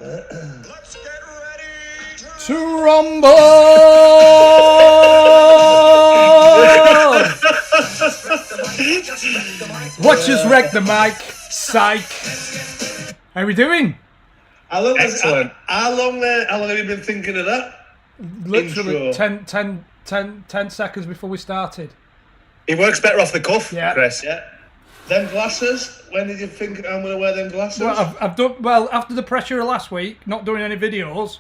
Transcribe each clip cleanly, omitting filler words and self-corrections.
Let's get ready To rumble! What just wrecked the mic? Psych. How we doing? Excellent. How long have you been thinking of that? Literally Intro. 10 seconds before we started. He works better off the cuff, Yeah. Chris. Yeah. Them glasses. When did you think I'm going to wear them glasses? Well, I've done well after the pressure of last week, not doing any videos.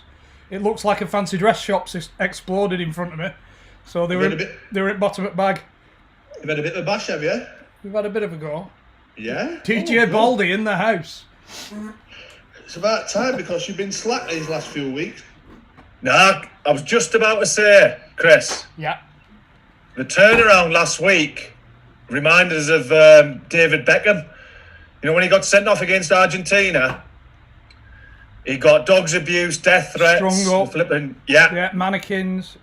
It looks like a fancy dress shop's exploded in front of me. So they were at bottom of the bag. You've had a bit of a bash, have you? We've had a bit of a go. Yeah. DJ Baldy in the house. It's about time because you've been slack these last few weeks. Nah, I was just about to say, Chris, Yeah. the turnaround last week reminded us of David Beckham. You know, when he got sent off against Argentina, he got dogs abuse, death threats, Strung up. flipping, yeah. Yeah, mannequins.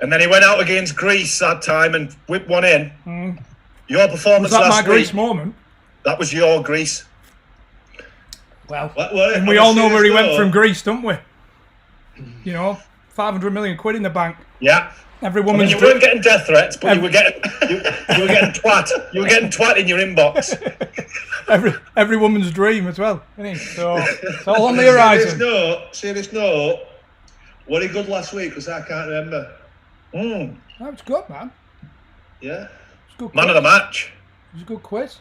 And then he went out against Greece that time and whipped one in. Your performance Was that my last Greece week, moment? that was your Greece. Well, Well, and we all know where he went from Greece, don't we? You know, 500 million quid in the bank. Yeah. Every I mean, woman's you weren't getting death threats, but you were getting twat. You were getting twat in your inbox. every woman's dream as well, isn't it? So it's all on the horizon. Serious note, what he good last week because I can't remember. That was good, man. Yeah. It's a good Man quiz. of the match. It was a good quiz.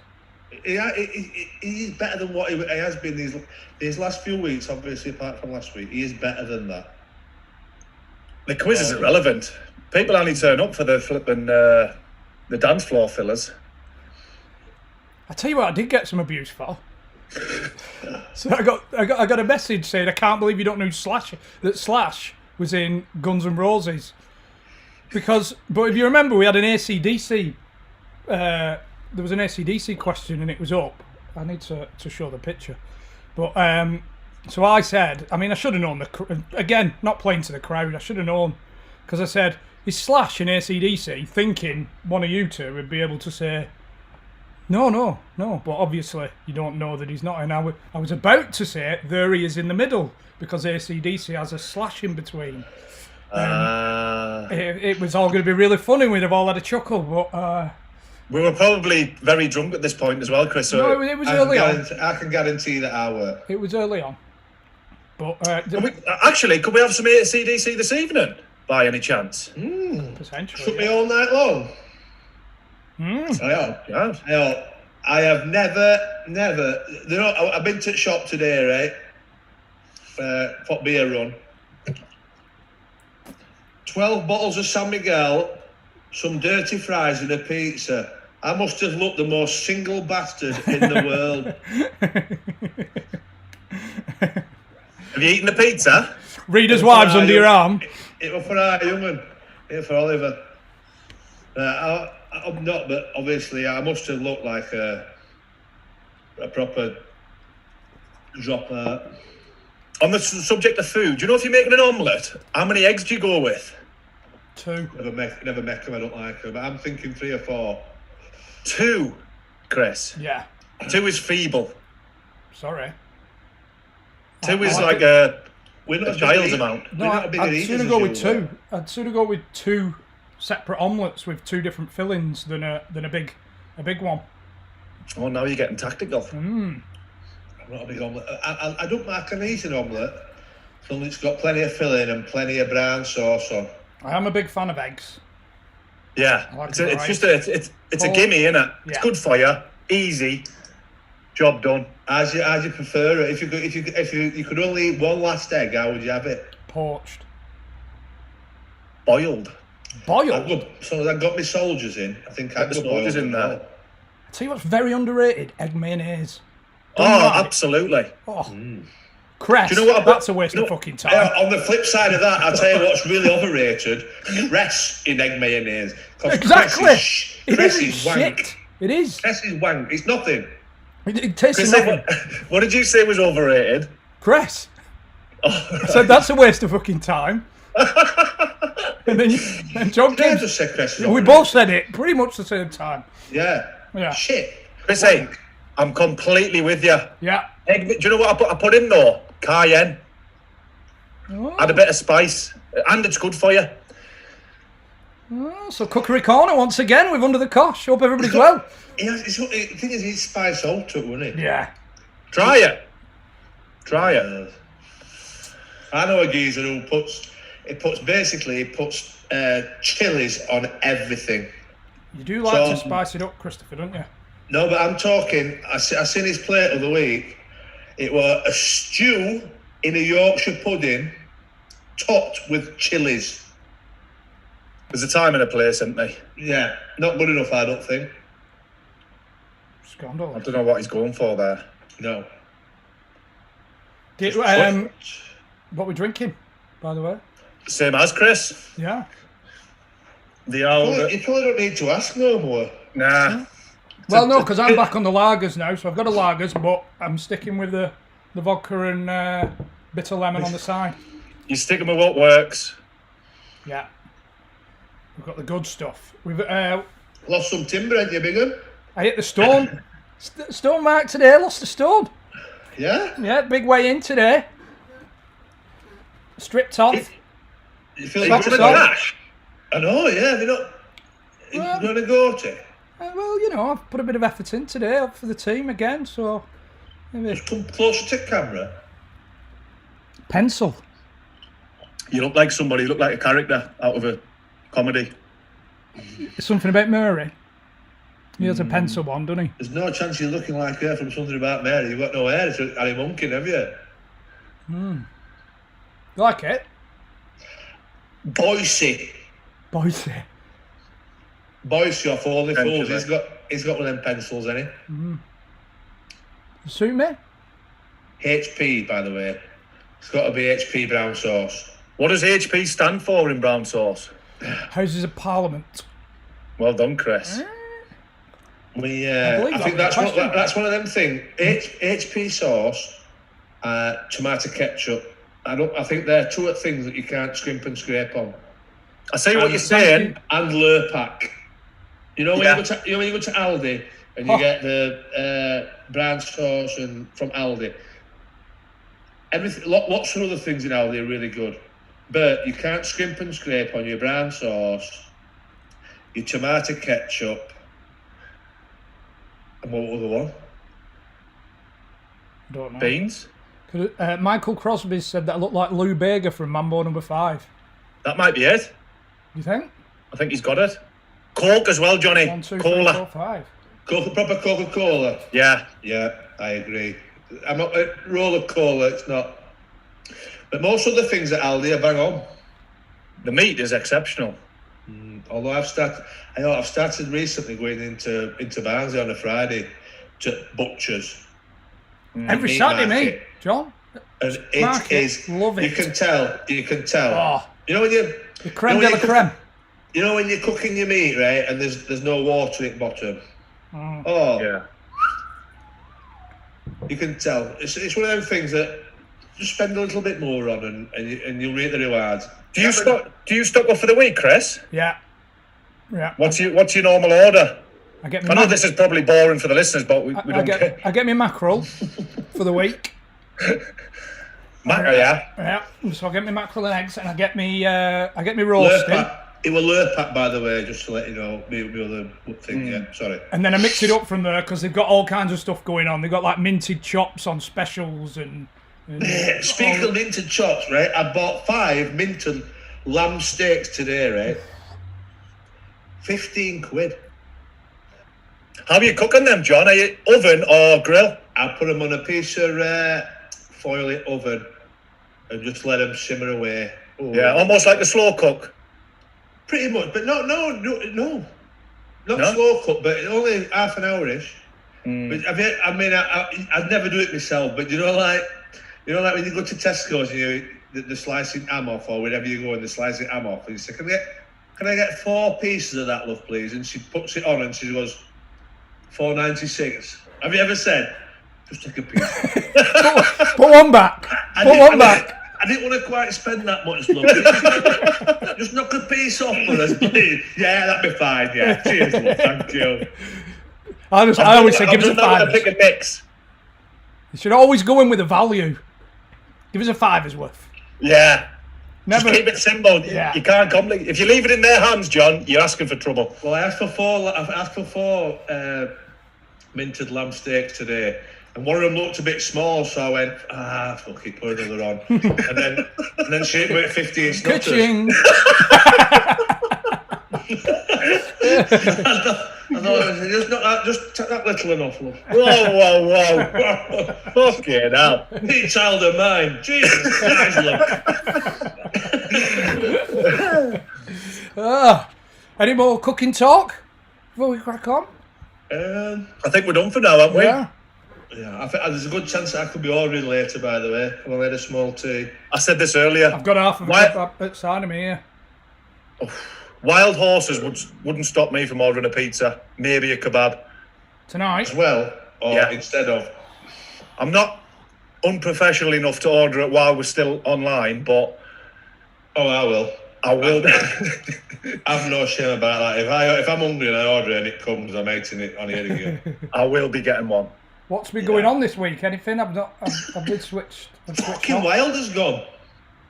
He's better than what he has been these last few weeks, obviously, apart from last week. He is better than that. The quiz is irrelevant. People only turn up for the flipping the dance floor fillers. I tell you what, I did get some abuse for. So I got a message saying, I can't believe you don't know that Slash was in Guns N' Roses. But if you remember, we had an AC/DC. There was an AC/DC question and it was up. I need to show the picture. But so I said, I mean, I should have known again, not playing to the crowd. I should have known because I said, is Slash in AC/DC? Thinking one of you two would be able to say, no. But obviously, you don't know that he's not. And I was about to say, there he is in the middle because AC/DC has a slash in between. It was all going to be really funny. We'd have all had a chuckle, but We were probably very drunk at this point as well, Chris. So no, it was early on. I can guarantee that I were. It was early on. But could we have some AC/DC this evening, by any chance? potentially, Took me all night long. I have never. You know, I've been to the shop today, right? For beer run. 12 bottles of San Miguel, some dirty fries and a pizza. I must have looked the most single bastard in the world. Have you eaten the pizza? Reader's wives under your arm. It was for our young one. It was for Oliver. I'm not, but obviously I must have looked like a proper dropper. On the subject of food, do you know if you're making an omelette, how many eggs do you go with? 2. Never make them. I don't like them. But I'm thinking 3 or 4. 2, Chris. Yeah. 2 is feeble. Sorry. 2 is like a We're not child's big- amount. No, We're not big I'd eaters sooner as go you with were. 2. I'd sooner go with 2 separate omelettes with 2 different fillings than a big one. Oh, now you're getting tactical. I'm not a big omelette. I don't. I can eat an omelette, as long as it's got plenty of filling and plenty of brown sauce on. I am a big fan of eggs. Yeah, like it's it, a right? gimme, innit? It's Yeah. good for you, easy, job done. As you prefer it. If you could only eat one last egg, how would you have it? Poached. Boiled. Boiled? As long as I've got my soldiers in, I think I'd the go soldiers boiled in as there. well. Tell you what's very underrated, egg mayonnaise. Oh, right. absolutely. Oh. Cress, Do you know what? that's a waste of fucking time. On the flip side of that, I'll tell you what's really overrated: cress in egg mayonnaise. 'Cause Exactly. It Cress isn't is wank. shit. It is. Cress is wank. It's nothing. It tastes Chris, nothing. what did you say was overrated? Cress. I said that's a waste of fucking time. And then John Did I Gibbs. just say cress is We overrated? both said it pretty much the same time. Yeah. Yeah. Shit. Chris, hey, I'm completely with you. Yeah. Egg, do you know what I put in though? Cayenne. Add a bit of spice, and it's good for you. So Cookery Corner once again with Under the Cosh. Hope everybody's well. The thing is, he's spice out to it, wouldn't he? Yeah. Try it. Try it. I know a geezer who puts chilies on everything. You do like to spice it up, Christopher, don't you? No, but I'm talking. I seen his plate of the week. It was a stew in a Yorkshire pudding, topped with chilies. There's a time and a place, isn't there? Yeah, not good enough, I don't think. Scandal. I don't know what he's going for there. No. What we're drinking, by the way? Same as Chris. Yeah. The old. You probably don't need to ask no more. Nah. Well, no, because I'm back on the lagers now, so I've got a lagers, but I'm sticking with the vodka and bitter lemon on the side. You stick them with what works. Yeah. We've got the good stuff. We've Lost some timber, ain't you, big one? I hit the stone. Stone mark today. Lost a stone. Yeah? Yeah, big way in today. Stripped off. You feel Socks good off. about that? I know, yeah. You're not going to go to it. Well, you know, I've put a bit of effort in today for the team again, so maybe Just come closer to camera. pencil. You look like somebody. You look like a character out of a comedy. Something about Murray. He has a pencil one, doesn't he? There's no chance you're looking like her from Something About Mary. You've got no hair. It's Harry Munkin, have you? You like it? Boise. Boise. Boise off Only Fools. Potentially. He's got one of them pencils, hasn't Suit me? he? HP, by the way. It's got to be HP brown sauce. What does HP stand for in brown sauce? Houses of Parliament. Well done, Chris. believe I think that was the question. that's one of them things. HP sauce, tomato ketchup. I think they're two things that you can't scrimp and scrape on. I see what you're saying. And Lurpak. You know when Yeah. you go to Aldi and you get the brown sauce and from Aldi. Everything, lots of other things in Aldi are really good, but you can't scrimp and scrape on your brown sauce, your tomato ketchup, and what other one? Don't know. Beans. Michael Crosby said that I looked like Lou Bega from Mambo No. 5. That might be it. You think? I think he's got it. Coke as well, Johnny. 1, 2, 3, Cola. 4, 5. Proper Coca-Cola. Yeah. Yeah, I agree. I'm not a roller cola. It's not. But most other things at Aldi are bang on. The meat is exceptional. Although I've started recently going into Barnsley on a Friday to butchers. Every Meat Saturday, market. mate. John? And it Market, is. love it. You can tell. Oh, You know when you. the creme you de know when la you cook- creme. You know when you're cooking your meat, right, and there's no water at the bottom. Oh, Yeah. you can tell. It's one of them things that just spend a little bit more on, and you'll reap the rewards. Do you stock up for the week, Chris? Yeah. Yeah. What's your normal order? I get I my know this is probably boring for the listeners, but we don't care. I get my mackerel for the week. Yeah. Yeah. So I get my mackerel and eggs, and I get me roasting. Lurpak. It was Lurpak, by the way, just to let you know. Me other thing, yeah. Sorry. And then I mix it up from there because they've got all kinds of stuff going on. They've got like minted chops on specials and Speaking of minted chops, right? I bought 5 minted lamb steaks today, right? 15 quid. How are you cooking them, John? Are you oven or grill? I put them on a piece of foil in oven and just let them simmer away. Oh, Yeah, almost like a slow cook. pretty much. But no, not No? slow cook, but only half an hour-ish. But I'd never do it myself. But you know, like when you go to Tesco's and they're slicing ham off, or wherever you go and they're slicing ham off, and you say, "Can I get 4 pieces of that, love, please?" And she puts it on and she goes, $4.96. Have you ever said, "Just take a piece"? put one back. Put one back. I didn't want to quite spend that much, love. Just knock a piece off for us, please. Yeah, that'd be fine. Yeah, cheers, love. Thank you. I always say give us a I'm five. pick and mix. You should always go in with a value. Give us a $5's worth. Yeah. Never. Just keep it simple. Yeah. You can't complicate. If you leave it in their hands, John, you're asking for trouble. Well, I asked for four minted lamb steaks today, and one of them looked a bit small, so I went, fuck it, put another on. and then she went 15 snutters. Ka-ching. I thought, just take that little enough, love. Whoa. Fucking hell. Me child of mine. Jesus Christ, look. Any more cooking talk before we crack on? I think we're done for now, aren't we? Yeah. Yeah, I think there's a good chance that I could be ordering later, by the way. I've only had a small tea. I said this earlier. I've got half of it up outside of me here. Wild horses wouldn't stop me from ordering a pizza, maybe a kebab. Tonight? As well, or Yeah. instead of. I'm not unprofessional enough to order it while we're still online, but Oh, I will. I will. I've no shame about that. If I'm hungry and I order it and it comes, I'm eating it on here again. I will be getting one. What's been going on this week? Anything? I've been switched. Fucking off. Wilder's gone.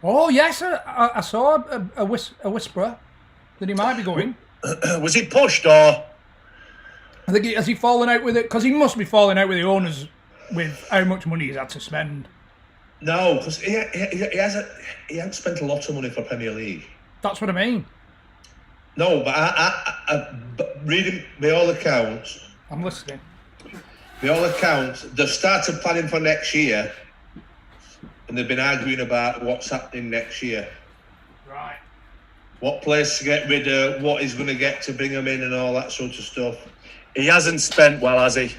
Oh yes, I saw a whisperer that he might be going. Was he pushed or? I think has he fallen out with it? Because he must be falling out with the owners with how much money he's had to spend. No, because he hasn't spent a lot of money for Premier League. That's what I mean. No, but reading by all accounts, I'm listening. they've started planning for next year, and they've been arguing about what's happening next year. Right. What players to get rid of, what he's going to get to bring them in, and all that sort of stuff. He hasn't spent well, has he?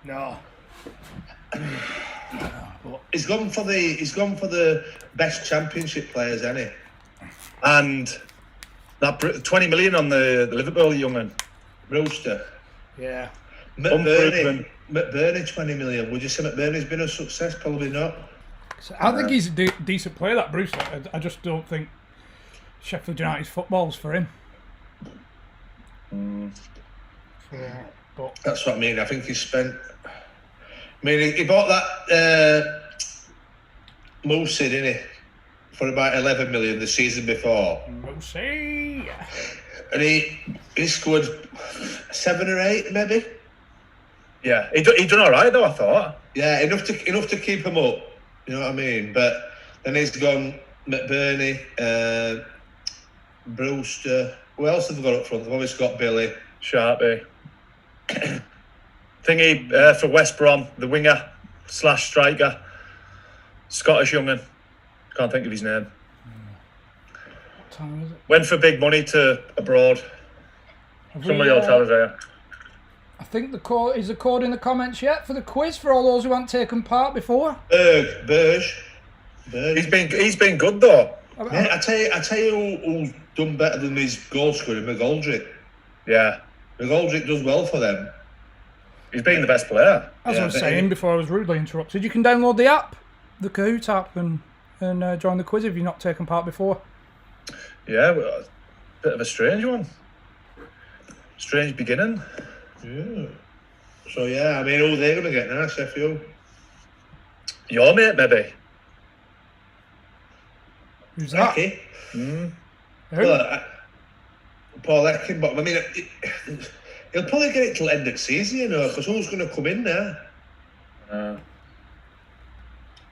No. He's gone for the best Championship players, hasn't he? And that 20 million on the Liverpool young'un. Brewster. Yeah. McBurney, 20 million. Would you say McBurney's been a success? Probably not. So I think he's a decent player, that Brewster. I just don't think Sheffield United's football's for him. But That's what I mean. I think he spent. I mean, he bought that Moosey, didn't he? For about 11 million the season before. we'll see. And he scored 7 or 8, maybe. Yeah, he done all right though, I thought. Yeah, enough to keep him up. You know what I mean? But then he's gone McBurney, Brewster. Who else have they got up front? They've obviously got Billy. Sharpie. Thingy for West Brom, the winger / striker, Scottish young'un. Can't think of his name. What time is it? Went for big money to abroad. Somebody will tell us there. I think is the code in the comments yet for the quiz for all those who haven't taken part before? Burge. He's been good though. Yeah, I tell you who's done better than his goal scorer, McGoldrick. Yeah, McGoldrick does well for them. he's been the best player. As I was saying before I was rudely interrupted, you can download the app, the Kahoot app, and join the quiz if you've not taken part before. Yeah, well, bit of a strange one. Strange beginning. Yeah. So yeah, I mean, who they're going to get now, Sheffield? Your mate, maybe. Who's that? Eki. Who? Well, Paul Eki, but I mean, he'll probably get it till end of the season, you know, because who's going to come in there?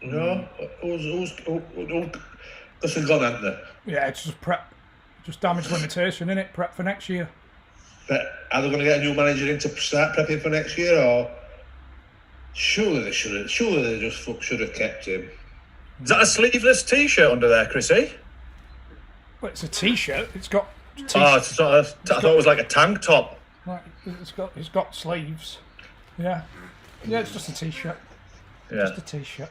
You know, who's because they've gone, haven't they? Yeah, it's just prep. Just damage limitation, innit? Prep for next year. But are they going to get a new manager in to start prepping for next year, or surely they should have? Surely they just should have kept him. Is that a sleeveless T-shirt under there, Chrissy? Well, it's a T-shirt. It's got. Oh, it's sort of, I thought it was like a tank top. Right, it's got sleeves. Yeah, it's just a T-shirt. Yeah. Just a T-shirt.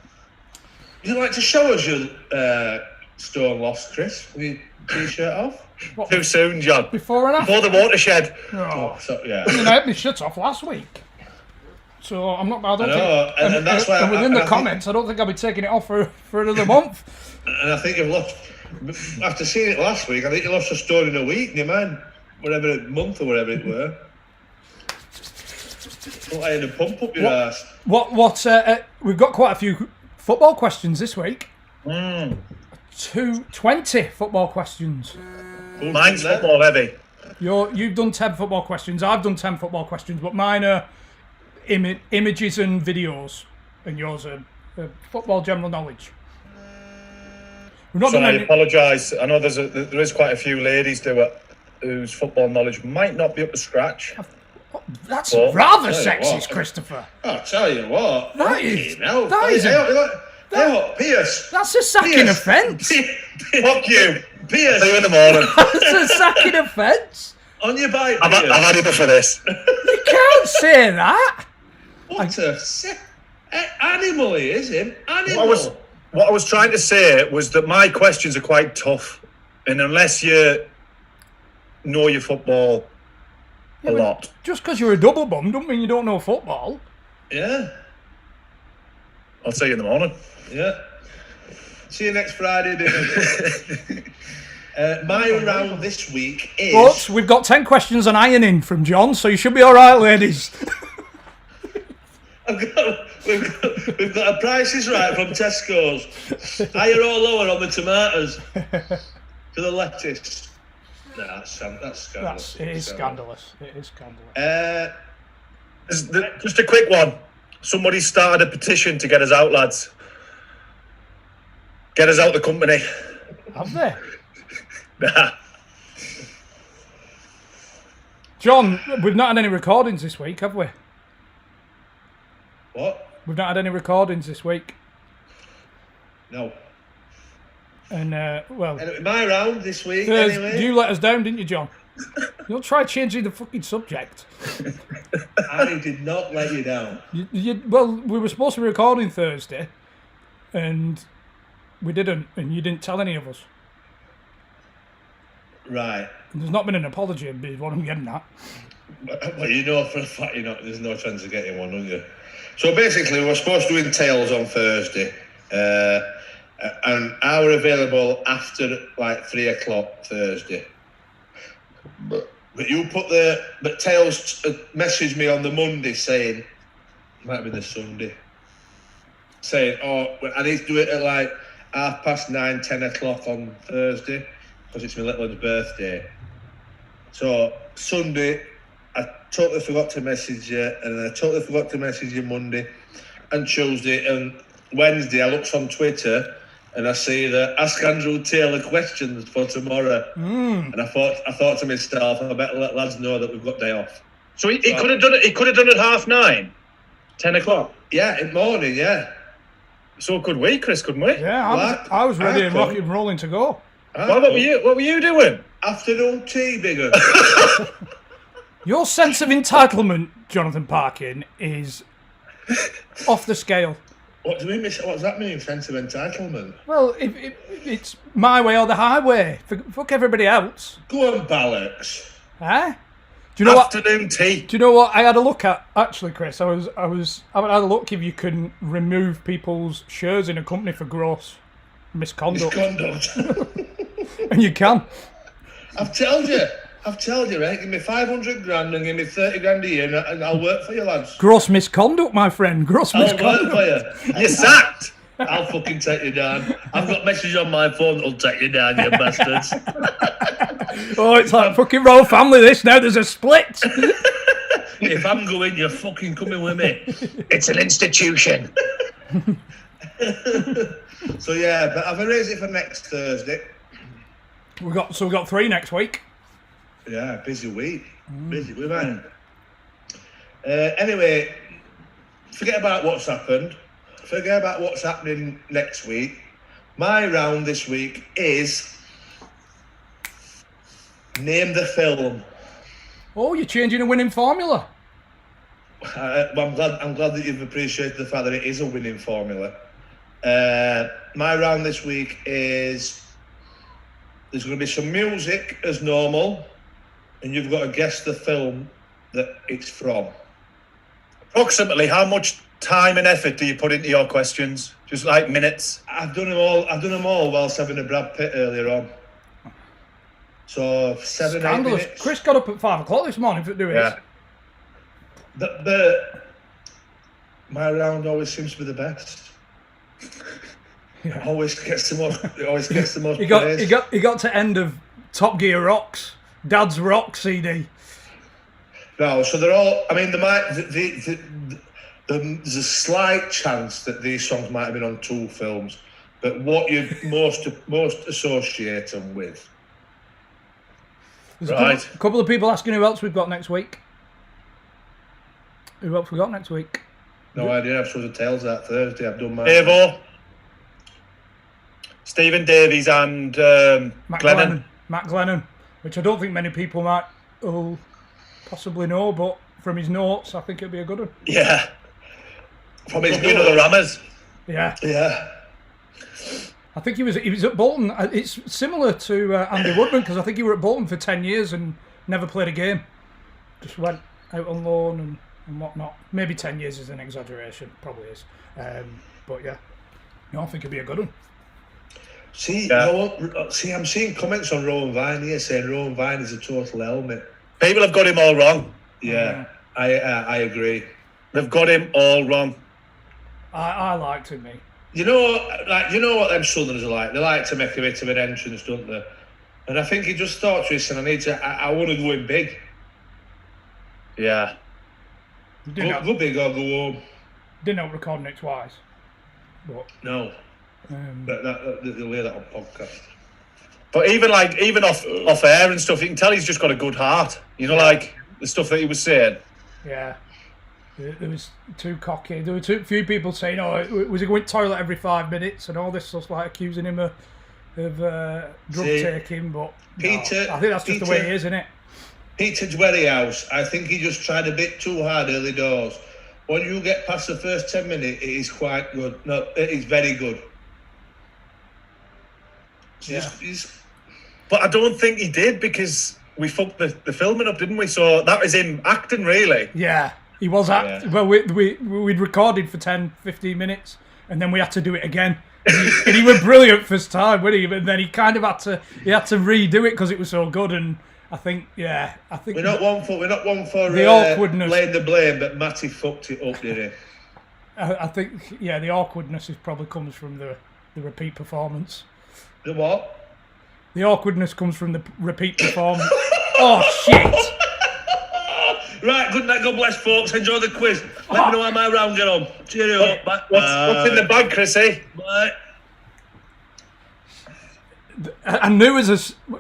Would you like to show us your stone loss, Chris? With your T-shirt off? What, Too soon, John. before and after? Before the watershed. Oh, So, yeah. I mean, I had my shirts off last week. So I'm not. I don't know, think. and that's why And within the I comments, I don't think I'll be taking it off for another month. And I think you've lost, after seeing it last week, I think you lost a stone in a week, in your mind. Whatever month or whatever it were. I had a pump up your ass. We've got quite a few football questions this week. 20 football questions. Mine's football heavy. You've done 10 football questions. I've done 10 football questions, but mine are images and videos, and yours are football general knowledge. We've not So done I any. apologise. I know there is quite a few ladies whose football knowledge might not be up to scratch. That's Well, rather tell you sexist, what. Christopher. I'll tell you what. That is- fucking hell. that is a- Pierce. That's a sacking offence. Fuck you. Pierce. See you in the morning. That's a sacking offence. On your bike, I've Pierce. had enough of this. You can't say that. What a animal he is, him. Animal. What I was trying to say was that my questions are quite tough, and unless you know your football a lot, Just because you're a double bum don't mean you don't know football. Yeah. I'll see you in the morning. Yeah. See you next Friday, dinner. My round this week is. But we've got 10 questions on ironing from John, so you should be all right, ladies. We've got a prices right from Tesco's. Higher or lower on the tomatoes to the lettuce. No, that's scandalous. It is scandalous. It is scandalous. Just a quick one. Somebody started a petition to get us out, lads. Get us out the company. Have they? Nah. John, we've not had any recordings this week, have we? What? We've not had any recordings this week. No. And, well, Anyway, my round this week, Thursday, anyway. you let us down, didn't you, John? You'll try changing the fucking subject. I did not let you down. Well, we were supposed to be recording Thursday, and we didn't, and you didn't tell any of us. Right. And there's not been an apology, is what I'm getting at. Well, you know for a fact there's no chance of getting one, don't you? So basically, we were supposed to do Tails on Thursday, and I were available after like 3 o'clock Thursday. But you but Tails messaged me on the Monday saying, might have been the Sunday, saying, oh, I need to do it at like 9:30, 10 o'clock on Thursday because it's my little one's birthday. So Sunday, I totally forgot to message you, and then I totally forgot to message you Monday and Tuesday, and Wednesday I looked on Twitter and I see that Ask Andrew Taylor questions for tomorrow. And I thought to myself, I better let lads know that we've got day off. So he could have done it. He could have done it 9:30, 10 o'clock. Yeah, in the morning, yeah. So could we, Chris? Couldn't we? Yeah, I was ready and rocking and rolling to go. What were you? What were you doing? Afternoon tea, bigger. Your sense of entitlement, Jonathan Parkin, is off the scale. What do we miss? What does that mean, sense of entitlement? Well, it's my way or the highway. Fuck everybody else. Go on, Ballocks. Huh? Do you know Afternoon tea. Do you know what I had a look at? Actually, Chris, I had a look if you can remove people's shares in a company for gross misconduct, and you can. I've told you, right? Give me 500 grand and give me 30 grand a year, and I'll work for you, lads. Gross misconduct, my friend. Gross misconduct. I'll work for you. You're sacked. I'll fucking take you down. I've got messages on my phone that'll take you down, you bastards. Oh, it's like fucking royal family. This now. There's a split. If I'm going, you're fucking coming with me. It's an institution. So yeah, but I've arranged it for next Thursday. We got 3 next week. Yeah, busy week. Busy week, man. Anyway, forget about what's happened. Forget about what's happening next week. My round this week is name the film. Oh, you're changing a winning formula. Well, I'm glad that you've appreciated the fact that it is a winning formula. My round this week is there's going to be some music as normal, and you've got to guess the film that it's from. Approximately how much time and effort do you put into your questions? Just like minutes? I've done them all whilst having a Brad Pitt earlier on. So 7, 8 Scandalous. minutes. Chris got up at 5 o'clock this morning for doing this. But my round always seems to be the best. Always gets the most. Always gets the most. He got praise. he got to end of Top Gear Rocks, Dad's Rock CD. No, so they're all. I mean, there's a slight chance that these songs might have been on Tool films, but what you most associate them with. There's Right. a couple of people asking who else we've got next week. Who else we got next week? No idea. I've chosen Tales that Thursday. I've done my. Davo, Stephen Davies, and Matt Glennon. Matt Glennon, which I don't think many people might possibly know, but from his notes, I think it'd be a good one. Yeah. From his Could be another Rammers. Yeah. Yeah. I think he was at Bolton. It's similar to Andy Woodman because I think he were at Bolton for 10 years and never played a game. Just went out on loan and whatnot. Maybe 10 years is an exaggeration, probably is. But yeah, no, I think it'd be a good one. See, Yeah. I'm seeing comments on Rowan Vine here saying Rowan Vine is a total helmet. People have got him all wrong. Yeah, I agree. They've got him all wrong. I liked him, me. You know what them Southerners are like. They like to make a bit of an entrance, don't they? And I think he just thought to himself, I want to go in big. Yeah. Go big or go home. Didn't know recording it twice. But No. They'll hear that on podcast. But even off air and stuff, you can tell he's just got a good heart. You know, like the stuff that he was saying. yeah, there was too cocky. There were few people saying, "Oh, was he going to the toilet every 5 minutes?" and all this stuff, like accusing him of drug taking. But Peter, no, I think that's just the way he is, isn't it? Peter Dwerryhouse, I think he just tried a bit too hard early doors. When you get past the first 10 minutes, it is quite good. No, it is very good. Yeah. But I don't think he did because we fucked the filming up, didn't we? So that was him acting, really. Yeah, he was Yeah. Well, we'd recorded for 10, 15 minutes, and then we had to do it again. And he was brilliant first time, wasn't he? But then he kind of had to redo it because it was so good. And I think We're not one for the awkwardness. laying the blame, but Matty fucked it up, did he? I think the awkwardness probably comes from the repeat performance. The what? The awkwardness comes from the repeat performance. Oh shit! Right, good night, God bless, folks. Enjoy the quiz. Let me know how my round get on. Cheerio. Bye. What's in the bag, Chrissy? Bye. I knew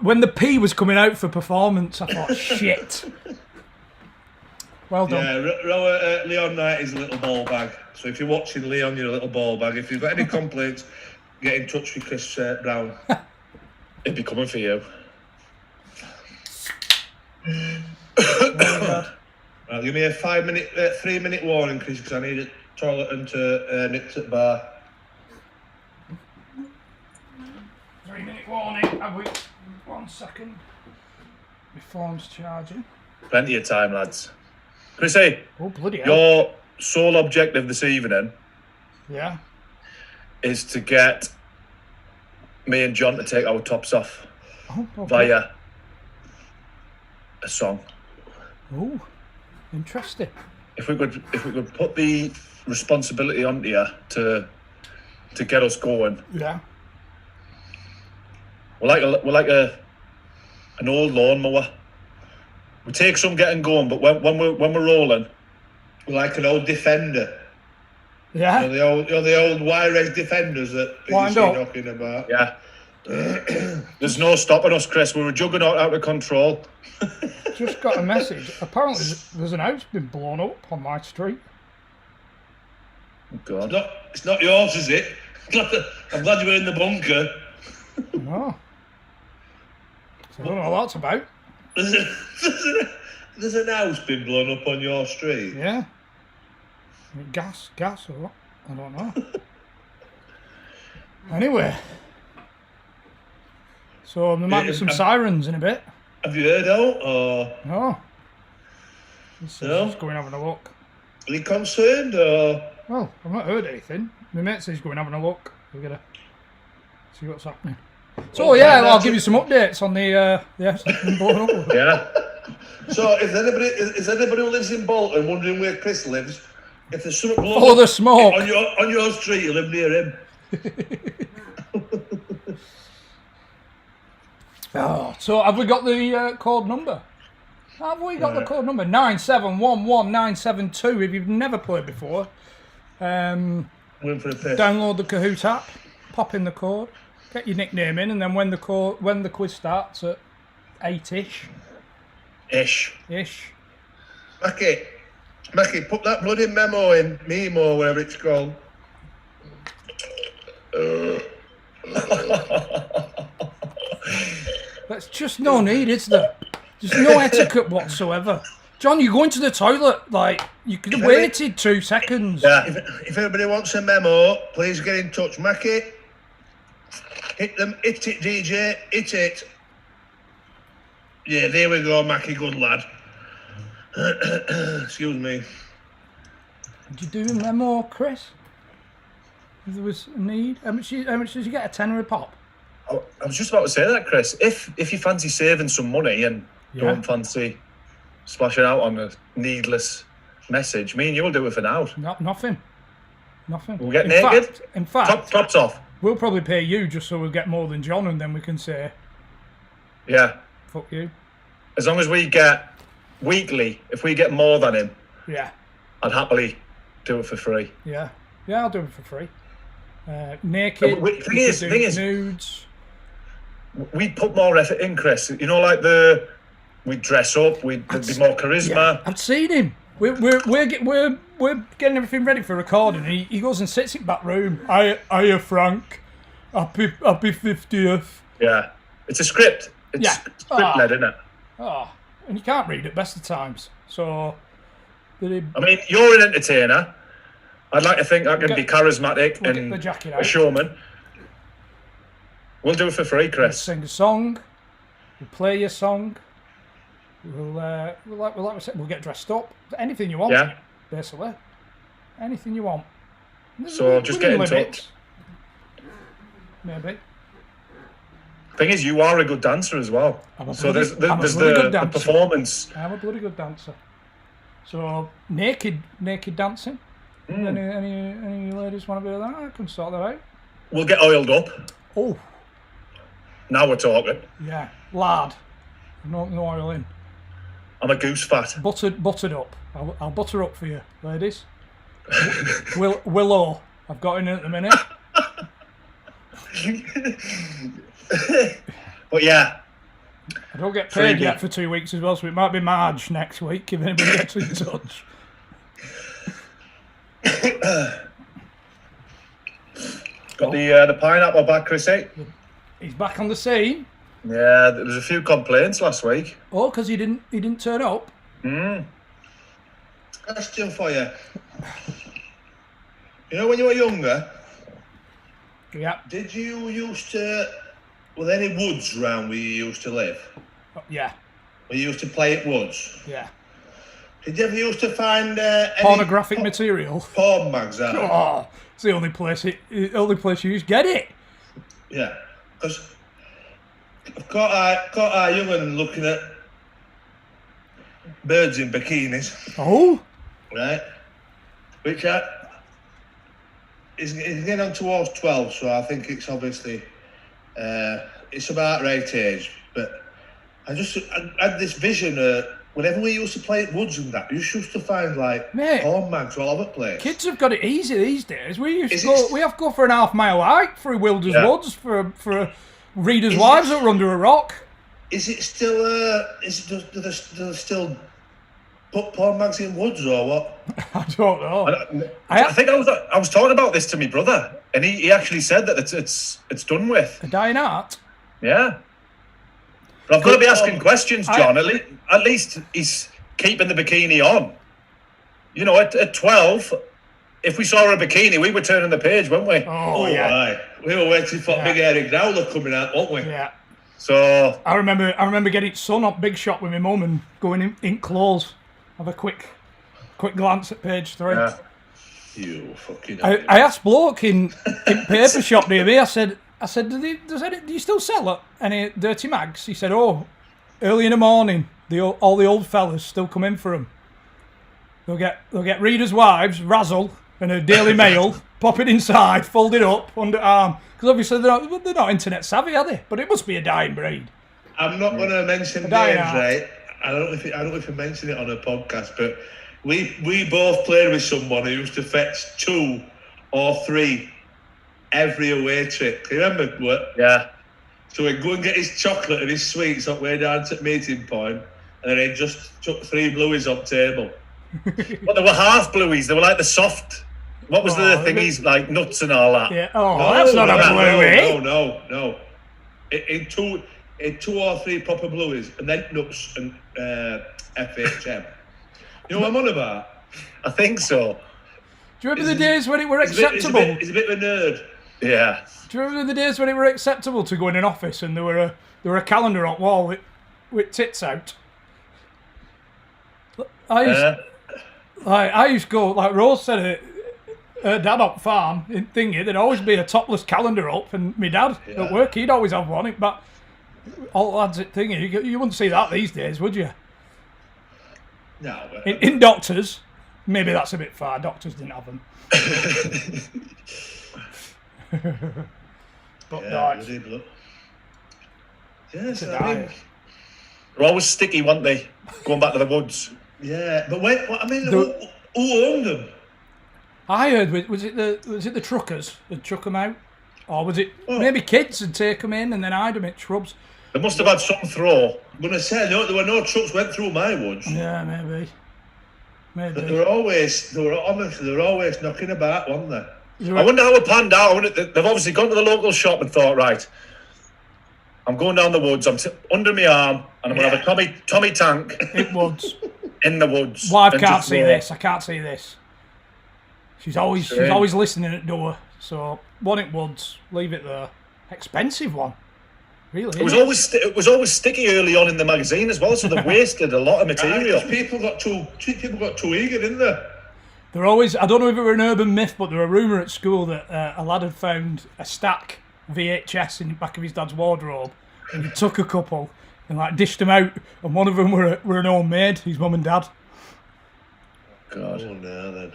when the P was coming out for performance, I thought shit. Well done. Yeah, Leon Knight is a little ball bag. So if you're watching Leon, you're a little ball bag. If you've got any complaints, get in touch with Chris Brown. He'd be coming for you. Right, give me a 3-minute warning, Chris, because I need a toilet and to nip to the bar. 3-minute warning. Have we? 1 second. My phone's charging. Plenty of time, lads. Chrissy, Oh bloody hell! your sole objective this evening Yeah. is to get me and John to take our tops off Oh, okay. via a song. Oh, interesting. If we could put the responsibility onto you to get us going. Yeah. We're like an old lawnmower. We take some getting going, but when we're rolling, We're like an old defender. Yeah. You're the old wire-edge defenders that you Wind see up. knocking about. yeah. There's no stopping us, Chris. We were juggernaut out of control. Just got a message. Apparently, there's an house been blown up on my street. Oh, God. It's not yours, is it? I'm glad you were in the bunker. Oh. So I don't know what that's about. There's an house been blown up on your street. Yeah. Gas or what? I don't know. Anyway. So there might be some sirens in a bit. Have you heard out, or No. Just going having a look. are you concerned, or Well, I've not heard anything. My mate says he's going having a look. We're gonna see what's happening. So yeah, I'll give you some updates on the house that's been blown up. Yeah. so? Is anybody who lives in Bolton wondering where Chris lives? If there's something blown Follow up the smoke. on your street, you live near him. Oh, so have we got the code number? Have we got the code number? 9711972. If you've never played before, Win for the piss. download the Kahoot app, pop in the code, get your nickname in, and then when the quiz starts at 8-ish, Mackie, put that bloody memo in, memo, whatever it's called. That's just no need, is there? There's no etiquette whatsoever. John, you going to the toilet, like, you could have waited 2 seconds. Yeah. If anybody wants a memo, please get in touch. Mackie, hit it, DJ, hit it. Yeah, there we go, Mackie, good lad. Excuse me. Did you do a memo, Chris? If there was a need? How much did you get? A tenner a pop? I was just about to say that, Chris. If you fancy saving some money and don't fancy splashing out on a needless message, me and you'll do it for now. Nothing. We'll get naked. In fact, tops off. We'll probably pay you just so we'll get more than John, and then we can say, Yeah. fuck you. As long as we get weekly, if we get more than him, Yeah. I'd happily do it for free. Yeah. Yeah, I'll do it for free. Naked. Thing is, nudes. we put more effort in, Chris. You know, like we'd dress up, there'd be more charisma. Yeah, I've seen him. We're getting everything ready for recording. And he goes and sits in the back room. Hiya, Frank. Happy 50th. Yeah, it's a script. It's script-led, isn't it? Oh, and you can't read at best of times. So, I mean, you're an entertainer. I'd like to think I can be charismatic and the jacket a out. showman. We'll do it for free, Chris. Sing a song. We'll play your song. Like we said, we'll get dressed up. Anything you want. Yeah. Basically, anything you want. So just get in limits. touch. Maybe. Thing is, you are a good dancer as well. So there's the performance. I'm a bloody good dancer. So naked dancing. Any ladies want to be that? I can sort that out. We'll get oiled up. Oh. Now we're talking. Yeah, lard. No oil in. I'm a goose fat. Buttered up. I'll butter up for you, ladies. Willow. I've got in at the minute. But yeah. I don't get paid yet for 2 weeks as well, so it might be Marge next week if anybody gets in touch. Got the pineapple back, Chrissy. He's back on the scene. Yeah, there was a few complaints last week. Oh, because he didn't turn up. Question for you. You know when you were younger, Yeah. did you used to, were there any woods around where you used to live? Yeah. Where you used to play at woods? Yeah. Did you ever used to find any Pornographic material. porn mags out? Oh, it's the only place you just get it. Yeah, because I've caught our young un looking at birds in bikinis, Oh. right? Which is getting on towards 12, so I think it's obviously it's about right age. But I had this vision. Whenever we used to play at woods and that, you used to find like porn mags all over the place. Kids have got it easy these days. We have to go for an half-mile hike through Wilders Woods for readers' wives that are under a rock. Is it still? Do they still put porn mags in woods or what? I don't know. I think I was talking about this to my brother, and he actually said that it's done with. A dying art. Yeah. But I've got to be asking questions, John. At least he's keeping the bikini on. You know, at 12, if we saw a bikini, we were turning the page, weren't we? Oh yeah. Aye. We were waiting for Big Hairy Growler coming out, weren't we? Yeah. So I remember getting sun off Big Shot with my mum and going in clothes. Have a quick glance at page 3. yeah. You fucking. I asked bloke in paper shop near me. I said, do you still sell any dirty mags? He said, oh, early in the morning, all the old fellas still come in for them. They'll get readers' wives, Razzle, and a Daily Mail, pop it inside, fold it up, underarm. Because obviously they're not internet savvy, are they? But it must be a dying breed. I'm not going to mention dying names, art. right? I don't know if you mention it on a podcast, but we both played with someone who used to fetch 2 or 3 every away trip. Can you remember what? Yeah. So he'd go and get his chocolate and his sweets up way down to the meeting point, and then he'd just chuck 3 blueies up table. Well, they were half blueies. They were like the soft. What was the thingies, like nuts and all that? Yeah. Oh, that's not a bluey. No. In 2 or 3 proper blueies, and then nuts and FHM. You know what I'm on about? I think so. Do you remember the days when it were acceptable? He's a bit of a nerd. Yeah. Do you remember the days when it were acceptable to go in an office and there were a calendar on wall with tits out? I used to go, like Rose said, her dad on farm in thingy, there'd always be a topless calendar up, and my dad at work, he'd always have one. But all lads at thingy, you wouldn't see that these days, would you? No. But, In doctors, maybe that's a bit far. Doctors didn't have them. But yes, I think. They're always sticky, weren't they? Going back to the woods. Yeah, but who owned them? I heard, was it the truckers that chuck them out, or was it maybe kids would take them in and then hide them at shrubs? They must have had something throw. I'm gonna say no. There were no trucks went through my woods. Yeah, maybe. But they were always knocking about, weren't they? I wonder how it panned out. They've obviously gone to the local shop and thought, right, I'm going down the woods. I'm under my arm, and I'm going to have a Tommy tank in woods. In the woods. Wife can't see this. I can't see this. She's always listening at the door. So one in woods, leave it there. Expensive one, really. It was always sticky early on in the magazine as well, so they wasted a lot of material. People got too eager, didn't they? They're always. I don't know if it were an urban myth, but there were a rumour at school that a lad had found a stack VHS in the back of his dad's wardrobe, and he took a couple and like dished them out, and one of them were an homemade, his mum and dad. God. Oh no, then.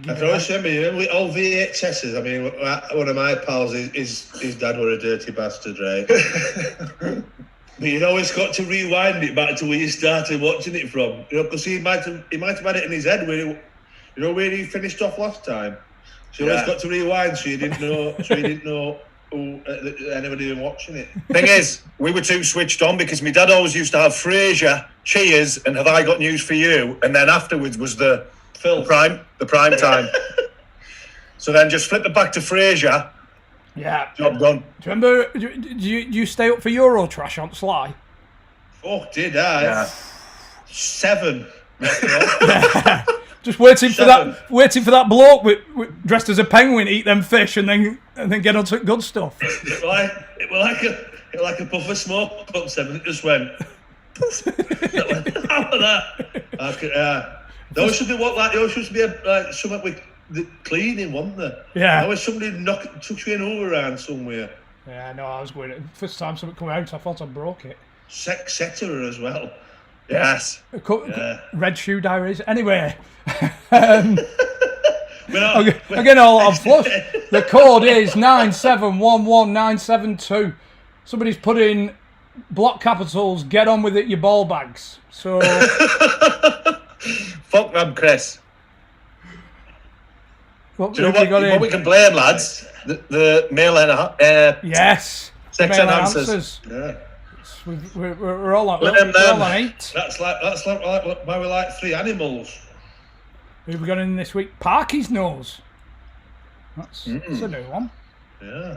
I can always remember all VHSs. I mean, one of my pals, his dad were a dirty bastard, right? But you'd always got to rewind it back to where you started watching it from, because he might have had it in his head where he finished off last time. So you always got to rewind, so you didn't know who anybody was watching it. Thing is, we were too switched on because my dad always used to have Frasier, Cheers, and Have I Got News for You, and then afterwards was the prime time. So then just flip it back to Frasier. Yeah. Job done. Do you remember? Do you stay up for Eurotrash on Sly? Oh, did I? Yeah. 7. Just waiting for that bloke dressed as a penguin to eat them fish and then get on to good stuff. It was like a puff of smoke up 7. It just went. How was that? There should be something with the cleaning, wasn't there? Yeah. There was somebody took you in over around somewhere. Yeah, no, I was going. First time something come out, I thought I broke it. Cetera as well. Yes. Red Shoe Diaries. Anyway. Again, all flush. The code is 9711972. Somebody's put in block capitals, get on with it, you ball bags. So. Fuck them, Chris. Do you know what we can blame, lads? The male yes. sex enhancers. Yeah. We're all on 8. That's like why we like 3 animals. Who have we got in this week? Parky's nose. That's a new one. Yeah.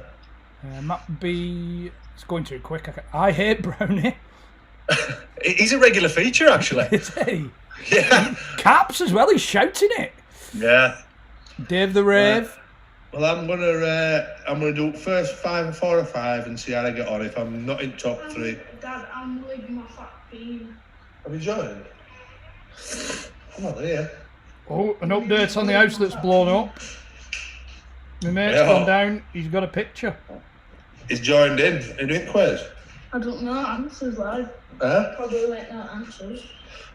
Matt B. It's going too quick. I hate Brownie. He's a regular feature, actually. Is he? Yeah. Caps as well. He's shouting it. Yeah. Dave the Rave. Well, I'm gonna do first 5, 4 or 5 and see how I get on. If I'm not in top 3. Dad, I'm leaving my fat bean. Have you joined? Come on, here. Oh, an update on the house that's blown up. My mate's gone down. He's got a picture. He's joined in. Are you doing quiz? I don't know answers live. Probably won't know answers.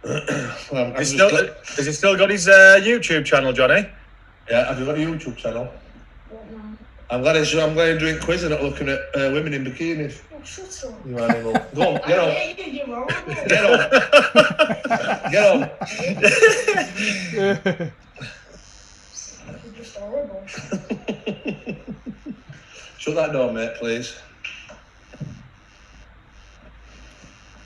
Well, Has he still got his YouTube channel, Johnny? Yeah, have you got a YouTube channel? Don't know. I'm glad he's doing quiz and not looking at women in bikinis. Oh, shut up. You animal. Go on, I get on. hate you, you're horrible. Get on. Get on. You're just horrible. Shut that door, mate, please.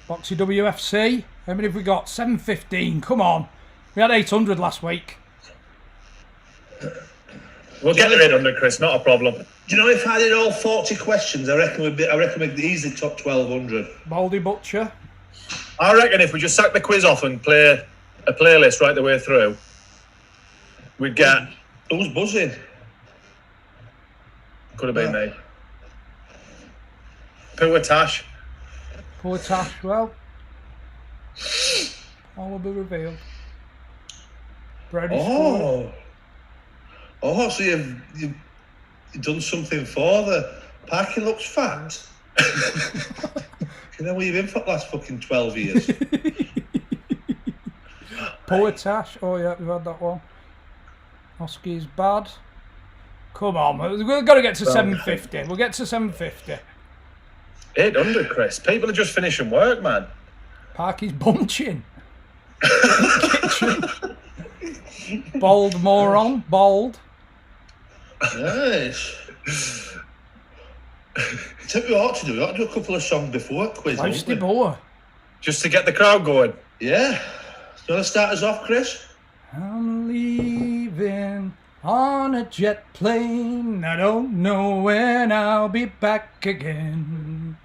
Boxy WFC. How many have we got? 715. Come on. We had 800 last week. We'll get there 800, Chris. Not a problem. Do you know if I did all 40 questions, I reckon we'd easily top 1200. Baldy Butcher. I reckon if we just sack the quiz off and play a playlist right the way through, we'd get. Who's buzzing? Could have been me. Poor Tash. Poor Tash. Well, all will be revealed. Brady Oh, so you've done something for the parking looks fat. You know where you've been for the last fucking 12 years. Poor Tash. Oh yeah, we've had that one. Oski's bad. Come on, we've got to get to 750. We'll get to 750. 800, Chris. People are just finishing work, man. Parky's bunching. Kitchen. Bald moron. Bald. Nice. Tell me what we ought to do. We ought to do a couple of songs before quiz. Feisty boy. Just to get the crowd going. Yeah. Do you want to start us off, Chris? I'm leaving on a jet plane. I don't know when I'll be back again.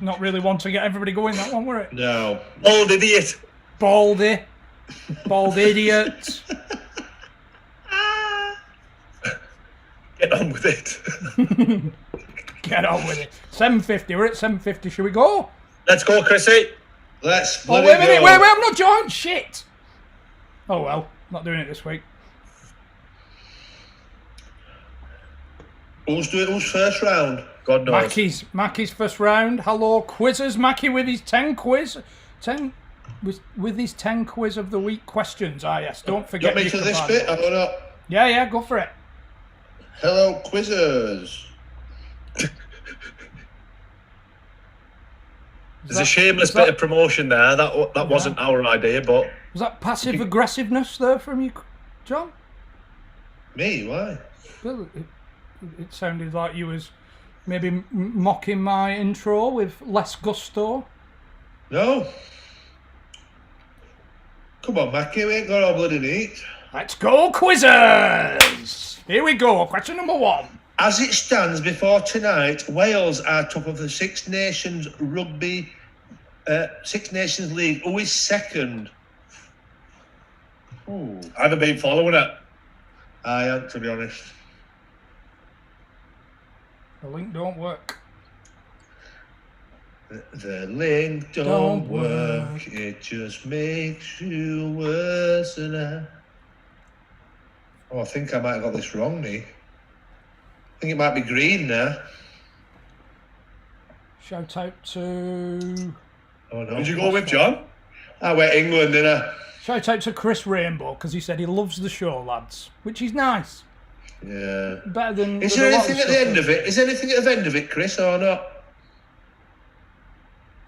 Not really want to get everybody going, that one, were it? No. Old idiot. Baldy. Bald idiot. Get on with it. Get on with it. 750. We're at 750. Should we go? Let's go, Chrissy. Let's Oh, wait a minute. Wait, I'm not joined. Shit. Oh, well. Not doing it this week. Who's first round? God knows. Mackie's first round. Hello, quizzers. Mackie with his 10 quiz. 10 with his 10 quiz of the week questions. Ah, yes. Don't forget. Got me to this bit? I don't know. Yeah. Go for it. Hello, quizzers. There's a shameless bit of promotion there. That wasn't our idea, but Was that passive aggressiveness there from you, John? Me? Why? Well, it sounded like you was maybe mocking my intro with less gusto. No. Come on, Mackie, we ain't got our bloody neat. Let's go, quizzers! Here we go. Question number 1. As it stands before tonight, Wales are top of the Six Nations Rugby, Six Nations League. Who is second? Ooh. I haven't been following it. I am, to be honest. The link don't work. The link don't work. It just makes you worse than I. Oh, I think I might have got this wrong, me. I think it might be green now. Shout out to... Oh, no. Did you go with John? I went England, didn't I? Shout out to Chris Rainbow, because he said he loves the show, lads. Which is nice. Yeah. Better than... Is there anything at the end of it? Is there anything at the end of it, Chris, or not?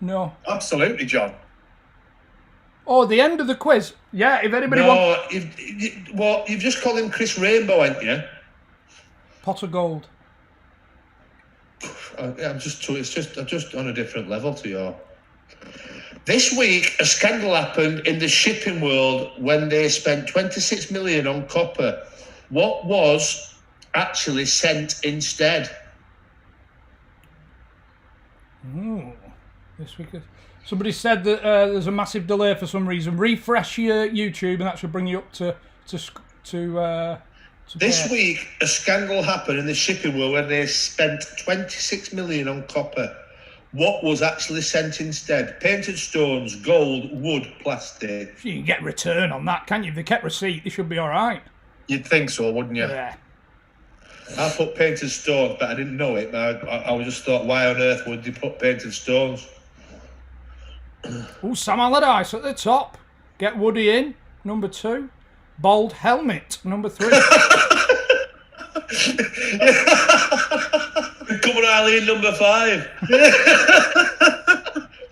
No. Absolutely, John. Oh, the end of the quiz. Yeah, if anybody wants... No, you've just called him Chris Rainbow, haven't you? Pot of gold. I'm just on a different level to you. This week, a scandal happened in the shipping world when they spent 26 million on copper. What was actually sent instead? Ooh, this week. Somebody said that there's a massive delay for some reason. Refresh your YouTube, and that should bring you up to This week, a scandal happened in the shipping world when they spent 26 million on copper. What was actually sent instead? Painted stones, gold, wood, plastic. You can get return on that, can't you? If they kept receipt, they should be all right. You'd think so, wouldn't you? Yeah. I put painted stones, but I didn't know it. But I just thought, why on earth would they put painted stones? Oh, Sam Allardyce at the top. Get Woody in, number 2. Bald helmet, number 3. Coming Eileen number 5.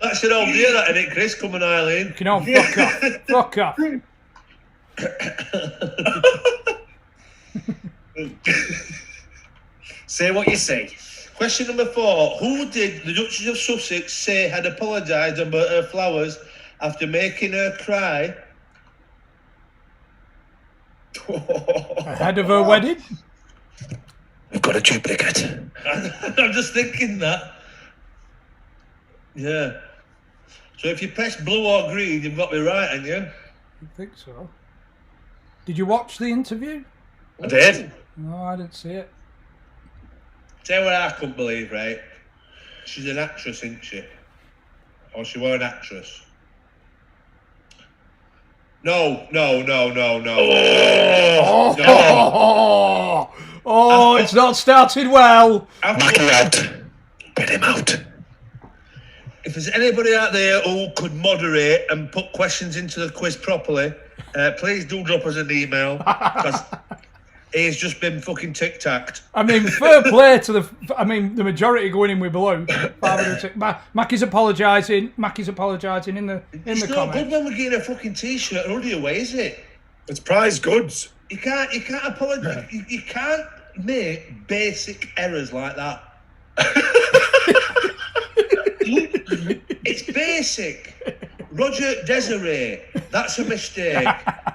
That's your old dear, that, isn't it, Chris? Come on, Eileen. You know, fuck off. Fuck off. Say what you say. Question number 4. Who did the Duchess of Sussex say had apologised about her flowers after making her cry? Ahead of her wedding? We've got a duplicate. I'm just thinking that. Yeah. So if you press blue or green, you've got me right, haven't you? I think so. Did you watch the interview? I did. No, I didn't see it. Tell you what I couldn't believe, right? She's an actress, isn't she? Or she were an actress. No. Oh, it's not started well. Knock him out. Get him out. If there's anybody out there who could moderate and put questions into the quiz properly, please do drop us an email, because he's just been fucking tic-tacked. I mean, fair play to the majority going in with blue. Mackie's apologising. Mackie's apologising in the It's not comments. good when we're getting a fucking t-shirt or hoodie away, is it? It's prize goods. You can't apologise. You can't make basic errors like that. It's basic. Roger Desiree, that's a mistake.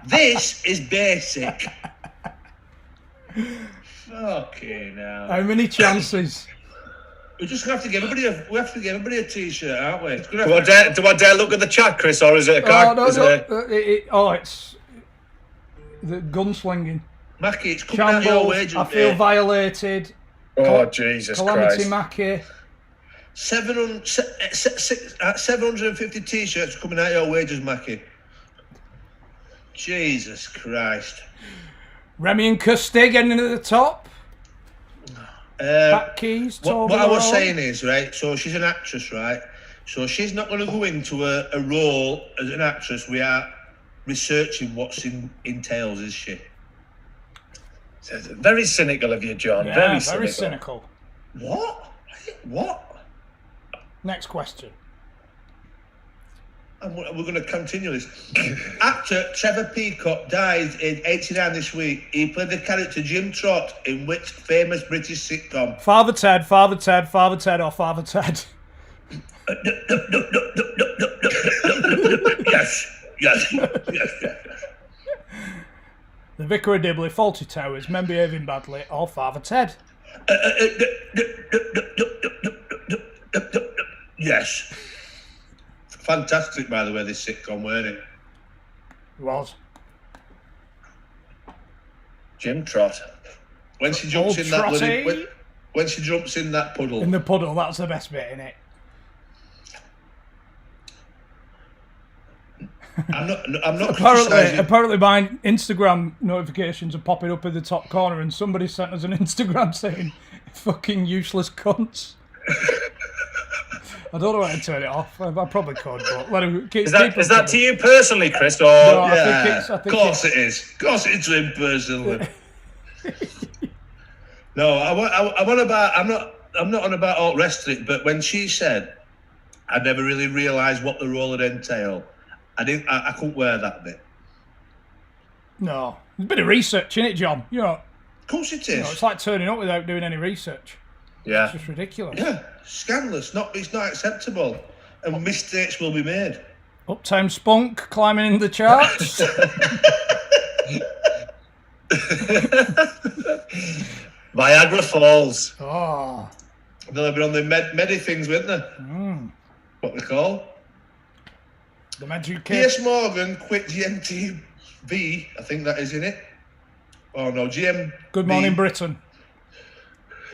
This is basic. Okay, now. How many chances? We're just gonna have to give everybody a t-shirt, aren't we? Do I dare look at the chat, Chris, or is it a card? Oh, no. It's the gunslinging. Mackie, it's coming out your wages. I feel violated. Oh, Jesus Calamity Christ. Mackie. 750 t-shirts coming out your wages, Mackie. Jesus Christ. Remy and Custy getting into the top. Back keys. What I was saying is, right, so she's an actress, right? So she's not going to go into a role as an actress. We are researching what's entails, is she? Very cynical of you, John. Yeah, very cynical. What? Next question. And we're going to continue this. Actor Trevor Peacock died in 89 this week. He played the character Jim Trott in which famous British sitcom? Father Ted, Father Ted, Father Ted, or Father Ted? Yes. The Vicar of Dibley, Faulty Towers, Men Behaving Badly, or Father Ted? Yes. Fantastic, by the way, this sitcom, weren't it? It was. Jim Trott. When she jumps Old in that Trotty. bloody, when she jumps in that puddle. In the puddle, that's the best bit, innit? I'm not criticising. Apparently my Instagram notifications are popping up in the top corner, and somebody sent us an Instagram saying fucking useless cunts. I don't know how to turn it off. I probably could, but let him keep. Is that to you personally, Chris? Or No, Yeah, I think of course it is. Of course it's to him personally. No, I'm not on about all the rest of it, but when she said, I never really realised what the role would entail, I couldn't wear that bit. No, there's a bit of research in it, John. You know, Of course it is. it's like turning up without doing any research. yeah. It's just ridiculous. Yeah, scandalous. It's not acceptable, and mistakes will be made. Uptown Spunk climbing in the charts. Viagra Falls. Oh, They'll be on the medi things, won't they? What they call. the Magic Kid. Piers Morgan quit GMTV. I think that is in it. Oh no, GM. Good Morning Britain.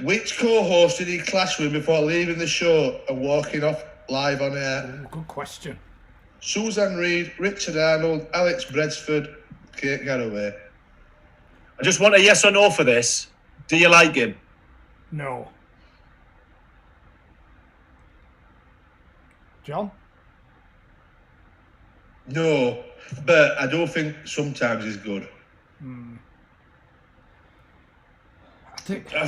Which co-host did he clash with before leaving the show and walking off live on air? Ooh, good question. Suzanne Reid, Richard Arnold, Alex Bredsford, Kate Garraway. I just want a yes or no for this. Do you like him? No. John? No, but I don't think sometimes he's good. think I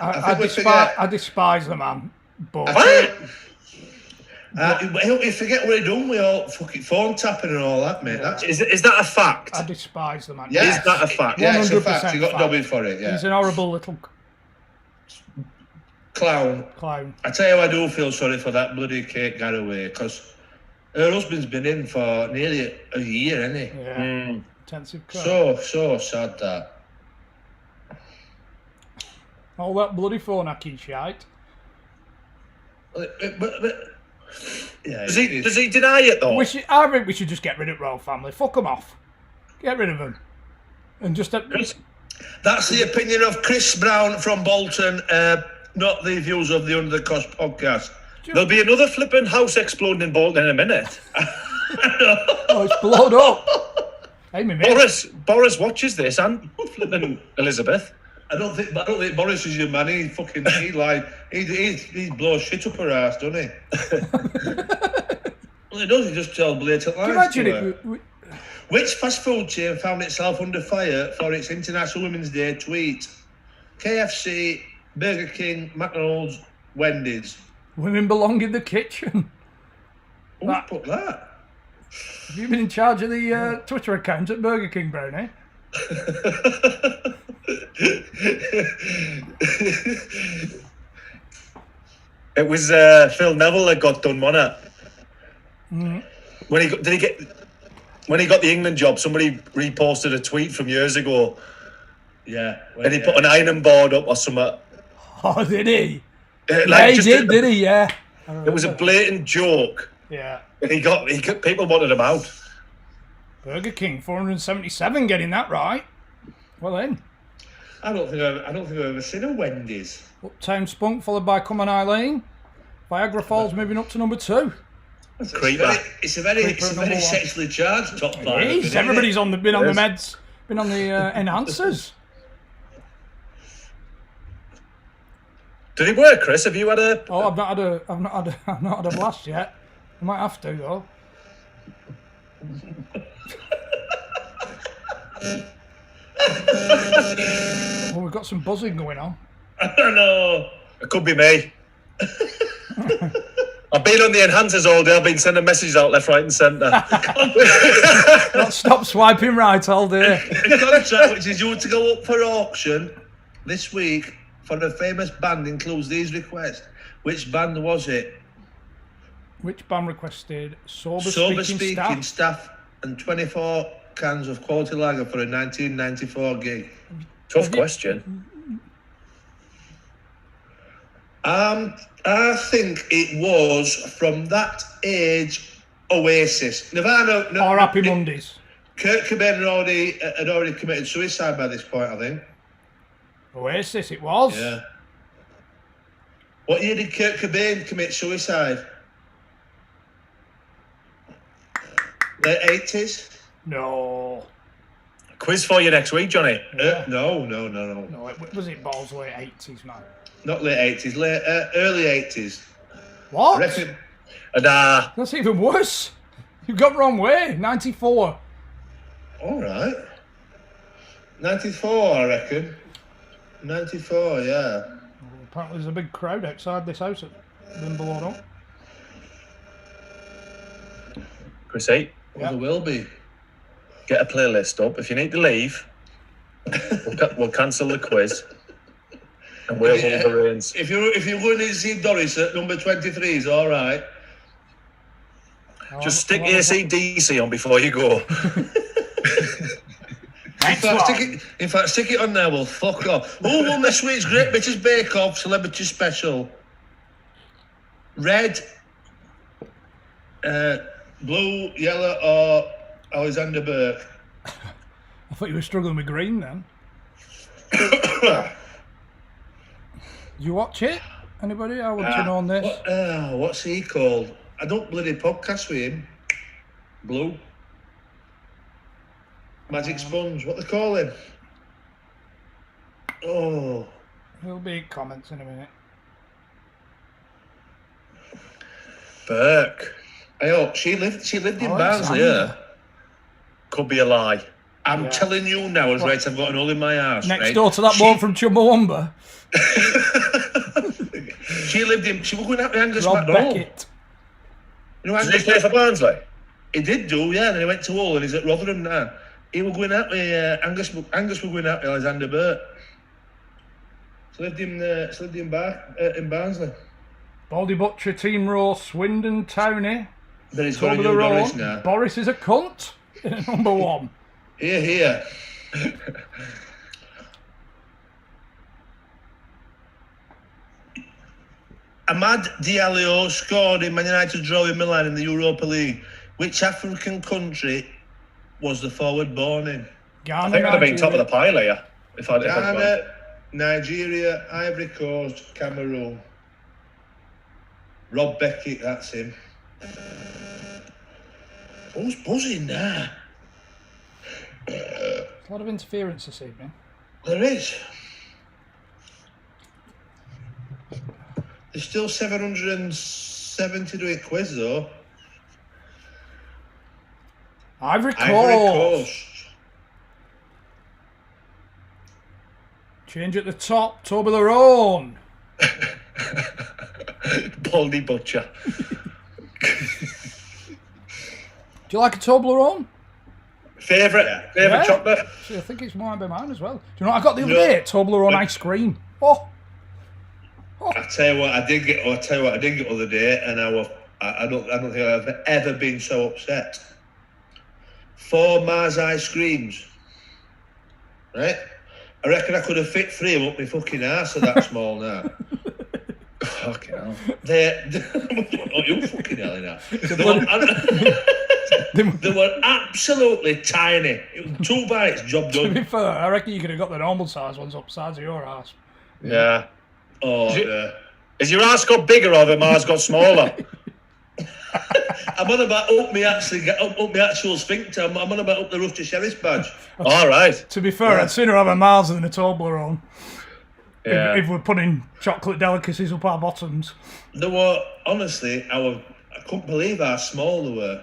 I think we forget. despise the man, but You forget what he done with all fucking phone tapping and all that, mate. That's Is that a fact? I despise the man. yeah, Is that a fact? Yeah, it's a 100% fact. He got fact. dubbing for it. Yeah, He's an horrible little clown. clown. I tell you, I do feel sorry for that bloody Kate Garraway because her husband's been in for nearly a year, hasn't he? Yeah, intensive crap. So sad that. All that bloody phone hacking shite. Yeah, Does he deny it though? I think we should just get rid of Royal Family. Fuck them off. Get rid of them. And just That's the opinion of Chris Brown from Bolton, not the views of the Undr The Cosh podcast. There'll be another flipping house exploding in Bolton in a minute. oh, it's blown up. Hey, me mate. Boris watches this and flipping Elizabeth. I don't think Boris is your man. He blows shit up her ass, doesn't he? Well, he does. He just tells blatant lies. Can you imagine it? Which fast food chain found itself under fire for its International Women's Day tweet? KFC, Burger King, McDonald's, Wendy's. Women belong in the kitchen. Who put that? Have you been in charge of the Twitter account at Burger King, Brownie? It was Phil Neville that got done, wasn't it? When he got the England job, somebody reposted a tweet from years ago. Yeah, and he put an iron board up or something. Oh, did he? Like he did he? Yeah. It was a blatant joke. Yeah. And he got people wanted him out. Burger King, 477, getting that right. Well then. I don't think I've ever seen a Wendy's. Uptown Spunk followed by Come On Eileen. Viagra Falls moving up to number 2. It's a very sexually charged top 5. It is. Everybody's been on the meds, been on the enhancers. Did it work, Chris? Have you had a? Oh, I've not had a blast yet. I might have to though. Oh, we've got some buzzing going on. I don't know. It could be me. I've been on the enhancers all day. I've been sending messages out left, right, and centre. Not stop swiping right all day. The contract, which is due to go up for auction this week for a famous band, includes these requests. Which band was it? Which band requested sober speaking staff and 24 cans of quality lager for a 1994 gig? Tough question. I think it was from that age Oasis. Nirvana or Happy Mondays. Kurt Cobain had already committed suicide by this point, I think. Oasis, it was. Yeah. What year did Kurt Cobain commit suicide? Late 80s? No. Quiz for you next week, Johnny. No. No, was it balls late 80s, man? Not late 80s, early 80s. What? I reckon. That's even worse. You've got the wrong way. 94. All right. 94, I reckon. 94, yeah. Well, apparently there's a big crowd outside this house at been blown up. Chris 8. Well, there will be. Get a playlist up. If you need to leave, we'll cancel the quiz. And we'll hold the reins. If you're going to see Doris at number 23, is all right. Just stick AC/DC on before you go. In fact, stick it on there. Well, fuck off. Who won this week's Great British Bake Off Celebrity Special? Red, blue, yellow, or Alexander Burke? I thought you were struggling with green then. Did you watch it? Anybody? I want to know on this. What's he called? I don't bloody podcast with him. Blue. Magic Sponge. What they call him? Oh. There'll be comments in a minute. Burke. She lived in Barnsley, yeah. Could be a lie. I'm telling you now, right, I've got an hole in my arse. Next door to that bloke from Chumbawamba. She was going out with Angus Rob McDonald. Beckett. Did he play for Barnsley? He did do, yeah, and then he went to Hull and he's at Rotherham now. He was going out with Angus was going out with Alexander Burt. So lived in Barnsley. Baldy Butcher, Team Row, Swindon, Towney. Then he's got Top a of the new road. Doris now. Boris is a cunt. Number 1. Here. Ahmad Diallo scored in Man United draw with Milan in the Europa League. Which African country was the forward born in? Ghana, I think I'd have been top of the pile here. Ghana, Nigeria, Ivory Coast, Cameroon. Rob Beckett, that's him. Who's buzzing there? A lot of interference this evening. There is. There's still 770 to a quiz though. Ivory Coast. Ivory Coast. Change at the top. Toblerone. Baldy Butcher. Do you like a Toblerone? Favourite Yeah. chocolate? See, I think it's mine by mine as well. Do you know what I got the other day? Toblerone ice cream. Oh. I tell you what I did get the other day, and I don't think I've ever been so upset. 4 Mars ice creams. Right? I reckon I could have fit 3 of them up my fucking arse are that small now. Fucking hell. Oh, you fucking hell enough. They were absolutely tiny. It was 2 bites, job To be done. fair, I reckon you could have got the normal size ones up sides of your ass. Yeah. Oh, Is your ass got bigger or have Mars got smaller? I'm on about up my actual sphincter. I'm on about up the Rusty Sheriff's badge. All right. To be fair, I'd sooner have a Mars than a Toblerone. Yeah. If we're putting chocolate delicacies up our bottoms. They were, honestly, I couldn't believe how small they were.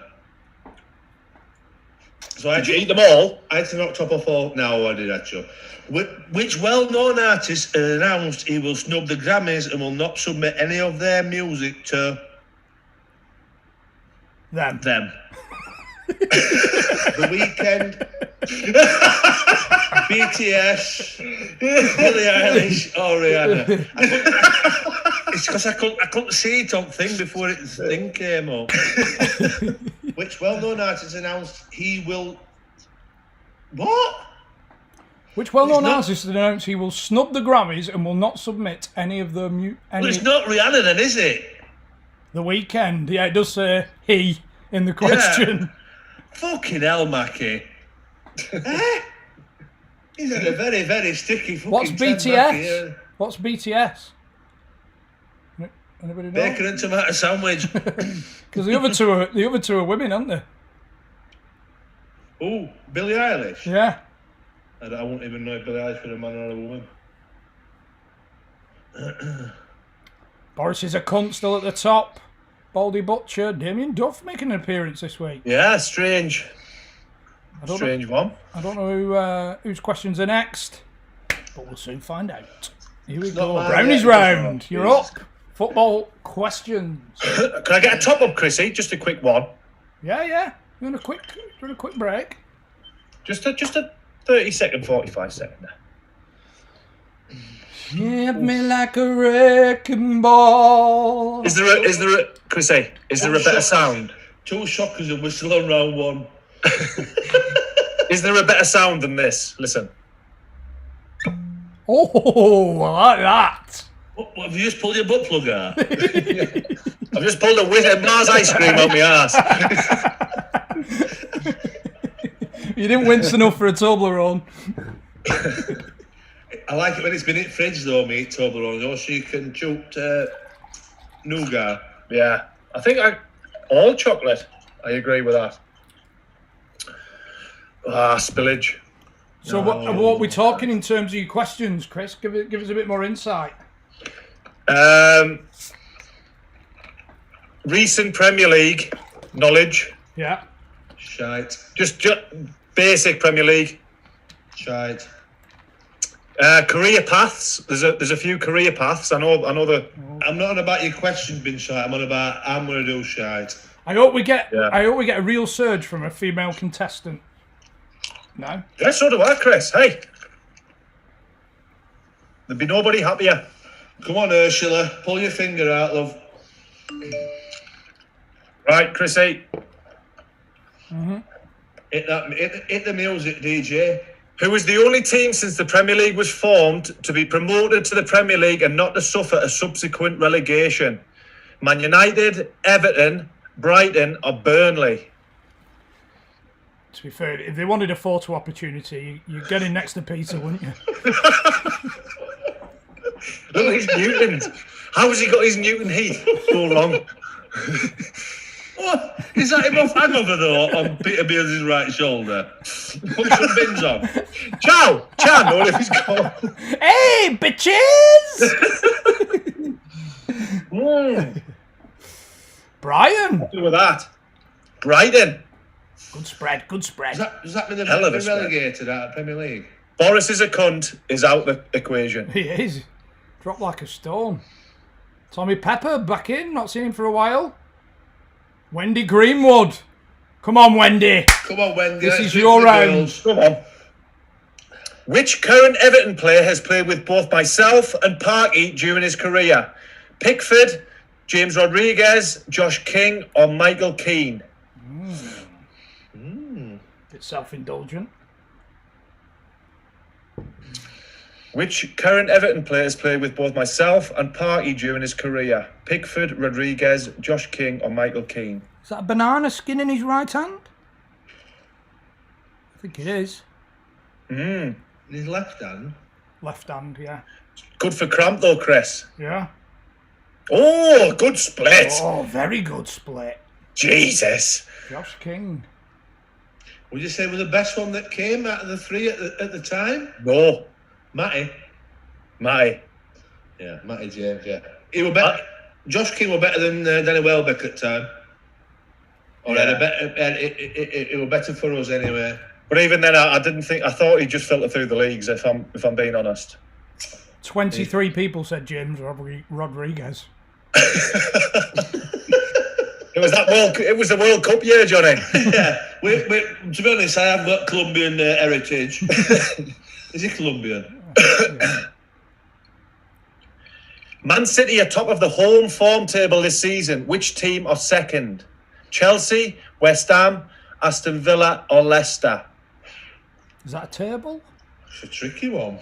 So Did you eat them all? I had to knock top off all. No, I did actually. Which well-known artist announced he will snub the Grammys and will not submit any of their music to Them. The Weeknd, BTS, Billie Eilish, or Rihanna. It's because I couldn't see it on thing before thing came up. Which well-known artist announced he will... What? Which well-known artist announced he will snub the Grammys and will not submit any of the... Well, it's not Rihanna then, is it? The Weeknd. Yeah, it does say he in the question. Yeah. Fucking hell, Mackie. He's had a very, very sticky fucking What's 10 BTS? Mackie, yeah. What's BTS? Anybody know? Bacon and tomato sandwich. Because the other two are women, aren't they? Oh, Billie Eilish. Yeah. I won't even know if Billie Eilish was a man or a woman. Boris is a cunt still at the top. Baldy Butcher, Damien Duff making an appearance this week. Yeah, strange. Strange one. I don't know whose questions are next, but we'll soon find out. Here we go. mine Brownies yet. round. You're up. Football questions. Can I get a top up, Chrissy? Just a quick one. Yeah. You want a quick break? Just a 30-second, 45-second. Hit me like a wrecking ball. Is there a Chrissy? Is there a better sound? 2 shockers and we're still on round 1. Is there a better sound than this? Listen. Oh, I like that. What, have you just pulled your butt plug out? I've just pulled a whiz of Mars ice cream on my ass. You didn't wince enough for a Toblerone. I like it when it's been in fridge though, mate, Toblerone, so you can choke nougat. Yeah, I think all chocolate. I agree with that. Spillage. So what are we talking in terms of your questions, Chris? Give us a bit more insight. Recent Premier League knowledge. Yeah. Shite. Just Basic Premier League. Shite. Career paths. There's a few career paths. I know the. I'm not on about your questions being shite. I'm on about I'm going to do shite. I hope we get. Yeah. I hope we get a real surge from a female contestant. No. Yeah, so do I, Chris. Hey, there'd be nobody happier. Come on, Ursula. Pull your finger out, love. Right, Chrissy. Hit the music, DJ. Who was the only team since the Premier League was formed to be promoted to the Premier League and not to suffer a subsequent relegation? Man United, Everton, Brighton, or Burnley? To be fair, if they wanted a photo opportunity, you'd get in next to Peter, wouldn't you? Look at his Newtons. How has he got his Newton Heath so long? What? Is that him off hangover though on Peter Beard's right shoulder? Put some bins on. Ciao! Know if he's gone. Hey, bitches! Brian! Do with that. Brighton. Good spread, good spread. Does that mean they've Hell of been a spread. relegated out of Premier League? Boris is a cunt is out the equation. He is. Dropped like a stone. Tommy Pepper back in, not seen him for a while. Wendy Greenwood. Come on, Wendy. Come on, Wendy. This let's is do it your for the round. girls. Come on. Which current Everton player has played with both myself and Parky during his career? Pickford, James Rodriguez, Josh King, or Michael Keane? Bit self-indulgent. Which current Everton player has played with both myself and Parky during his career? Pickford, Rodriguez, Josh King, or Michael Keane? Is that a banana skin in his right hand? I think it is. In his left hand. Left hand, yeah. Good for cramp though, Chris. Yeah. Oh, good split. Oh, very good split. Jesus. Josh King. Would you say was the best one that came out of the three at the time? No. Matty. Matty. Yeah, Matty James, yeah. He were better. Josh King were better than Danny Welbeck at the time. Or Yeah. it were better for us anyway. But even then, I didn't think. I thought he'd just filter through the leagues. If I'm being honest. 23 people said James Rodriguez. It was that World. It was the World Cup year, Johnny. Yeah, to be honest, I have got Colombian heritage. Is he Colombian? Man City are top of the home form table this season. Which team are second? Chelsea, West Ham, Aston Villa, or Leicester? Is that a table? It's a tricky one.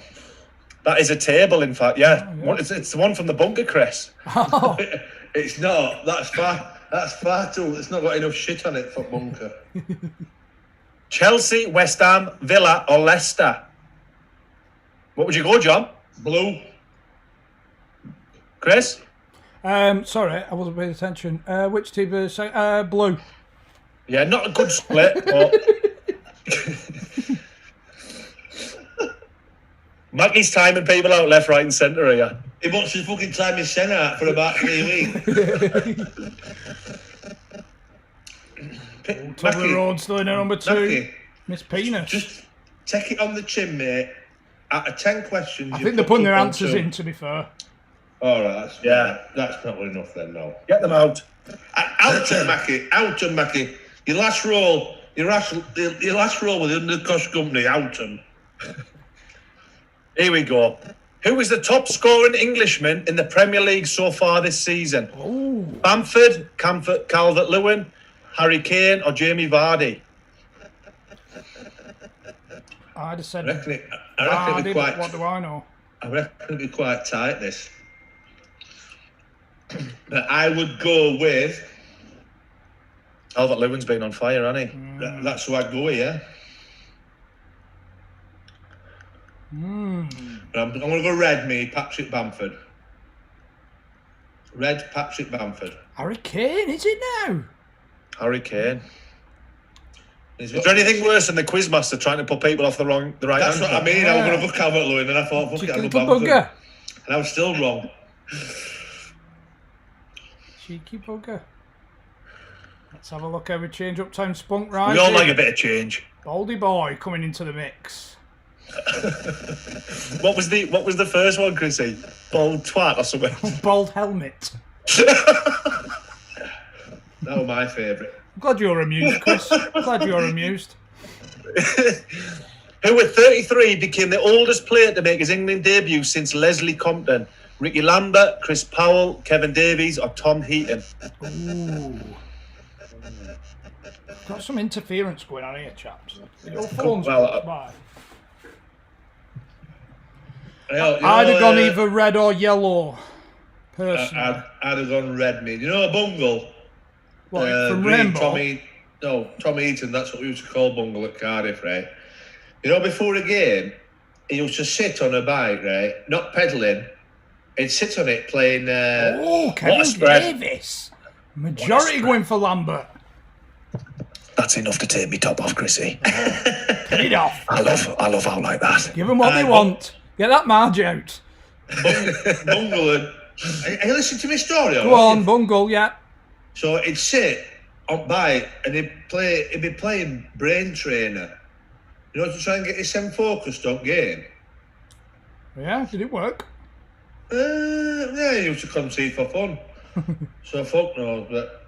That is a table, in fact. Yeah, Oh, yeah. It's the one from the bunker, Chris. Oh, It's not. That's far too. It's not got enough shit on it for bunker. Chelsea, West Ham, Villa, or Leicester? What would you go, John? Blue. Chris? sorry, I wasn't paying attention. Which team is blue? Yeah, not a good split, but... Mackie's timing people out left, right and centre here. He wants his fucking time in centre out for about 3 weeks. Tubber Road still in at number 2. Mackie, Miss Penis. just take it on the chin, mate. Out of 10 questions, I you think they're put putting their up on answers 2. in, to be fair. All right, that's not good enough then, no. Get them out. Out and Mackie. Your last roll with the Undr The Cosh company, out and. Here we go. Who is the top scoring Englishman in the Premier League so far this season? Oh, Bamford, Calvert-Lewin, Harry Kane, or Jamie Vardy? I'd have said I reckon it'd be Vardy, quite. but what do I know? I reckon it'd be quite tight, this. But I would go with. Calvert-Lewin's been on fire, hasn't he? That's who I'd go with, yeah. But I'm going to go red, Patrick Bamford. Red Patrick Bamford. Harry Kane, is it now? Harry Kane. Is Is there anything worse than the quizmaster trying to put people off the right That's answer? what I mean. I was Yeah. going to go Calvert-Lewin, and I thought, fuck it, I'll Cheeky go Bamford. bugger. And I was still wrong. Cheeky bugger. Let's have a look how we change up time spunk right. We all like a bit of change. Baldy boy coming into the mix. What was the first one, Chrissy? Bald twat or something? Bald helmet. That was my favourite. I'm glad you're amused, Chris. Glad you're amused. Who at 33 became the oldest player to make his England debut since Leslie Compton? Ricky Lambert, Chris Powell, Kevin Davies or Tom Heaton? Ooh. Got some interference going on here, chaps. Your phone's by. I'd have gone either red or yellow. Personally. I'd have gone red, me. You know a bungle? What, from Rainbow? Tommy Eaton, that's what we used to call bungle at Cardiff, right? You know, before a game, he used to sit on a bike, right? Not pedalling. He'd sit on it playing... Kevin Davis. Majority going for Lambert. That's enough to take me top off, Chrissy. Get it off. I love out like that. Give them what they want. Get that Marge out. Bungle. Are you listening to my story? Go on, Bungle, yeah. So he'd sit on bike and he'd be playing brain trainer. You know, to try and get his focused on game. Yeah, did it work? Yeah, he used to concede for fun. So fuck knows, but...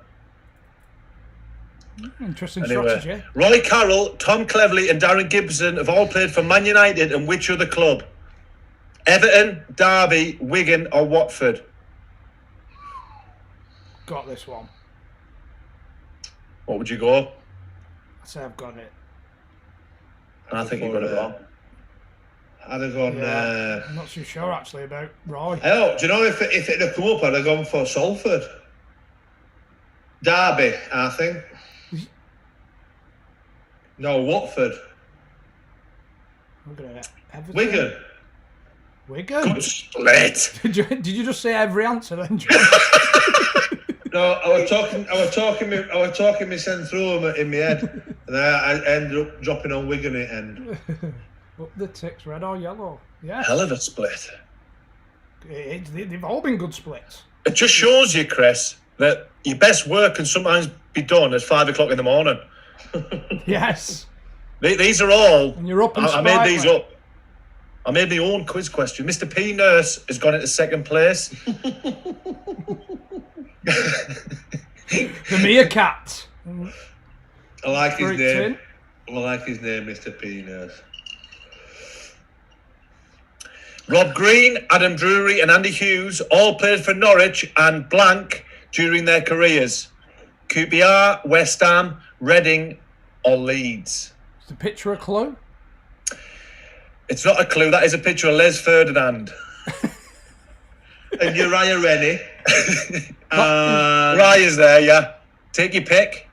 Interesting strategy. Roy Carroll, Tom Cleverley and Darren Gibson have all played for Man United and which other club? Everton, Derby, Wigan or Watford? Got this one. What would you go? I say I've got it. I think you've got it wrong. I'd have gone... I'm not too sure, actually, about Roy. Oh, do you know if it had come up, I'd have gone for Salford. Derby, I think. No, Watford. Look at it. Everton. Wigan. Good split. Did you just say every answer then, John? No, I was talking me sent through them in my head, and I ended up dropping on Wigan at end. Up the ticks, red or yellow. Yeah. Hell of a split. They've all been good splits. It just shows you, Chris, that your best work can sometimes be done at 5 o'clock in the morning. Yes. These are all... And you're up and I made these up. I made my own quiz question. Mr. P. Nurse has gone into second place. The Meerkat. I like his Great name. tin. I like his name, Mr. Penis. Rob Green, Adam Drury and Andy Hughes all played for Norwich and blank during their careers. QPR, West Ham, Reading or Leeds? Is the picture a clue? It's not a clue. That is a picture of Les Ferdinand. And Uriah Rennie. Uriah's there, yeah. Take your pick.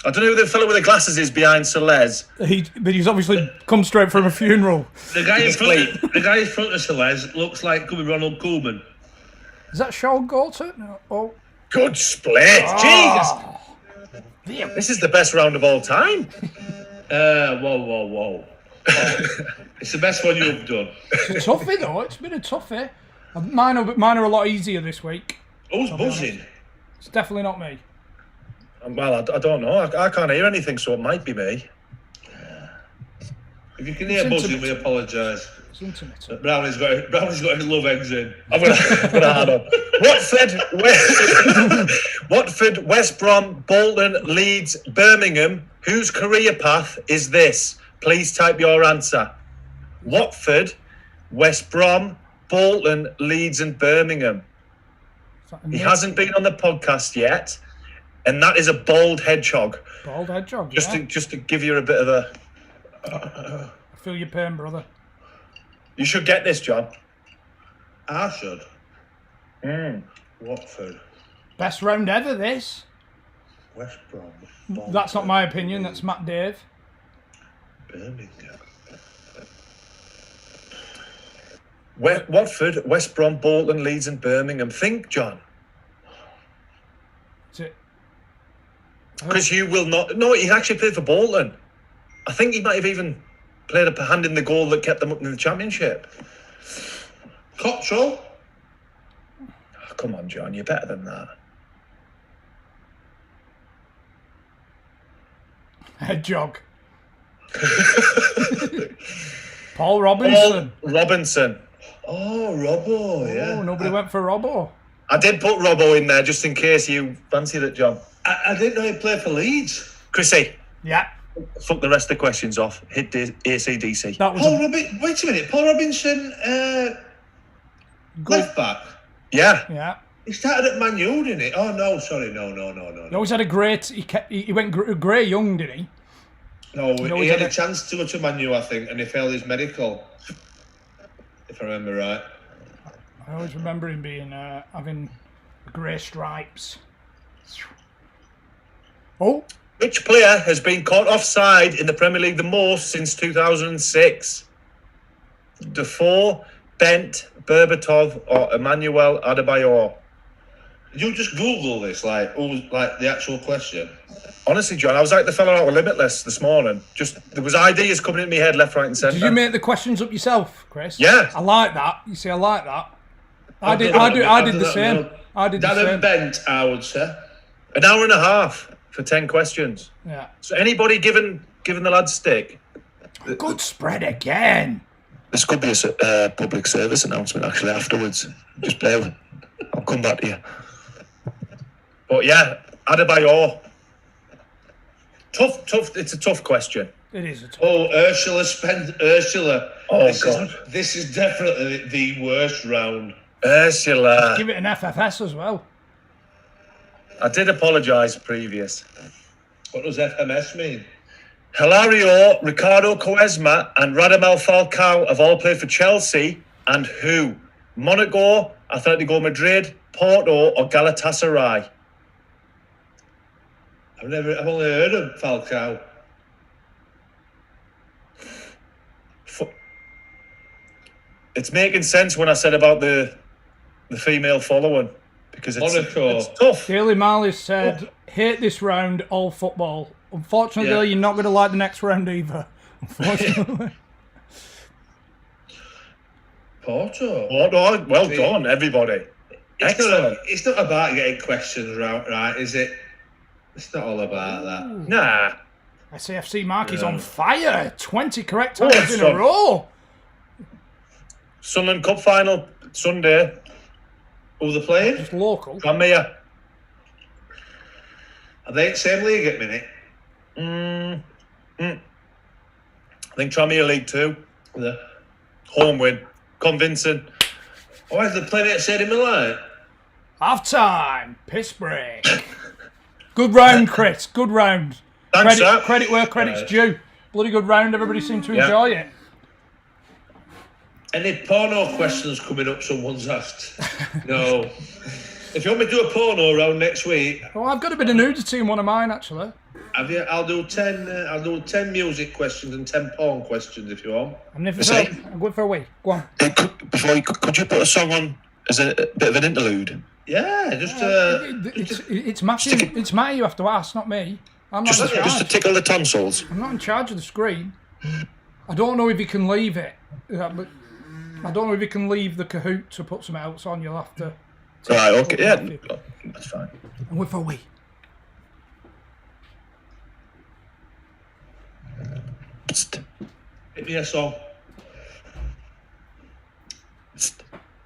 I don't know who the fellow with the glasses is behind Sir Les. But he's obviously come straight from a funeral. The guy in front of Celeste looks like could be Ronald Koeman. Is that Sean Gorton? No. Oh. Good split. Jeez. This is the best round of all time. Whoa. It's the best one you've done. It's a toughie, though. It's been a toughie. Mine are a lot easier this week. Who's buzzing? It's definitely not me. Well, I don't know. I can't hear anything, so it might be me. If you can hear buzzing, we apologise. It's intermittent. Brownie's got his love eggs in. I'm gonna add up. Watford, West Brom, Bolton, Leeds, Birmingham. Whose career path is this? Please type your answer. Watford, West Brom, Bolton, Leeds and Birmingham. He hasn't been on the podcast yet, and that is a bold hedgehog. Bold hedgehog, just to give you a bit of a... I feel your pain, brother. You should get this, John. I should. Watford. Best round ever, this. West Brom. Bolton. That's not my opinion, that's Matt Dave. Birmingham. Watford, West Brom, Bolton, Leeds and Birmingham. Think, John. Is it? Because you will not... No, he actually played for Bolton. I think he might have even played a hand in the goal that kept them up in the Championship. Cottrell? Oh, come on, John, you're better than that. Head jog. Paul Robinson. Paul Robinson. Oh, Robbo, yeah. Oh, nobody went for Robbo. I did put Robbo in there just in case you fancied it, John. I didn't know he played for Leeds. Chrissy, Yeah. fuck the rest of the questions off. Hit the AC/DC. That was Wait a minute. Paul Robinson, left back. Yeah. yeah. He started at Man U, didn't he? Oh, no, sorry. No. He always had a great. He went grey young, didn't he? No, No, he had a chance to go to Man U, I think, and he failed his medical, if I remember right. I always remember him being having grey stripes. Oh, Which player has been caught offside in the Premier League the most since 2006? Defoe, Bent, Berbatov, or Emmanuel Adebayor? Did you just Google this, like the actual question? Honestly, John, I was like the fella out of Limitless this morning. There was ideas coming into my head left, right, and centre. did you make the questions up yourself, Chris? Yeah. I like that. You see, I like that. I did the same. I did the Dan same. and Bent, I would say. An hour and a half for 10 questions. Yeah. So anybody giving the lads stick? Good spread again. This could be a public service announcement actually afterwards. Just bear with. I'll come back to you. But yeah, Adebayor. Tough. It's a tough question. It is a tough. Oh, Ursula. Oh, this God. This is definitely the worst round. Ursula. Give it an FFS as well. I did apologise previous. What does FMS mean? Hilario, Ricardo Quaresma, and Radamel Falcao have all played for Chelsea. And who? Monaco, Atletico Madrid, Porto, or Galatasaray? I've only heard of Falcao. It's making sense when I said about the female following because Monaco. it's tough. Daily Mail said, hate this round, all football. Unfortunately, Yeah. you're not going to like the next round either. Unfortunately. Porto. Well done, everybody. Excellent. It's not about getting questions right, is it? It's not all about that. Nah. SAFC Mark is Yeah. on fire. 20 correct Oh, answers in a son. row. Sunderland Cup final Sunday. Who are they playing? Just local. Tranmere. Are they in the same league at minute? I think Tranmere League 2. Yeah. Home win. Convincing. Oh, are they playing at Stadium Milan? Half time. Piss break. Good round, Chris. Good round. Thanks, sir. Credit where credit's due. Bloody good round. Everybody seemed to Yeah. enjoy it. Any porno questions coming up? Someone's asked. No. If you want me to do a porno round next week, Well, I've got a bit of nudity in one of mine, actually. I'll do 10. I'll do 10 music questions and 10 porn questions if you want. I'm same. going for a wee. Go on. Could you put a song on as a bit of an interlude? Yeah, just It's Matthew. It's Matty you have to ask, not me. I'm not in charge. Just to tickle the tonsils. I'm not in charge of the screen. I don't know if you can leave it. But I don't know if you can leave the Kahoot to put something else on. You'll have to. Right, okay, yeah, that's fine. I'm going for a wee. pick me a song.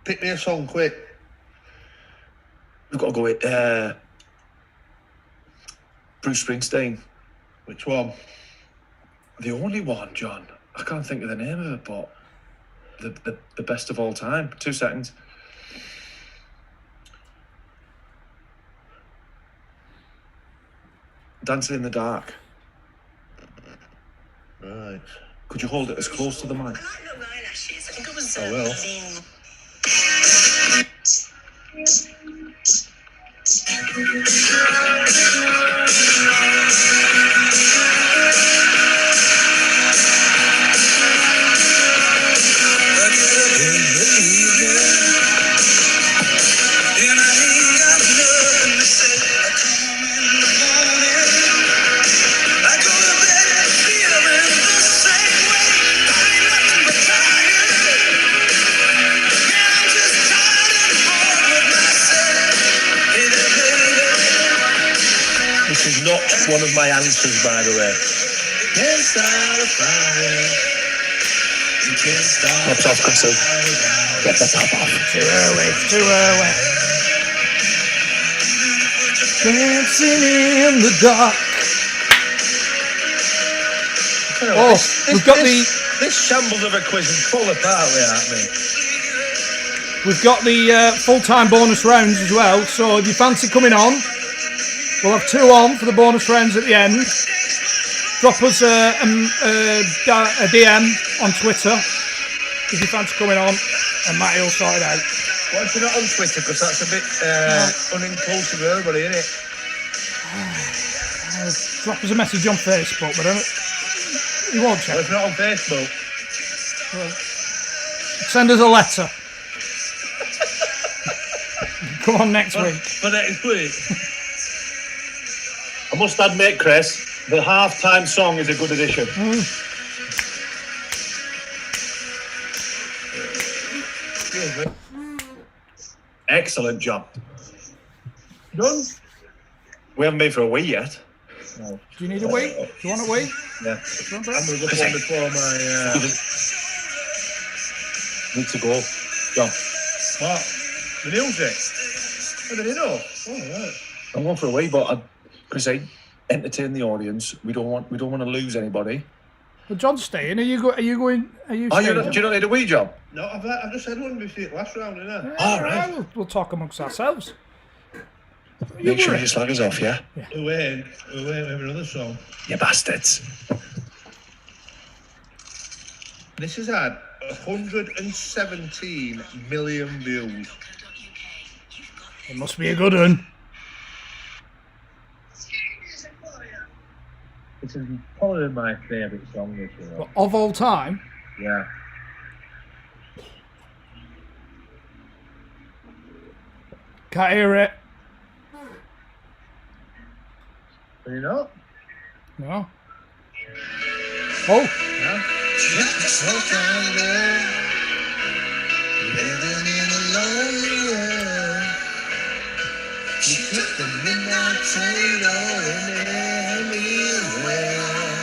Pick me a song quick. We've got to go with Bruce Springsteen. Which one? The only one, John. I can't think of the name of it, but the best of all time. 2 seconds. Dancing in the Dark. Right. Could you hold it as close to the mic? I like your eyelashes. I think it was I will. I'm just This is not one of my answers, by the way. Can't start a fire. You can't start. That's off, Chris. Get the top off. Too early. Too early. Dancing in the dark. Oh, we've got this shambles of a quiz and fall apart without me. We've got the full-time bonus rounds as well. So if you fancy coming on, we'll have 2 on for the bonus rounds at the end. Drop us a DM on Twitter if you fancy coming on, and Matty will sort it out. What if you're not on Twitter? Because that's a bit uninclusive for everybody, isn't it? Drop us a message on Facebook, but you won't check. Well, if you're not on Facebook, well, send us a letter. Come on next week. For next week. I must admit, Chris, the half-time song is a good addition. Excellent job. Done? We haven't been for a wee yet. No. Do you need a wee? Do you want a wee? Yeah. I'm going to go on before my... Need to go. John. What? The music? What did you know? Oh, right. I'm going for a wee, but Chris, entertain the audience. We don't want to lose anybody. Well, John's staying. Are you going? Are you staying? Do you not need a wee, John? No, I've just had one before last round, innit? All right. We'll talk amongst ourselves. Make sure you slag us off, yeah? We're having another song. You bastards. This has had 117 million views. It must be a good one. It's probably my favourite song this year. But of all time? Yeah. Can't hear it. Can you not? No. Oh. Yeah.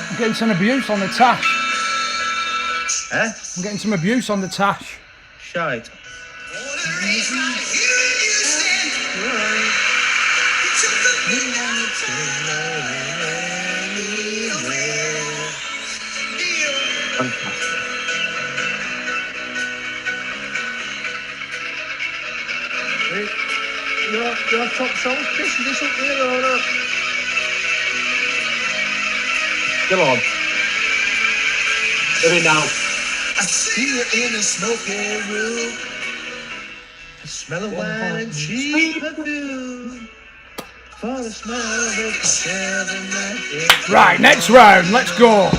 I'm getting some abuse on the tash. Eh? I'm getting some abuse on the tash. Shite. Your top song, Chris, is this up here or not? Come on. Do it now. I see you in a smoky room. The smell of wine and cheap perfume. For the smell of the seven night. Right, next round. Let's go.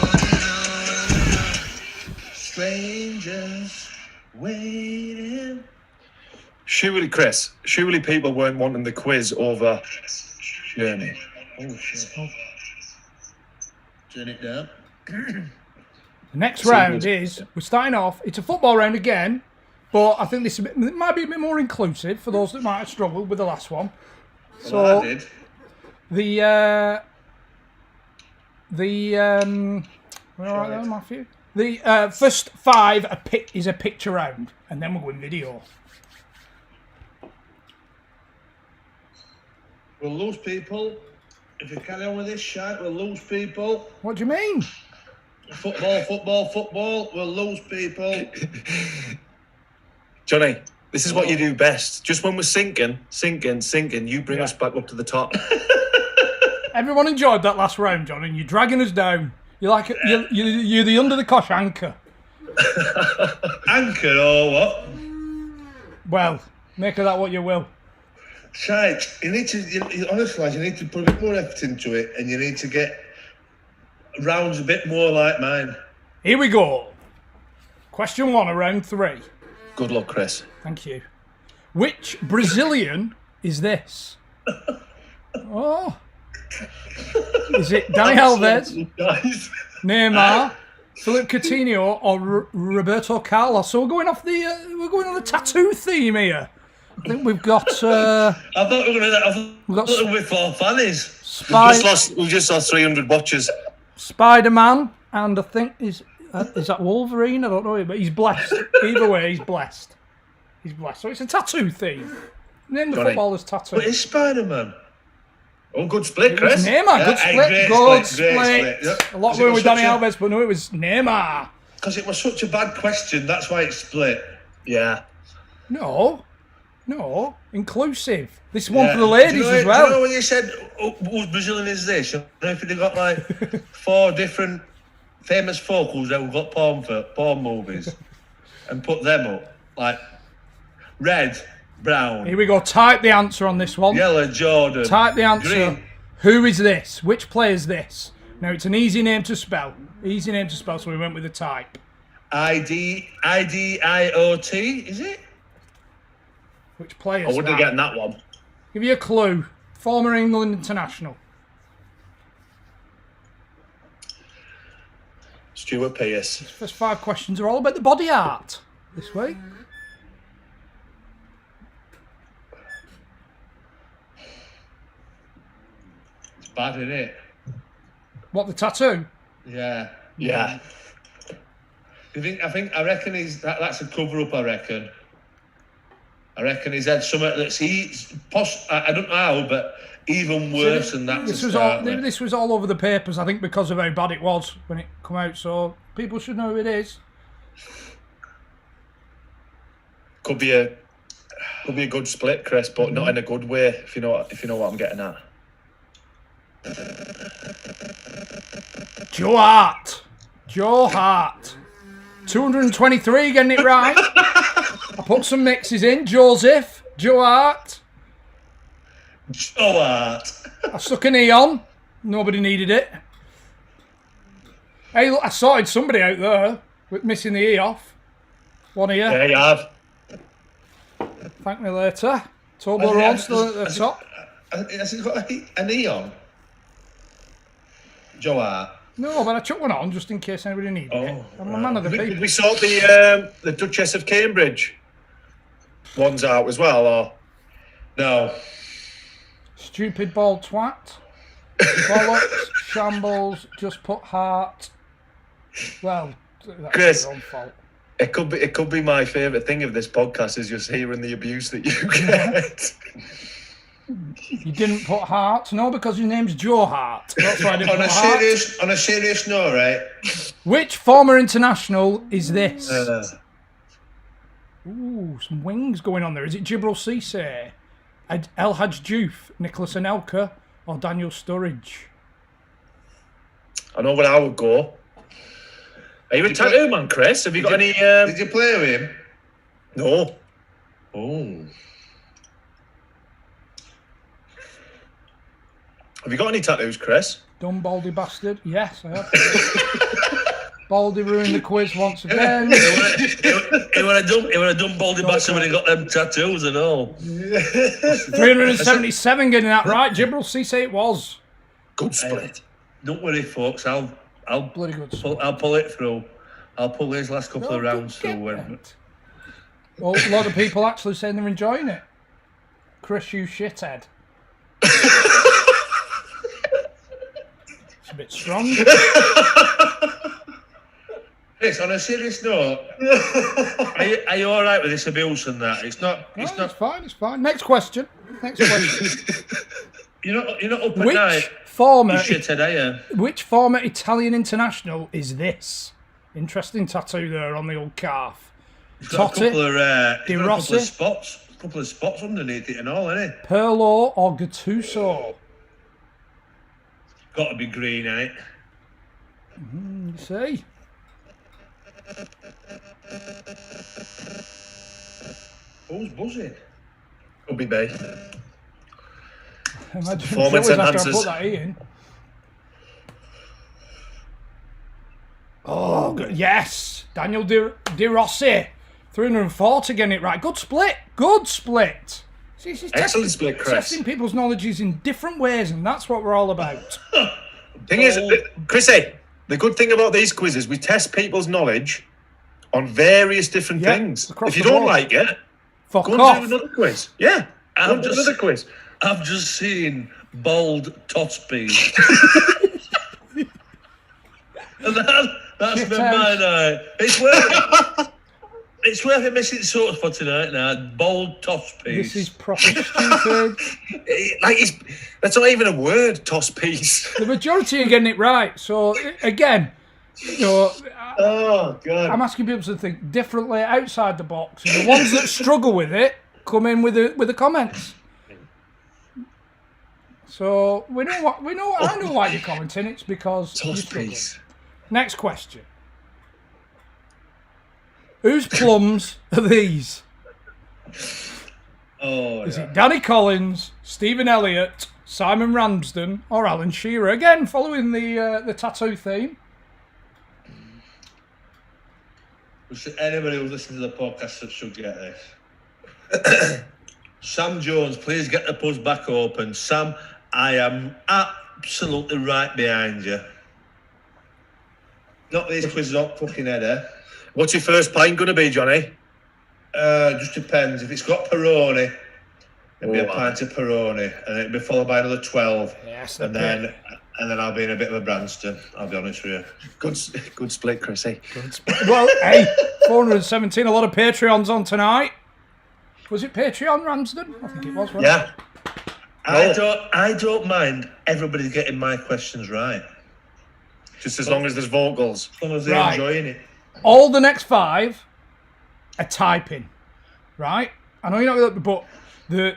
Strangers waiting. Surely, Chris, people weren't wanting the quiz over Journey. Oh, shit. Turn it down. The next round is, we're starting off, it's a football round again, but I think this might be a bit more inclusive for those that might have struggled with the last one. So, Well, I did. All right there, Matthew. The first 5 is a picture round, and then we're going video. We'll lose people. If you carry on with this shite, we'll lose people. What do you mean? Football. We'll lose people. Johnny, this is what you do best. Just when we're sinking, you bring us back up to the top. Everyone enjoyed that last round, John, and you're dragging us down. You're like you're the Undr The Cosh anchor. Anchor or what? Well, make of that what you will. Shite. You need to, honestly, lads, you need to put a bit more effort into it, and you need to get rounds a bit more like mine. Here we go. Question 1 of round 3. Good luck, Chris. Thank you. Which Brazilian is this? Oh. Is it Dani Alves, Neymar, Philip Coutinho, or Roberto Carlos? So we're going on the tattoo theme here. I think we've got I thought we were going to. we've got With 4 fannies. We just lost 300 watchers. Spider-Man, and I think is that Wolverine? I don't know, but he's blessed. Either way, he's blessed. He's blessed. So it's a tattoo theme. Name the Johnny. footballer's tattoo. But it's Spider-Man. Oh, good split, It was Chris. Neymar. Good split. great Good split, great split. split. A lot Because it going was with Danny such a- Alves, but no, it was Neymar. Because it was such a bad question, that's why it's split. Yeah. No, inclusive. This is one Yeah. for the ladies Do you know, as Do well. you know when you said, who's Brazilian is this? You know, if they've got like 4 different famous folk who's got porn movies and put them up, like red, brown, Here we go. Type the answer on this one. yellow, Jordan. Type the answer. Green. Who is this? Which player is this? Now, it's an easy name to spell. Easy name to spell, so we went with the type. IDIOT, is it? Which player I is wouldn't have that? gotten that one. Give you a clue. Former England international. Stuart Pearce. First 5 questions are all about the body art this week. It's bad, isn't it? What, the tattoo? Yeah. Yeah. I reckon that's a cover up. I reckon he's had something that's I don't know how, but even worse than that. This was all over the papers, I think, because of how bad it was when it come out. So people should know who it is. Could be a good split, Chris, but not in a good way. If you know what I'm getting at. Joe Hart. 223 getting it right. I put some mixes in. Joseph. Joe Hart. Joe Hart. I stuck an E on. Nobody needed it. Hey, look, I sorted somebody out there with missing the E off. One here. Yeah, you have. Thank me later. Toblerone still at the top. Has he got an E on? Joe Hart. No, but I chucked one on just in case anybody needed it. I'm a man of the Did people. we sort the Duchess of Cambridge ones out as well, or No. Stupid bald twat. Bollocks, shambles, just put heart. Well, that's Chris. your own fault. it could be my favourite thing of this podcast is just hearing the abuse that you get. You didn't put heart? No, because your name's Joe Hart. That's why I didn't On put heart. a serious note, right? Which former international is this? Ooh, some wings going on there. Is it Jibril Cisse, El Hadj Diouf, Nicholas Anelka, or Daniel Sturridge? I know where I would go. Are you a tattoo man, Chris? Have you got any? Did you play with him? No. Oh. Have you got any tattoos, Chris? Dumb baldy bastard. Yes, I have. Baldy ruined the quiz once again. He would have done baldy bastard when he got them tattoos and all. 377 getting that right. Jibril Cisse it was. Good split. Don't worry, folks. I'll Bloody good pull it through. I'll pull these last couple of rounds through. Well, a lot of people actually saying they're enjoying it. Chris, you shithead. It's a bit strong. Chris, on a serious note, are you all right with this abuse and that? It's not. It's fine. It's fine. Next question. You're not up at night. Former You shithead, are you? Which former Italian international is this? Interesting tattoo there on the old calf. He's got Totti, a couple of Rossi, spots underneath it and all, isn't it? Pirlo or Gattuso? Got to be green, ain't it? You see? Who's buzzing? Could be me. Imagine Performance Joey's after I enhancers. put that E in. Oh, good. Yes! Daniel De Rossi. 340 getting it right. Good split. See, this is Excellent split, Chris. testing people's knowledges in different ways, and that's what we're all about. Thing is, Chrissy, the good thing about these quizzes, we test people's knowledge on various different Yeah, things. across If you the don't board. like it, Fuck Go off. and do another quiz. Yeah. I'm Do just- another quiz. I've just seen bald toss peas. And that's Shit been house. my night. It's worth it missing sorts for tonight now. Bald toss peas. This is proper stupid. That's not even a word, toss piece. The majority are getting it right. So, again, you know, Oh, God. I'm asking people to think differently outside the box. And the ones that struggle with it come in with the comments. So I know why you're commenting. It's because you Toss struggle. piece. Next question. Whose plums are these? Oh, Is yeah. it Danny Collins, Stephen Elliott, Simon Ramsden, or Alan Shearer? Again, following the tattoo theme. Anybody who's listening to the podcast should get this. Sam Jones, please get the pubs back open. Sam, I am absolutely right behind you. Knock these quizzes up, fucking head, eh? What's your first pint going to be, Johnny? Just depends. If it's got Peroni, it'll be a Oh, pint of Peroni, and it'll be followed by another 12. Yes, and then I'll be in a bit of a Branston. I'll be honest with you. Good split, Chrissy. Well, hey, 417. A lot of Patreons on tonight. Was it Patreon, Ramsden? I think it was. Wasn't Yeah. I don't mind everybody getting my questions right, Just as long as there's vocals. as long as they're Right. enjoying it. All the next 5 are typing, right? I know you're not, but the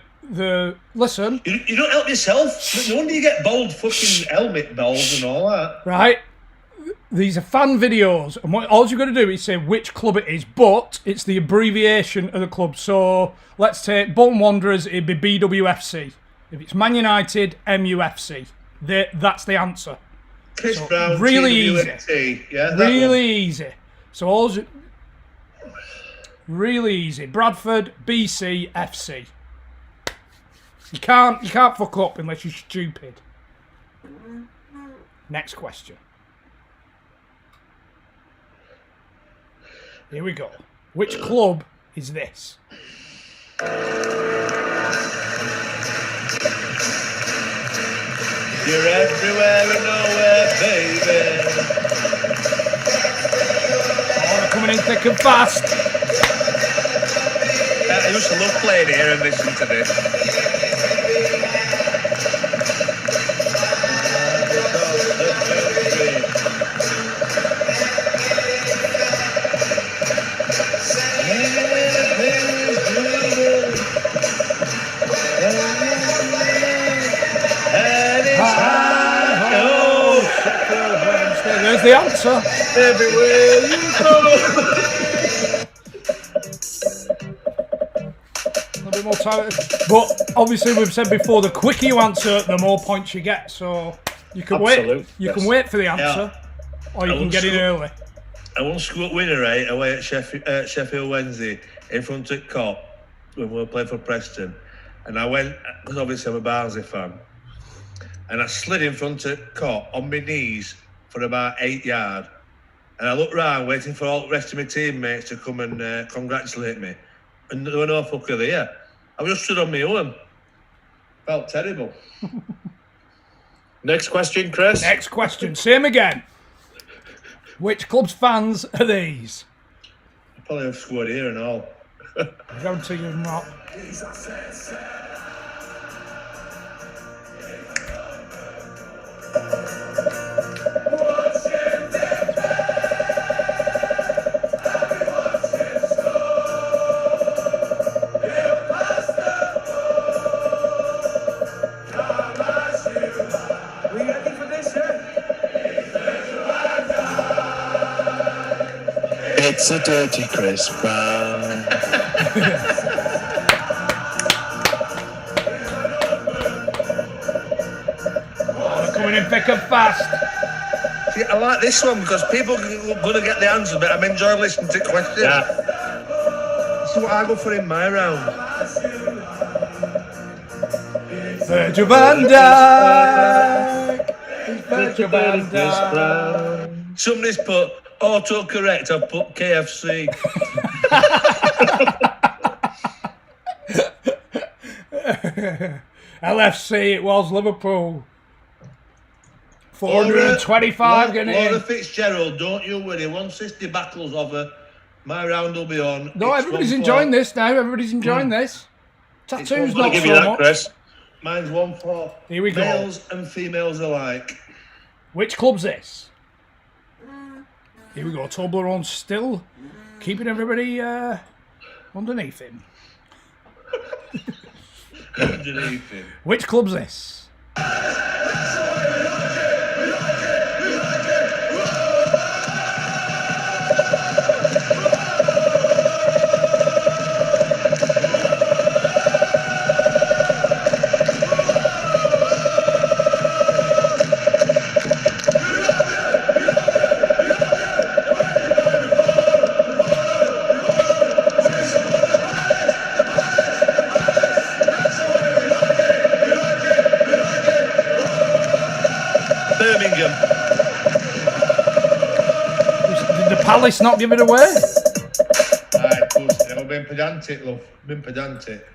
listen, You don't help yourself. No wonder you get bald fucking helmet balls and all that. right? These are fan videos, and all you've got to do is say which club it is, but it's the abbreviation of the club. So let's take Bolton Wanderers, it'd be BWFC. If it's Man United, MUFC. That's the answer. Chris Brown, really TWFT. Yeah, that Really easy. So really easy. Bradford, BC, FC. You can't fuck up unless you're stupid. Next question. Here we go. Which club is this? You're everywhere and nowhere, baby. Oh, they're coming in thick and fast. I used to love playing here and listening to this. There's the answer. Everywhere you go. A little bit more time. But obviously, we've said before, the quicker you answer, the more points you get. So you can wait. You can wait for the answer, or you can get it early. I once scored winner rate away at Sheffield Wednesday in front of Cop when we were playing for Preston. And I went, because obviously I'm a Barnsley fan, and I slid in front of Cop on my knees for about 8 yards. And I looked round waiting for all the rest of my teammates to come and congratulate me. And there were no fucker there. I was just stood on my own. Felt terrible. Next question, Chris. Next question. Same again. Which club's fans are these? I probably have scored here and all. I guarantee you're not. It's a dirty Chris Brown. They're coming in thick and fast. See, I like this one because people are going to get the answer, but I'm enjoying listening to questions. Yeah. This is what I go for in my round. Virgil van Dijk. Virgil van Dijk. Somebody's put autocorrect, I've put KFC. LFC, it was Liverpool. 425 getting Laura in. Fitzgerald, don't you worry. Once this debacle's over, my round will be on. No, It's everybody's 1-4. enjoying this now. Everybody's enjoying this. Tattoos I'll not give so you that, much. Chris. Mine's 1-4. Here we go. Males and females alike. Which club's this? Here we go. Toblerone still keeping everybody underneath him. Underneath him. Which club's this? Birmingham. Did the Palace not give it away? Right, good. I've been pedantic, love. Been pedantic.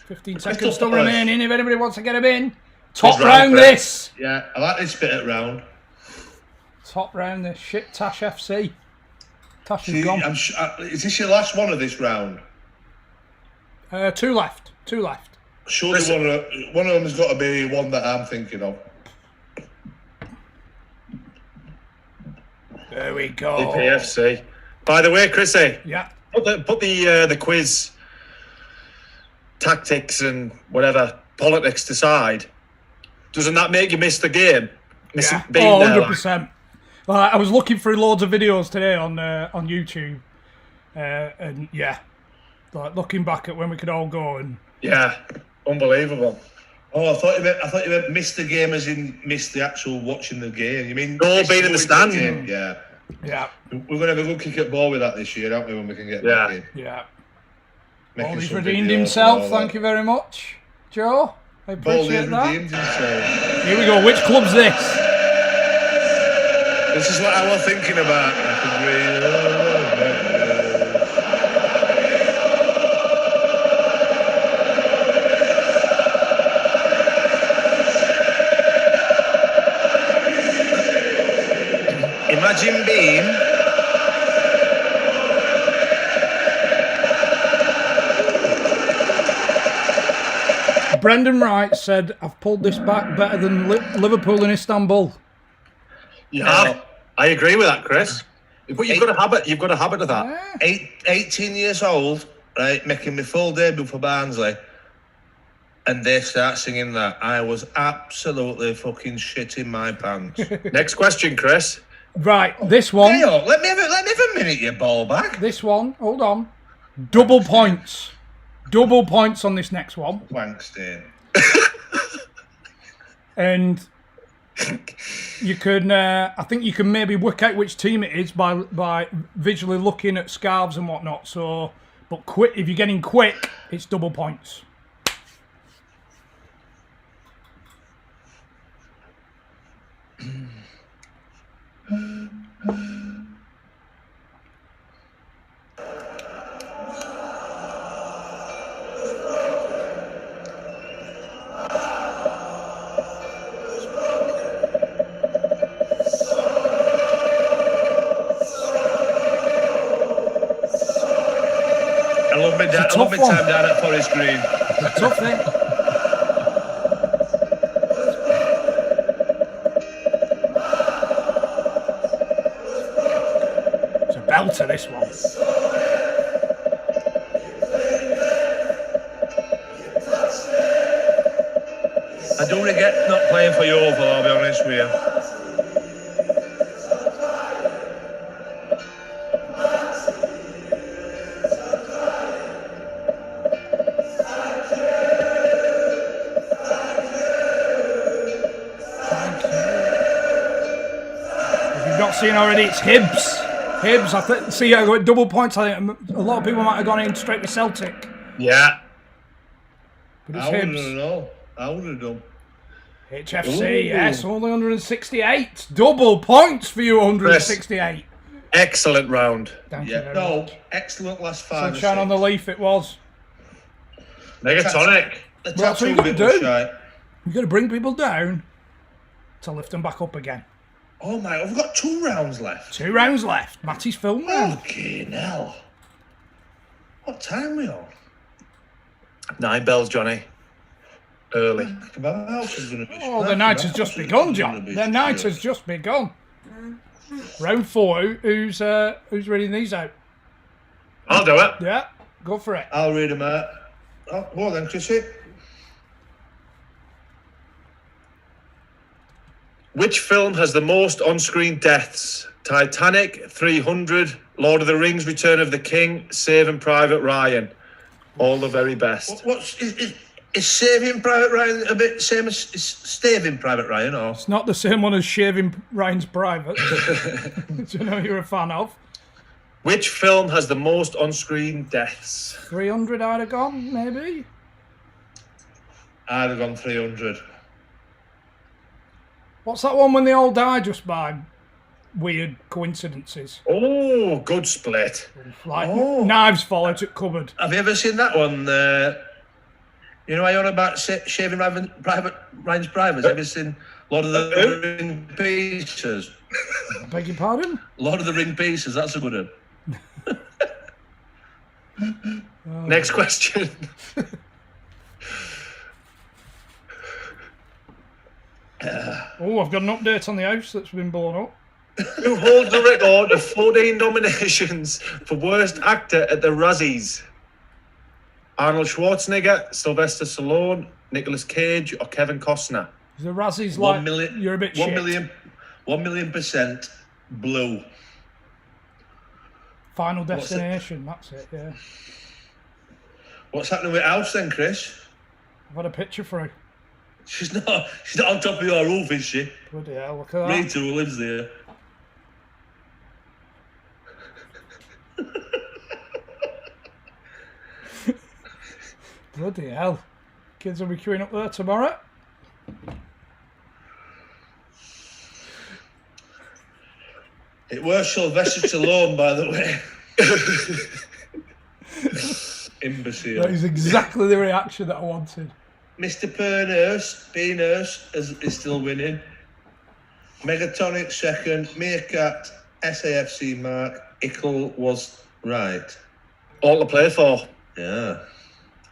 15 seconds still Palace. remaining if anybody wants to get him in. Top Good round round, Chris. this. Yeah, I like this bit at round. Top round this. Shit, Tash FC. Tash is See, gone. is this your last one of this round? Two left. Two left. Surely one of them has got to be one that I'm thinking of. There we go. PFC. By the way, Chrissy, Yeah. put the quiz tactics and whatever politics aside. Doesn't that make you miss the game? Yeah. Being Oh, there, 100%. I was looking through loads of videos today on YouTube, and yeah, like looking back at when we could all go and yeah, unbelievable. Oh, I thought you meant miss the game as in miss the actual watching the game. You mean All miss being in the going to stand. game? Yeah. yeah, We're going to have a good kick at ball with that this year, aren't we, when we can get back in? yeah. Making Baldy's some redeemed videos and himself. all Thank that. you very much, Joe. I Baldy appreciate has that. redeemed himself. Here we go. Which club's this? This is what I was thinking about. Imagine being Brendan Wright said, "I've pulled this back better than Liverpool in Istanbul." Yeah, I agree with that, Chris. But you've got a habit. You've got a habit of that. 18 years old, right, making my full debut for Barnsley, and they start singing that. I was absolutely fucking shitting my pants. Next question, Chris. Right, this one. Hey, oh, let me have a minute, you ball back. This one. Hold on. Double points. Double points on this next one. Wankstain. And you can, I think you can maybe work out which team it is by visually looking at scarves and whatnot. So, but quick, if you're getting quick, it's double points. I love my tough one. time down at Forest Green. Tough thing. It's a belter, this one. I do regret not playing for Yeovil, I'll be honest with you. Not seen already, it's Hibs. Hibs, see, I got double points. I think a lot of people might have gone in straight with Celtic. Yeah. But it's I wouldn't Hibs. have known. I would have done. HFC, Ooh. yes, only 168. Double points for you, 168. Excellent round. Thank you Yeah. very No, much. excellent last 5 or Sunshine on the 6. Leaf it was. Megatonic. The That's what tattoo you gotta bit was do. shite. You've got to bring people down to lift them back up again. Oh my, I've got 2 rounds left. 2 rounds left. Matty's film round. Fucking hell. What time are we on? 9 bells, Johnny. Early. Oh, the night has just begun, John. The night has just begun. Round 4. Who's reading these out? I'll do it. Yeah, go for it. I'll read them out. Oh, well then, Chrissy. Which film has the most on-screen deaths? Titanic, 300, Lord of the Rings, Return of the King, Saving Private Ryan. All the very best. Is Saving Private Ryan a bit same as is Staving Private Ryan, or? It's not the same one as Shaving Ryan's Private. Do you know you're a fan of? Which film has the most on-screen deaths? 300 I'd have gone, maybe? I'd have gone 300. What's that one when they all die just by weird coincidences? Oh, good split. Like knives fall out of cupboard. Have you ever seen that one? You know, I on about Shaving Ryan's Private. Have you seen Lord of the Ring Pieces? I beg your pardon? Lord of the Ring Pieces, that's a good one. Next question. Oh, I've got an update on the house that's been blown up. Who holds the record of 14 nominations for Worst Actor at the Razzies? Arnold Schwarzenegger, Sylvester Stallone, Nicolas Cage, or Kevin Costner? The Razzies 1 like, million, you're a bit 1 shit. million, 1,000,000% blue. Final Destination, that's it, yeah. What's happening with house then, Chris? I've had a picture through. She's not on top of your roof, is she? Bloody hell, look at that. Rita, who lives there. Bloody hell. Kids will be queuing up there tomorrow. It was Sylvester Stallone, by the way. Imbecile. That is exactly the reaction that I wanted. Mr. P-Nurse is still winning. Megatonic second. Meerkat, SAFC mark. Ickle was right. All to play for. Yeah.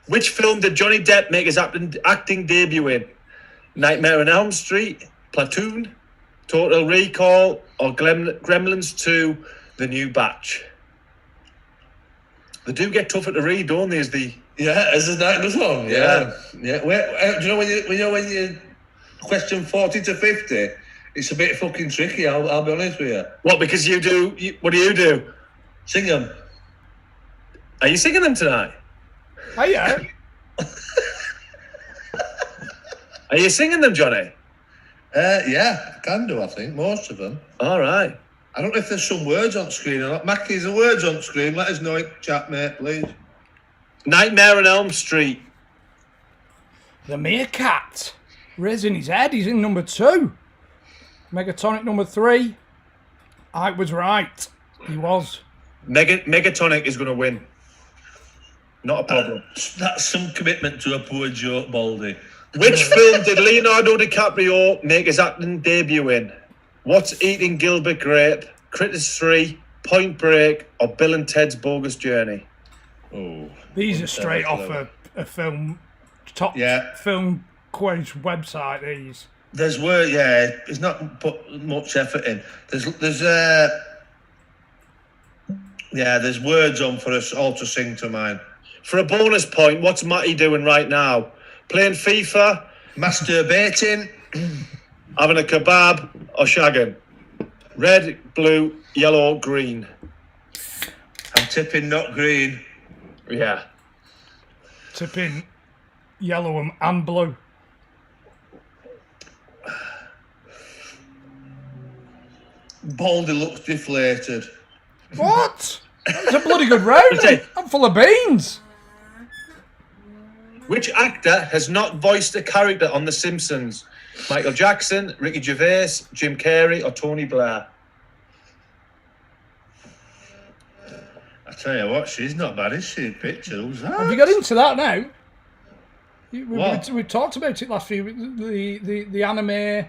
Which film did Johnny Depp make his acting debut in? Nightmare on Elm Street, Platoon, Total Recall, or Gremlins 2, The New Batch? They do get tougher to read, don't they, as the... Yeah, as the night goes on. Yeah. Where, do you know when you question 40 to 50? It's a bit fucking tricky. I'll be honest with you. What? Because what do you do? Sing them. Are you singing them tonight? Oh, yeah. Are you singing them, Johnny? Yeah, I can do. I think most of them. All right. I don't know if there's some words on screen or not. Mackie, is there words on screen? Let us know in chat, mate, please. Nightmare on Elm Street. The Meerkat. Raising his head, he's in number 2. Megatonic number 3. I was right. He was. Megatonic is going to win. Not a problem. That's some commitment to a poor joke, Baldy. Which film did Leonardo DiCaprio make his acting debut in? What's Eating Gilbert Grape, Critters 3, Point Break, or Bill and Ted's Bogus Journey? Oh, These are straight off a film, film quiz website, these. There's word, he's not put much effort in. There's words on for us all to sing to mine. For a bonus point, what's Matty doing right now? Playing FIFA, masturbating, having a kebab, or shagging? Red, blue, yellow, green. I'm tipping not green. Yeah. Tipping yellow and blue. Baldy looks deflated. What? That's a bloody good round. I'm full of beans. Which actor has not voiced a character on The Simpsons? Michael Jackson, Ricky Gervais, Jim Carrey, or Tony Blair? I tell you what, she's not bad, is she? Picture, who's that? Have you got into that now? We talked about it last few. The anime.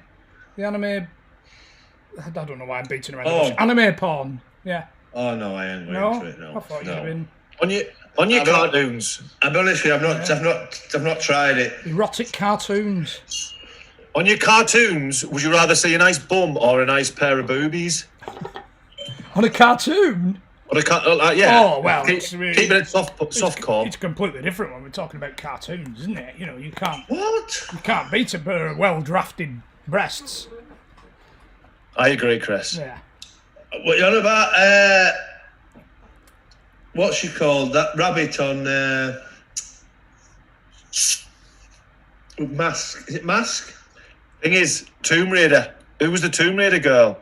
I don't know why I'm beating around the bush. Anime porn. Yeah. Oh no, I ain't going No. to it. No. I thought you'd have been on your cartoons. I'll be honest with you, I've not tried it. erotic cartoons. On your cartoons, would you rather see a nice bum or a nice pair of boobies? On a cartoon. Yeah. Oh well, keeping it soft core. It's completely different when we're talking about cartoons, isn't it? You know, you can't beat a pair of well-drafted breasts. I agree, Chris. Yeah. What you on about? What's she called? That rabbit on Mask? Is it Mask? Thing is, Tomb Raider. Who was the Tomb Raider girl?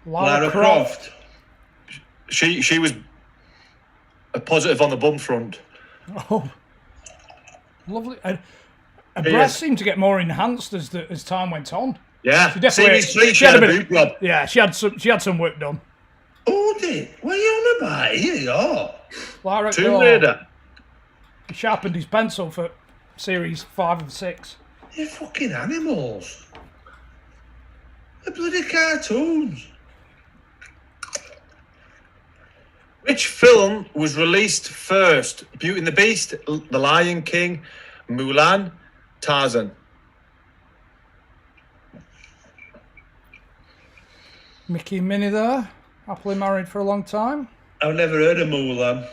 Lara Croft. She was a positive on the bum front. Oh, lovely. Her breasts seemed to get more enhanced as time went on. Yeah, she definitely. Series 3, she had a boob job. Yeah, she had some work done. Oh, did? What are you on about? Here you are. Lara Tomb Raider. He sharpened his pencil for series 5 and 6. You're fucking animals. They're bloody cartoons. Which film was released first? Beauty and the Beast, The Lion King, Mulan, Tarzan. Mickey and Minnie there, happily married for a long time. I've never heard of Mulan.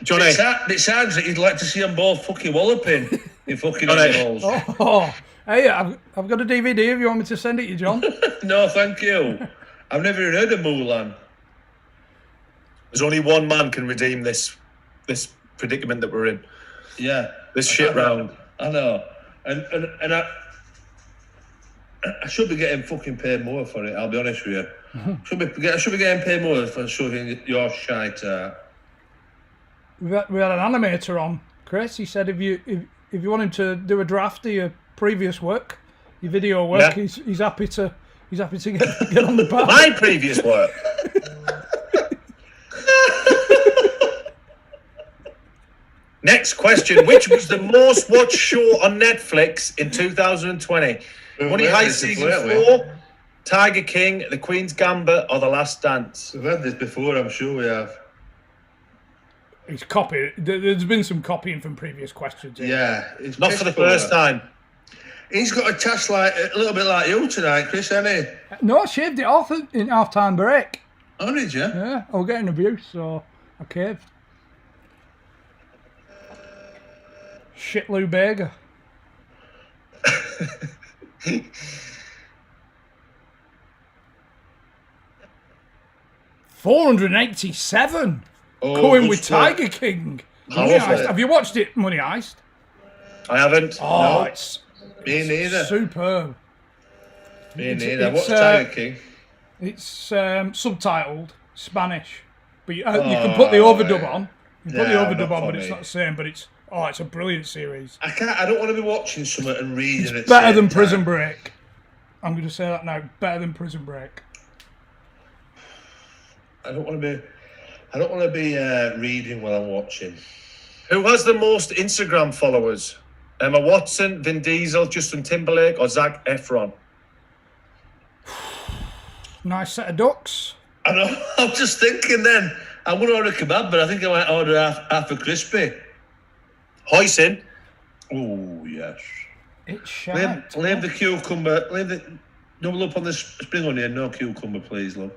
Johnny. It sounds like you'd like to see them both fucking walloping in fucking animals. Oh, hey, I've got a DVD if you want me to send it you, John. No, thank you. I've never even heard of Mulan. There's only one man can redeem this predicament that we're in. Yeah. This shit round. I know. And I should be getting fucking paid more for it, I'll be honest with you. I should be getting paid more for showing your shite out. We had an animator on, Chris. He said if you want him to do a draft of your previous work, your video work, Yeah. he's happy to get on the back. My previous work. Next question. Which was the most watched show on Netflix in 2020? Money Heist Season 4, Tiger King, The Queen's Gambit, or The Last Dance? We've had this before, I'm sure we have. He's copied. There's been some copying from previous questions. Yeah. Not for the first time. He's got a task a little bit like you tonight, Chris, hasn't he? No, I shaved it off in half-time break. Oh, did you? Yeah, I was getting abuse, so I caved. Shit Lou Bega. $487. Going with Tiger King. Money Heist. Have you watched it, Money Heist? I haven't. Oh, it's Me neither. superb. Me neither. What's Tiger King? It's subtitled Spanish, but you can put the overdub on. You can put the overdub on, but it's not the same. But it's a brilliant series. I don't want to be watching something and reading it. Better than Prison Break. I'm going to say that now. Better than Prison Break. I don't want to be reading while I'm watching. Who has the most Instagram followers? Emma Watson, Vin Diesel, Justin Timberlake, or Zac Efron? Nice set of ducks. I know. I'm just thinking then. I'm going to order a kebab, but I think I might order half a crispy. Hoisin. Oh, yes. It's shite. Leave the cucumber. Double up on the spring onion. No cucumber, please, love.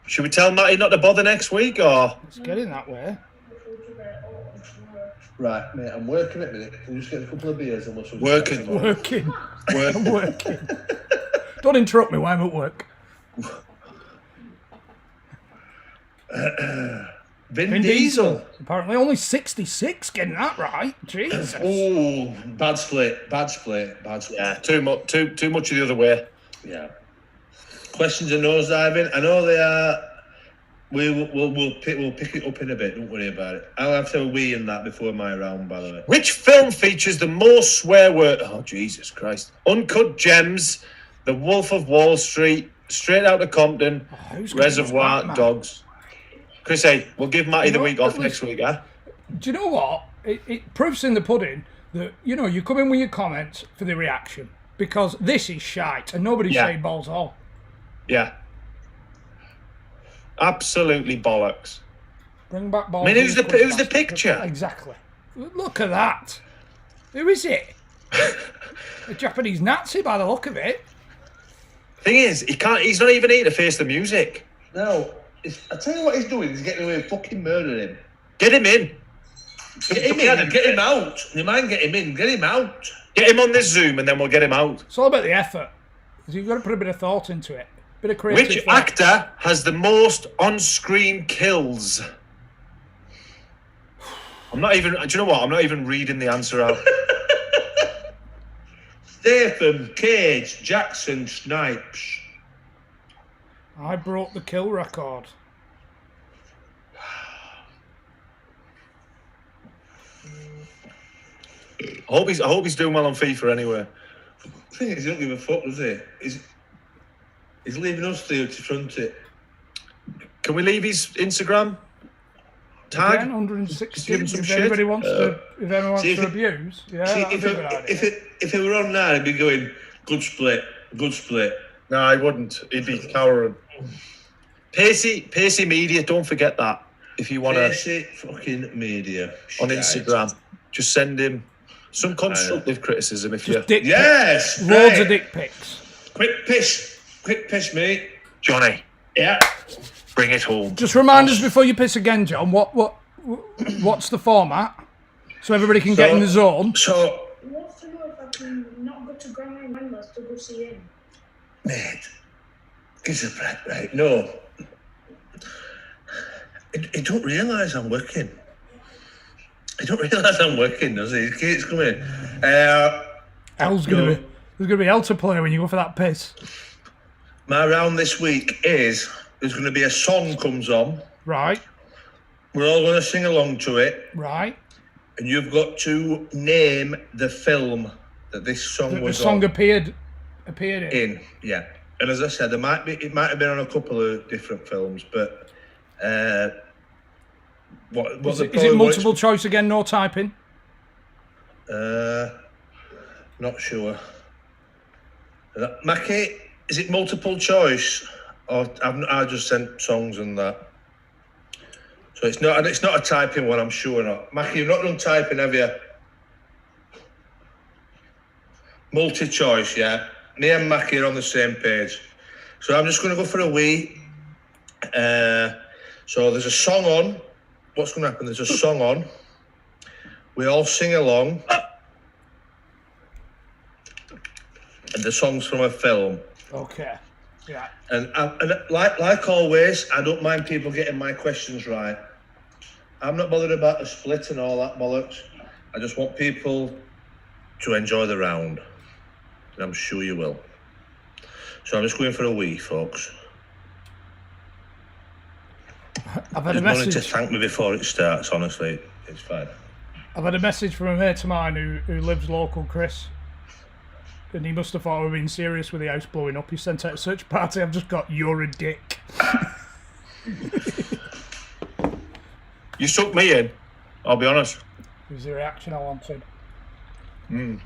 Should we tell Matty not to bother next week, or? It's getting that way. Right, mate, I'm working at a minute. Can you just get a couple of beers and we'll... Working. I'm working. Don't interrupt me while I'm at work. Vin Diesel. Apparently only 66 getting that right. Jesus. Oh, bad split. Yeah, too much of the other way. Yeah. Questions are nosediving. I know they are. We'll pick it up in a bit. Don't worry about it. I'll have to wee in that before my round, by the way. Which film features the most swear word? Oh, Jesus Christ. Uncut Gems, The Wolf of Wall Street, Straight Outta Compton, Reservoir Dogs. Chris, hey, we'll give Matty the week off next week, huh? Do you know what? It proofs in the pudding. that, you know, you come in with your comments for the reaction. Because this is shite and nobody's saying balls all. Yeah. Absolutely bollocks. Bring back balls. I mean, who's the picture? Exactly. Look at that. Who is it? A Japanese Nazi by the look of it. Thing is, he's not even here to face the music. No. I tell you what he's doing, he's getting away with fucking murdering him. Get him in. Get him in and get him out. You mind get him in, get him out. Get him on this Zoom and then we'll get him out. It's all about the effort. You've got to put a bit of thought into it. A bit of creative Which thought. actor has the most on-screen kills? I'm not even... Do you know what? I'm not even reading the answer out. Statham, Cage, Jackson, Snipes. I broke the kill record. I hope he's doing well on FIFA anyway. The thing is, he don't give a fuck, does he? He's leaving us there to front it. Can we leave his Instagram tag? Again, 160. Give him some If shit. anybody wants to, if anyone wants See, to abuse, yeah, See, that'd be a good idea. if it were on now, he'd be going, good split, good split. No, I wouldn't. He'd be cowering. Pacey Media, don't forget that. If you want to... Basic fucking media. On Shite. Instagram. Just send him some constructive criticism if you... Just dick Yes! pics. Loads right. of dick pics. Quick piss, mate. Johnny, Yeah. bring it home. Just remind us before you piss again, John, what's the format? So everybody can get in the zone. So, He wants to know if I can not go to Grandma and Grandma's to go see him. mate, give us a break, right? No. He don't realise I'm working. He don't realise I'm working, does he? He keeps coming. There's gonna be hell to play when you go for that piss. My round this week is, there's going to be a song comes on. Right, We're all going to sing along to it. right. And you've got to name the film that this song The was song on. appeared in. Yeah. And as I said, it might have been on a couple of different films, but Is it multiple choice again? No typing. Not sure. Mackie, is it multiple choice, or I just sent songs and that? So it's not a typing one. I'm sure not. Mackie, you've not done typing, have you? Multi-choice, yeah. Me and Mackie are on the same page. So I'm just going to go for a wee. So there's a song on. What's going to happen? There's a song on. We all sing along. And the song's from a film. Okay. Yeah. And like always, I don't mind people getting my questions right. I'm not bothered about the split and all that bollocks. I just want people to enjoy the round. And I'm sure you will. So I'm just going for a wee, folks. I've had a There's no need to message. thank me before it starts, honestly. It's fine. I've had a message from a mate of mine who lives local, Chris. And he must have thought we were being serious with the house blowing up. He sent out a search party. I've just got, you're a dick. You sucked me in, I'll be honest. It was the reaction I wanted. They're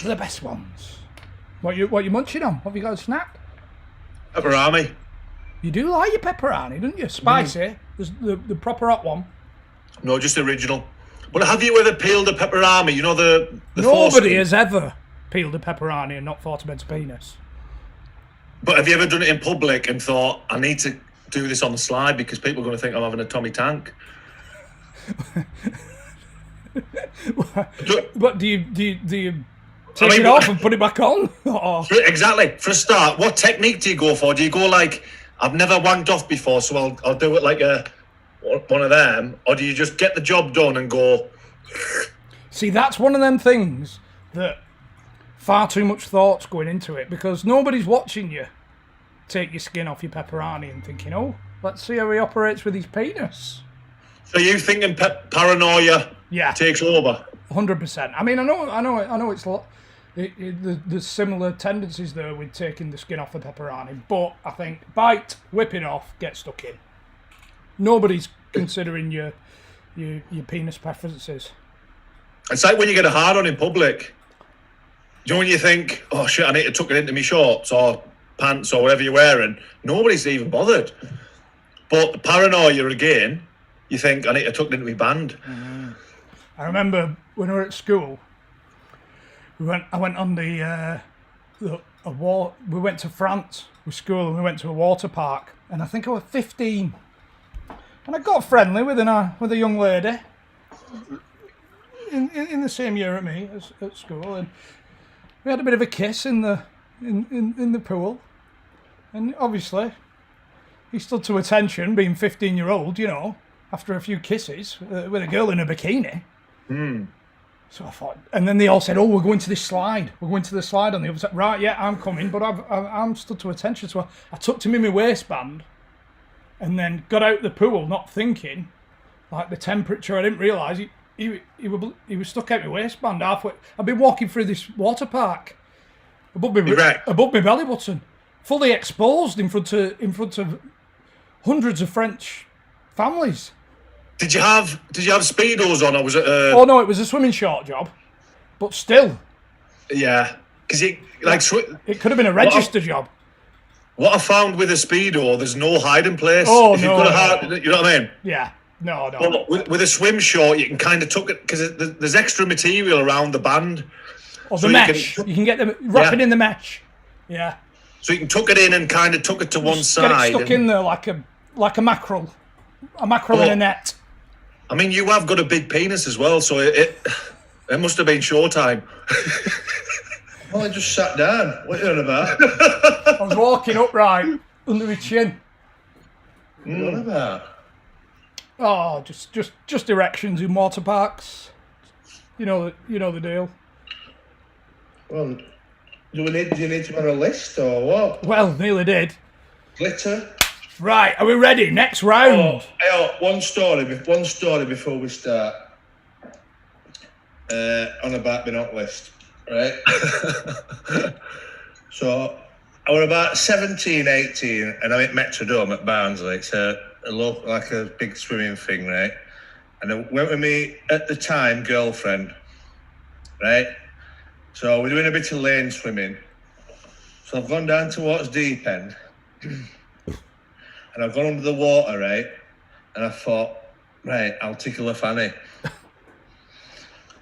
the best ones. What you munching on? Have you got a snack? Pepperami. You do like your pepperoni, don't you? Spicy. There's the proper hot one. No, just the original. But have you ever peeled a pepperami? You know the Nobody foreskin? has ever peeled a pepperoni and not thought about its penis. But have you ever done it in public and thought, I need to do this on the slide because people are going to think I'm having a Tommy Tank? But do you take it off and put it back on? Or Exactly. For a start, what technique do you go for? Do you go like, I've never wanked off before, so I'll do it like one of them? Or do you just get the job done and go... see, that's one of them things that far too much thought's going into it because nobody's watching you take your skin off your pepperoni and thinking, oh, let's see how he operates with his penis. So you thinking paranoia takes over? 100%. I mean, I know it's there's similar tendencies there with taking the skin off the pepperoni, but I think bite, whipping off, get stuck in. Nobody's considering your penis preferences. It's like when you get a hard on in public. Do you know when you think, oh shit, I need to tuck it into my shorts or pants or whatever you're wearing? Nobody's even bothered. But the paranoia again, you think, I need to tuck it into my band. I remember when we were at school, I went on we went to France with school and we went to a water park, and I think I was 15, and I got friendly with a young lady in the same year at me at school, and we had a bit of a kiss in the pool, and obviously he stood to attention, being 15-year-old, you know, after a few kisses with a girl in a bikini. So I thought, and then they all said, "Oh, we're going to this slide. We're going to the slide on the other side." Right, yeah, I'm coming, but I'm stood to attention. So I tucked him in my waistband, and then got out the pool, not thinking, like the temperature. I didn't realise he was stuck out my waistband halfway. I've been walking through this water park above my belly button, fully exposed in front of hundreds of French families. Did you have Speedos on, or was it? Oh no, it was a swimming short job, but still. Yeah, because it could have been a register job. What I found with a Speedo, there's no hiding place. Oh, if no, you've got you know what I mean? Yeah, no. But with a swim short, you can kind of tuck it because there's extra material around the band. Or the mesh. You can get them wrapping in the mesh. Yeah. So you can tuck it in and kind of tuck it to one side. Get it stuck in there like a mackerel in a net. I mean, you have got a big penis as well, so it must have been showtime. Well, I just sat down. What are you on about? I was walking upright under my chin. What are you on about? Oh, just erections in water parks. You know the deal. Well, do you need to be on a list or what? Well, nearly did. Glitter. Right, are we ready? Next round. One story before we start. On about being on list, right? So I was about 17, 18, and I'm at Metrodome at Barnsley. It's a big swimming thing, right? And I went with me at the time girlfriend, right? So we're doing a bit of lane swimming. So I've gone down towards deep end. And I've gone under the water, right? And I thought, right, I'll tickle a fanny.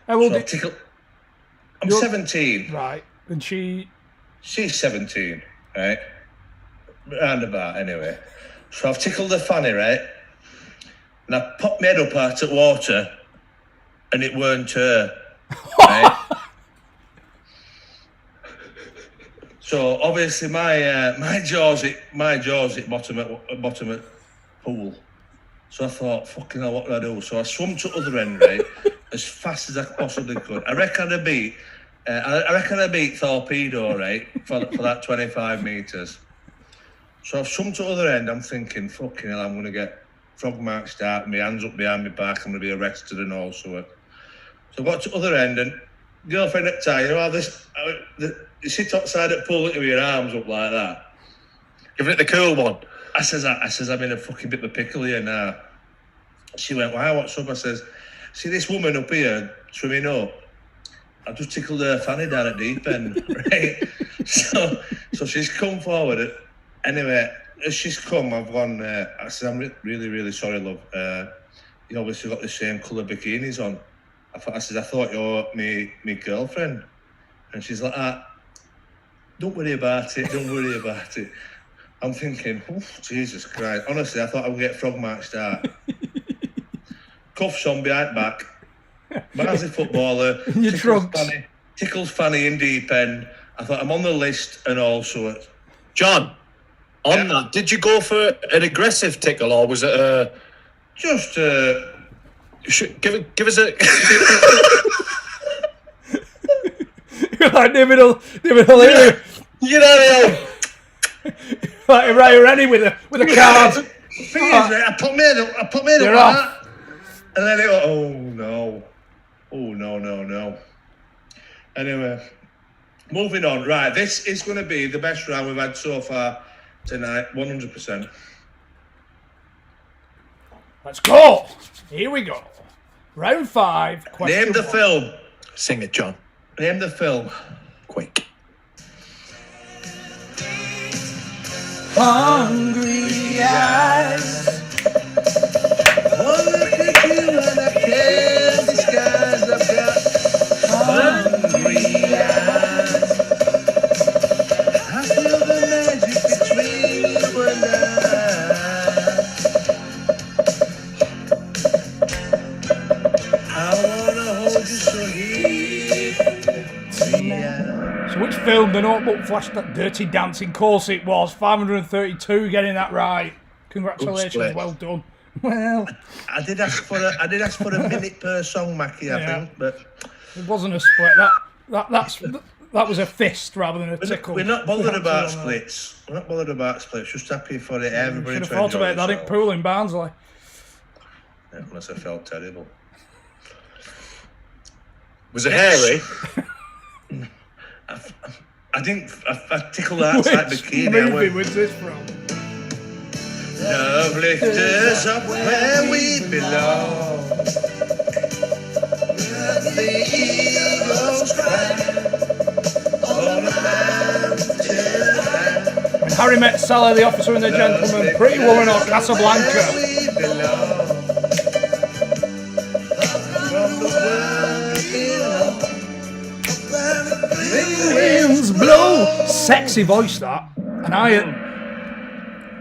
How old? I'm 17. Right, and she's 17, right? Roundabout, anyway. So I've tickled the fanny, right? And I popped my head up out of water, and it weren't her, right? So obviously my jaws hit bottom at pool. So I thought, fucking hell, what do I do? So I swum to the other end, right, as fast as I possibly could. I reckon I beat Torpedo, right, for that 25 metres. So I've swum to the other end. I'm thinking, fucking hell, I'm going to get frog marks out, my hands up behind my back. I'm going to be arrested and all sorts. So I got to the other end, and girlfriend at the time, you know how you sit outside at pool with your arms up like that. Giving it the cool one. I says, I'm in a fucking bit of a pickle here now. She went, why, what's up? I says, see this woman up here swimming up? I just tickled her fanny down at deep end, right? So she's come forward. Anyway, as she's come, I've gone, I said, I'm really, really sorry, love. You obviously got the same colour bikinis on. I thought you're me girlfriend. And she's like, don't worry about it. I'm thinking, oh, Jesus Christ. Honestly, I thought I would get frog marched out. Cuffs on behind back. Barnsley footballer. Tickles fanny in deep end. I thought I'm on the list and all sorts. John, on that, did you go for an aggressive tickle, or was it just give us a like David O'Leary. You know, like ready with a card. Thing is, I put me up like that, and then it went, oh no. Anyway, moving on. Right, this is going to be the best round we've had so far tonight, 100%. Let's go. Here we go. Round 5. Question Name the 1. film. Sing it, John. Name the film. Quick. Hungry eyes. Oh, look at you and I can't disguise. I've got hungry eyes. I feel the magic between you and I wanna hold you so deep. So which film, The Notebook, flashed that Dirty Dancing? Course it was. 532 getting that right. Congratulations, split. well done. Well, I did ask for a minute per song, Mackie. I Yeah. think, but it wasn't a split. That was a fist rather than a tickle. we're not bothered about splits. We're not bothered about splits. Just happy for it. Everybody Should have to thought enjoy about that in themselves. pool in Barnsley. Yeah, unless I felt terrible. Was it hairy? I didn't. I tickled outside Which bikini. I movie went, was this from? love lifters up where we belong. The eagles cry on the mountain. When Harry met Sally, the Officer and the Gentleman, Pretty Woman or Casablanca. We belong. From the world below. Winds blow. Sexy voice that, and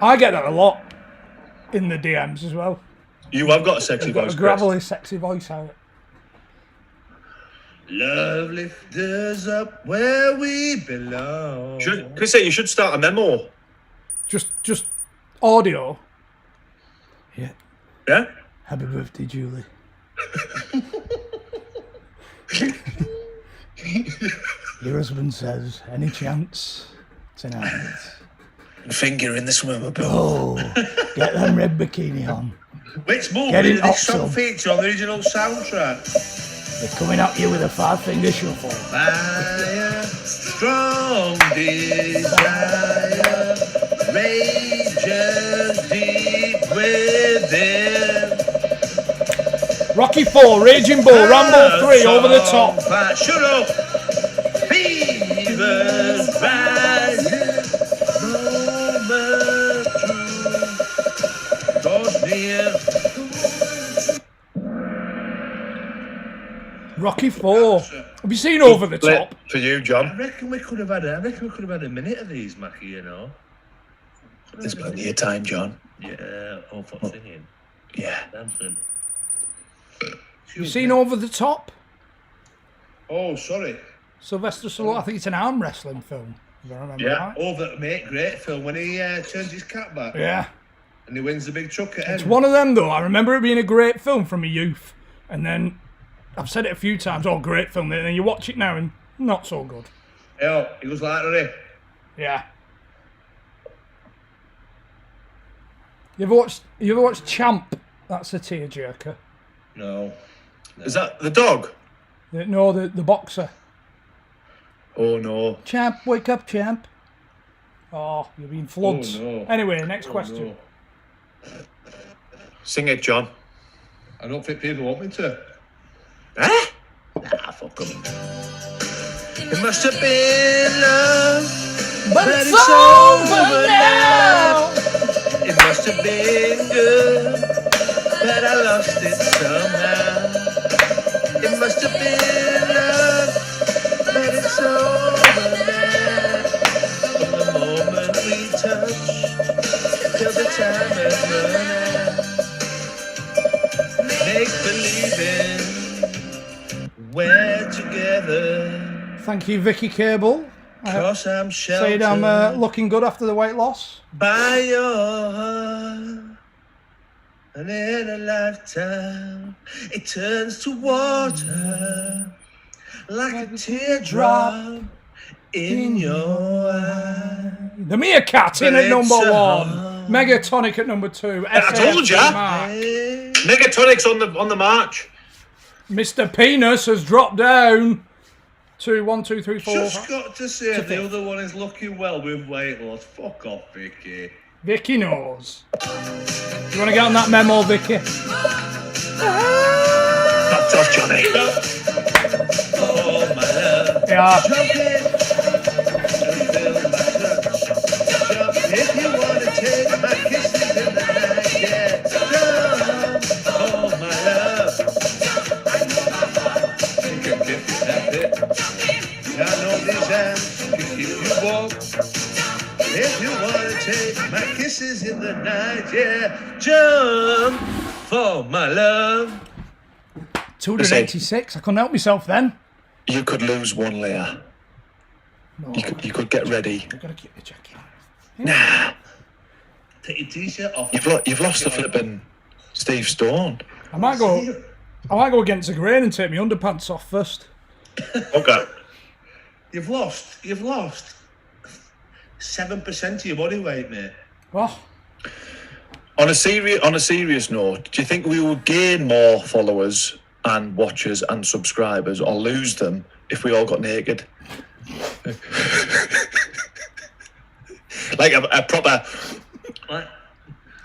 I get that a lot in the DMs as well. You have got a sexy Got voice, a Chris. gravelly, sexy voice out. Love lifters up where we belong. Chris said you should start a memo. Just audio. Yeah. Yeah? Happy birthday, Julie. Your husband says, any chance tonight? Finger in the swimmer pool. Oh, get that red bikini on. Which movie Get it did up, this song son. feature on the original soundtrack? They're coming at you with a 5-finger shuffle. Fire, strong desire, rages deep within. Rocky 4, Raging Bull, Rambo 3, Over the Top. Shut up! Fevers rising, moment true, draws near. Rocky 4. Have you seen Over the Split Top? for you, I John. reckon we could have had a minute of these, Mackie. You know. There's plenty of time, John. Yeah, all for singing, Yeah. dancing. You seen Over the Top? Oh, sorry. Sylvester Stallone, I think it's an arm wrestling film. If I remember Yeah. right. Oh, that mate, great film when he turns his cap back Yeah. and he wins the big truck at It's end. one of them though. I remember it being a great film from my youth. And then I've said it a few times, oh great film, and then you watch it now and not so good. Yeah, he was like, Ronnie. Yeah. You ever watched Champ? That's a tearjerker. No. Is that the dog? No, the boxer. Oh, no. Champ, wake up, champ. Oh, you're being floods. Oh, no. Anyway, next Oh, question. no. Sing it, John. I don't think people want me to. Eh? Nah, fuck them. It must have been love, But it's over now. It must have been good, but I lost it somehow. It must have been love, but it's over now. From the moment we touched till the time has run out. Make believing we're together. Thank you, Vicky Cable. Cause I'm sheltered Saying I'm looking good after the weight loss. by your heart. And in a lifetime, it turns to water like a teardrop in your eye. The Meerkat in But at number it's a 1. heart. Megatonic at number 2. I told ya. Mark. Megatonic's on the march. Mr. Penis has dropped down to 1, 2, 3, 4. Just got to say, To the fifth. other one is looking well with weight loss. Fuck off, Vicky. Vicky knows. You want to get on that memo, Vicky? off, Johnny. Oh, my love. Yeah. Jump in. Jump if you want to take my kisses in the night, yeah. Jump, oh my love. You can keep you happy. I know these hands can keep you warm. If you want to take my kisses in the night, yeah. Jump for my love. 286. I couldn't help myself then. You could lose one layer. No, You could get ready. I've got to keep the jacket. Nah. Take your t-shirt off. You've lost the flipping Steve Stone. I might go against the grain and take my underpants off first. Okay. You've lost 7% of your body weight, mate. Oh, On a serious note, do you think we will gain more followers and watchers and subscribers, or lose them if we all got naked? Like a proper. What?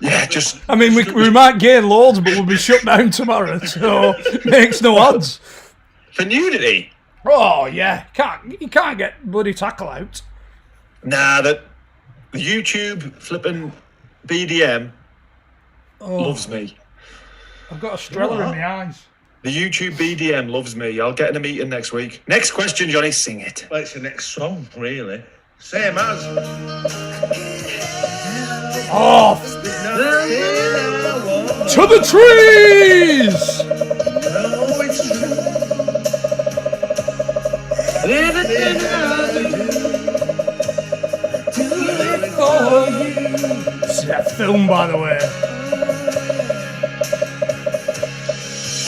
Yeah, just. I mean, we might gain loads, but we'll be shut down tomorrow, so makes no odds. For nudity? Oh yeah, you can't get bloody tackle out. Nah, the YouTube flipping BDM loves me. I've got a Strella in my eyes. The YouTube BDM loves me. I'll get in a meeting next week. Next question, Johnny, sing it. Well, it's the next song, really. Same as. Oh, to the trees! No, it's true. It's that film, by the way.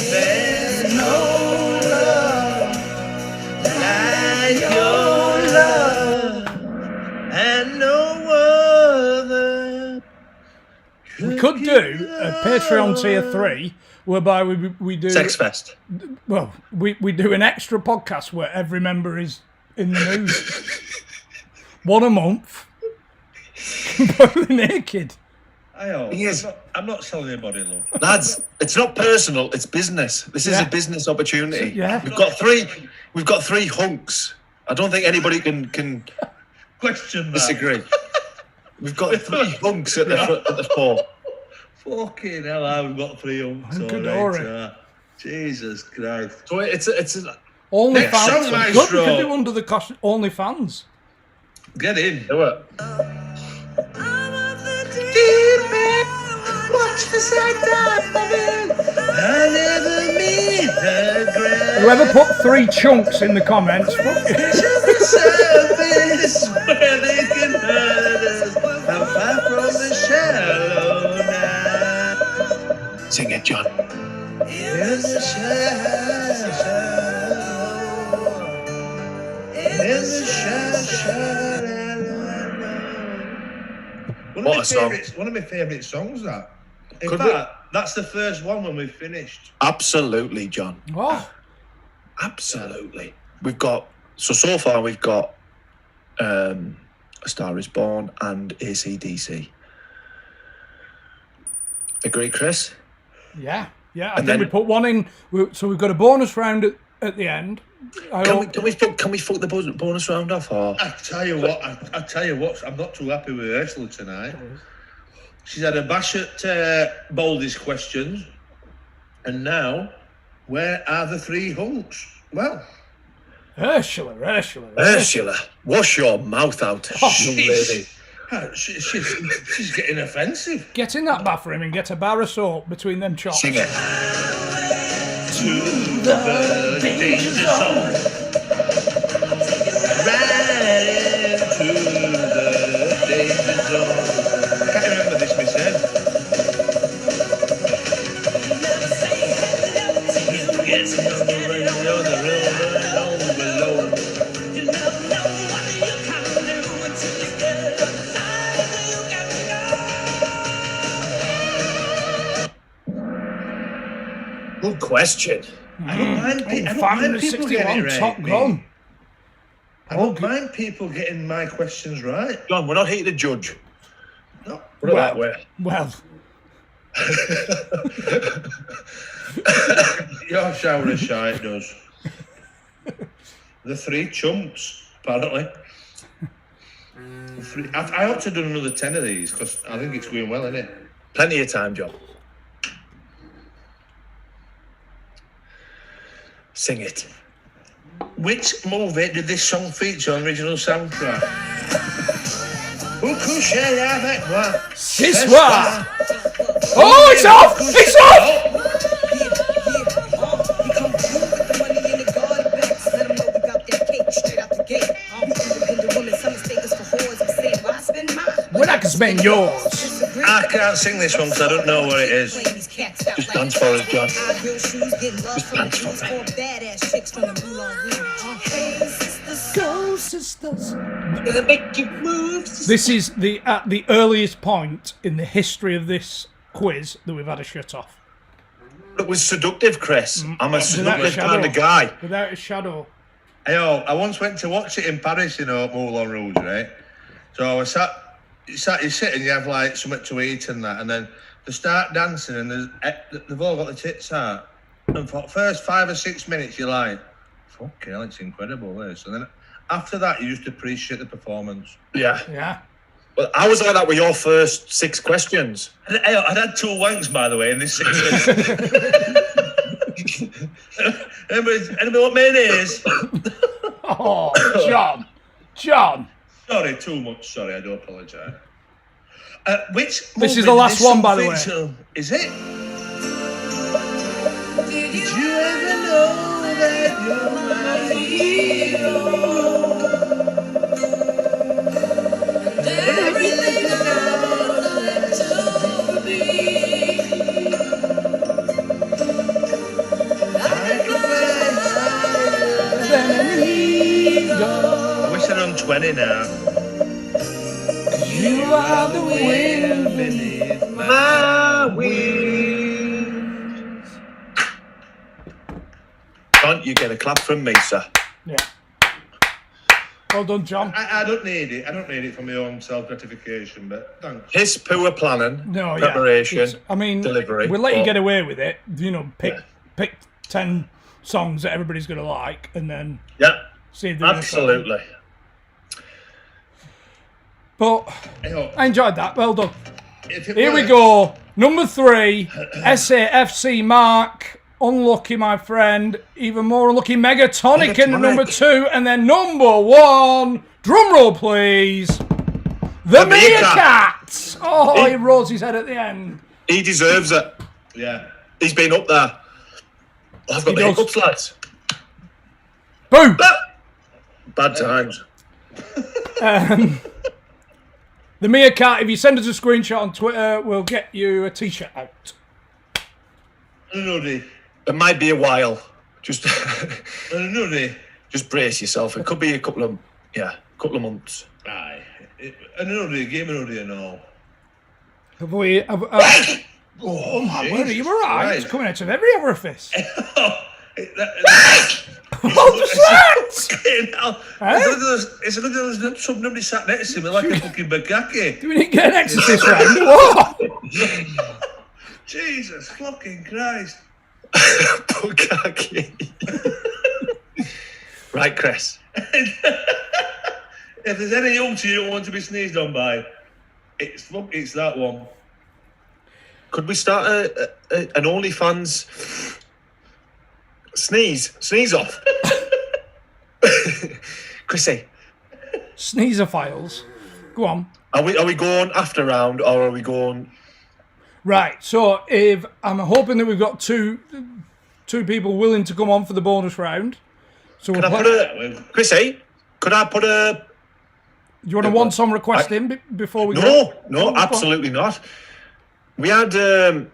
There's no love like your love, and no other. We could do a Patreon tier 3, whereby we do Sex Fest. well, we do an extra podcast where every member is in the mood. One a month. Completely naked. I'm not selling anybody, love. Lads, it's not personal, it's business. This is a business opportunity. Yeah. We've got three hunks. I don't think anybody can Question that. disagree. We've got three hunks at the fore. Fucking hell, I've got 3 hunks. Good all right, alright. Jesus Christ. So it's Only Next fans. song, Good, we maestro. can do Under the Cosh. Only fans. Get in. do it. I never meet her grand. Whoever put 3 chunks in the comments, fuck you. the surface where they can hurt us. I'm far from the shallow now. Sing it, John. In the shallow. In the shallow. What a song. One of my favourite songs, that. In Could fact, that's the first one when we've finished. Absolutely, John. Oh, Absolutely. So far we've got A Star Is Born and AC/DC. Agree, Chris? yeah. I And think then- we put one in. So we've got a bonus round at the end. Can we fuck the bonus round off? Or? I tell you what, I'm not too happy with Ursula tonight. She's had a bash at Baldy's questions, and now, where are the 3 hunks? Well, Ursula. Ursula, wash your mouth out, young lady. she's getting offensive. Get in that bathroom and get a bar of soap between them chops. Sing it. To the danger zone. Right into the danger zone. I can't remember this myself. Good question. I don't mind people getting it 561 right. Top Gun. I don't mind people getting my questions right. John, we're not here to judge. No. Put it that way. Well, Your shower is shy, it does. The three chumps, apparently. I ought to do another 10 of these because I think it's going well, isn't it? Plenty of time, John. Sing it. Which movie did this song feature on the original soundtrack? Who could share that one? This one. Oh, it's off! It's off! When I can spend yours. I can't sing this one because I don't know what it is. Just dance for us, John. Just dance for Go, sisters. This is at the earliest point in the history of this quiz that we've had a shut off. It was seductive, Chris. I'm a Without a seductive shadow. kind of guy. Without a shadow. Yo, I once went to watch it in Paris, Moulin Rouge, right? So I was you sit and you have like something to eat and that, and then they start dancing and they've all got the tits out. And for the first 5 or 6 minutes, you're like, fucking hell, it's incredible, this. And then after that, you just appreciate the performance. Yeah. Yeah. Well, I was like that with your first 6 questions. I'd had 2 wanks, by the way, in this 6 minutes. Anybody what mayonnaise? Oh, John. Sorry, too much. Sorry, I do apologise. Which This is movie the last did this one, by the song way. feature? Is it? Did you ever know that you're my hero? Everything to be. I wish I'd done 20 now. You are the wind beneath My wings. John, you get a clap from me, sir. Yeah. Well done, John. I don't need it. I don't need it for my own self-gratification, but thanks. His poor planning, No, preparation, yeah. I mean, delivery. we'll let you but- get away with it. Pick 10 songs that everybody's going to like, and then Yeah, see if they're gonna sell them. absolutely. But Hey, I enjoyed that. Well done. if it Here we works- go. Number 3, SAFC Mark. Unlucky, my friend. Even more unlucky, Megatonic in Megatonic. number 2. And then number 1, drum roll please, The Meerkat. Oh, he rose his head at the end. He deserves it. Yeah. He's been up there. I've got He the does. hiccups, lads. Boom. Bad times. The Meerkat, if you send us a screenshot on Twitter, we'll get you a t-shirt out. Nuddy. It might be a while. Just Nuddy. just brace yourself. It could be a couple of months. Aye. A nuddy, give me a nuddy and all. Have we... oh, my word, are you all right? It's coming out of every orifice. What was that? It's a good somebody sat next to me like a fucking bukkake. Do we need to get an exorcist round? What? Jesus fucking Christ. Bukkake. Right, Chris. If there's any young you don't want to be sneezed on by, it's that one. Could we start an OnlyFans sneeze off? Chrissy, Sneezer files. Go on. are we going after round or are we going? Right, so if I'm hoping that we've got two people willing to come on for the bonus round. So Can I put Chrissy? Could I put a? Do you want to want some request in before we go? No, Go on. absolutely not. We had 2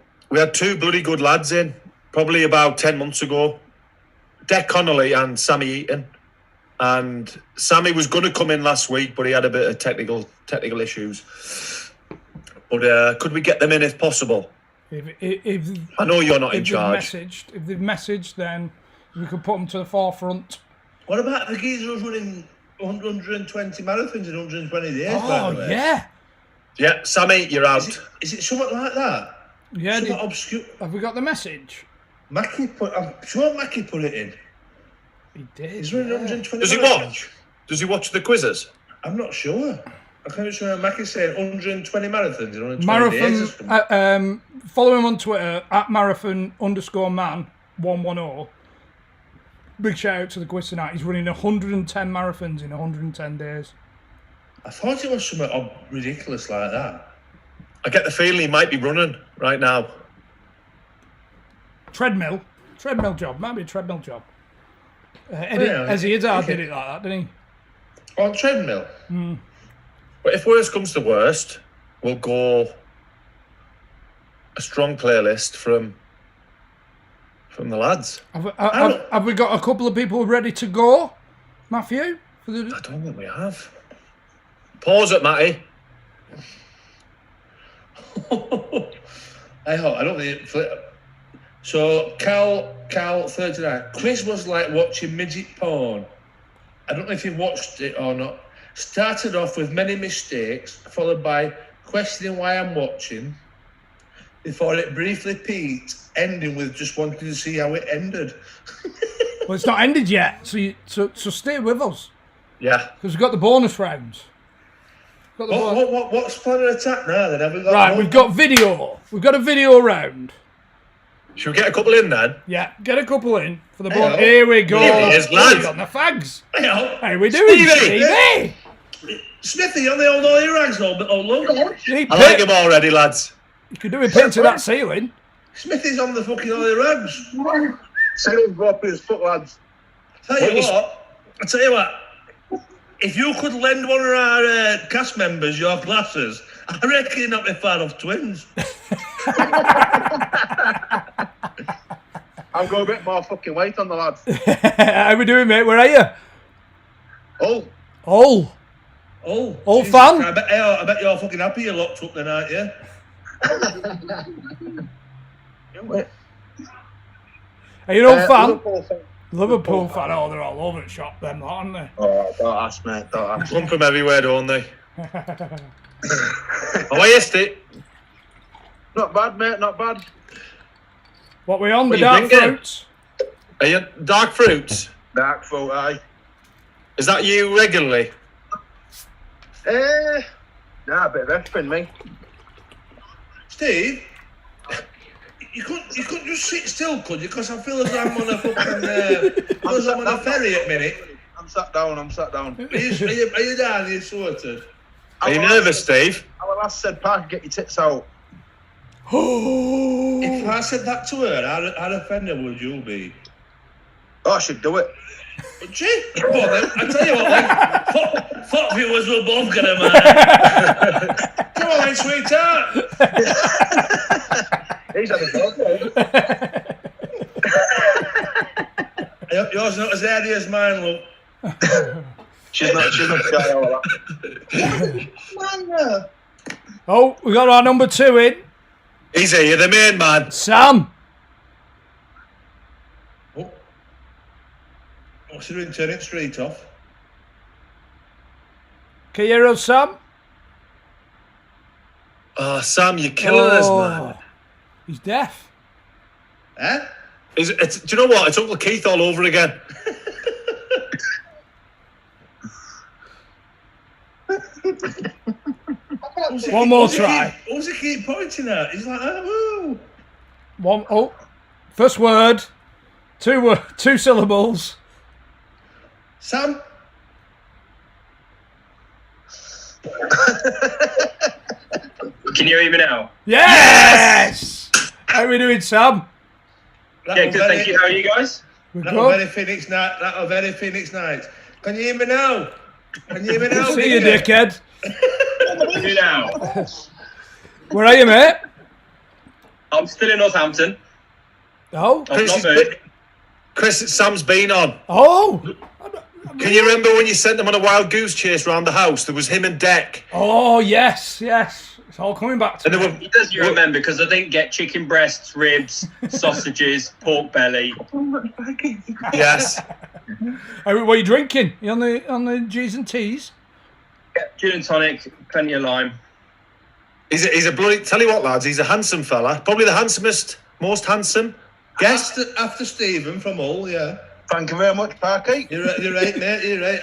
bloody good lads in probably about 10 months ago. Dec Connolly and Sammy Eaton. And Sammy was going to come in last week, but he had a bit of technical issues. But could we get them in if possible? If I know you're not in charge. If they've messaged, then we could put them to the forefront. What about the geezer who's running 120 marathons in 120 days? by Oh, the way? yeah. Yeah, Sammy, you're out. Is it something like that? Yeah. Something obscure. Have we got the message? I'm sure Mackie put it in. He did. He's running 120. Does he watch? Does he watch the quizzes? I'm not sure. I can't remember Mackie's saying 120 marathons in 120 Marathon. days. Follow him on Twitter at marathon_man110. Big shout out to the quiz tonight. He's running 110 marathons in 110 days. I thought it was something ridiculous like that. I get the feeling he might be running right now. Treadmill job. Might be a treadmill job. Eddie Izzard did it like that, didn't he? On treadmill? But if worst comes to worst, we'll go a strong playlist from the lads. Have we got a couple of people ready to go, Matthew? I don't think we have. Pause it, Matty. I don't think so. Cal 39. Chris was like watching midget porn. I don't know if you watched it or not. Started off with many mistakes, followed by questioning why I'm watching, before it briefly peaked, ending with just wanting to see how it ended. Well, it's not ended yet, so stay with us. Yeah. Because we've got the bonus rounds. What's plan of attack now then? Have we got Right, we've got video. We've got a video round. Should we get a couple in then? Yeah, get a couple in for the bonus. Here we go. Here he is, lads. On the fags. Hey, How we doing, Stevie? Smithy on the old oil rags, old look. I like him already, lads. You could do a pin to that ceiling. Smithy's on the fucking oil rags. Sailors go up his foot, lads. I tell you what. If you could lend one of our cast members your glasses, I reckon you'd not be far off twins. I've got a bit more fucking weight on the lads. How we doing, mate? Where are you? Oh. Old fan? I bet you're fucking happy you're locked up then, aren't you? Are you an old fan? Liverpool fan. Liverpool fan. Oh, they're all over the shop, them, aren't they? Oh, don't ask, mate. Don't ask. Come from everywhere, don't they? Oh, I asked it. Not bad, mate. Not bad. What we on? What The are you dark drinking? fruits? Are you dark fruits? Dark fruit, aye. Is that you regularly? Nah, a bit of everything, me. Steve, you couldn't just sit still, could you? Because I feel as I'm on a fucking I'm on a ferry at minute. I'm sat down. Are you down? Are you sorted? Are you nervous, Steve? Our last said, Park, get your tits out. If I said that to her, how offended would you be? Oh, I should do it. Would she? Go on then. I tell you what, then. Fuck viewers, we'll both get them, man. Come on then, sweetheart. He's had a go. Yours not as hairy as mine, look. She's not shy all that. Oh, we got our number 2 in. He's here, you're the main man. Sam. What's he doing? Turn it straight off. Can you hear us, Sam? Oh, Sam, you're killing us, man. He's deaf. Eh? Do you know what? It's Uncle Keith all over again. One more try. Who's he keep pointing at? He's like, oh, Oh, first word. 2 syllables. Sam. Can you hear me now? Yes! How are we doing, Sam? Yeah, good, thank you. How are you guys? That'll very Phoenix night. That'll very Phoenix night. Can you hear me now? Can you hear me now? See you, dickhead. You now. Where are you, mate? I'm still in Northampton. Oh. I've not moved. Chris, Sam's been on. Oh. Can you remember when you sent them on a wild goose chase around the house? There was him and Deck. Oh, yes. It's all coming back to me. He does you remember, because I didn't get chicken breasts, ribs, sausages, pork belly. Yes. What are you drinking? You on the G's and T's? Yeah, gin and tonic, plenty of lime. He's a bloody... Tell you what, lads, he's a handsome fella. Probably the handsomest, most handsome Guest after Stephen from Hull, yeah. Thank you very much, Parky. You're right, mate. You're right.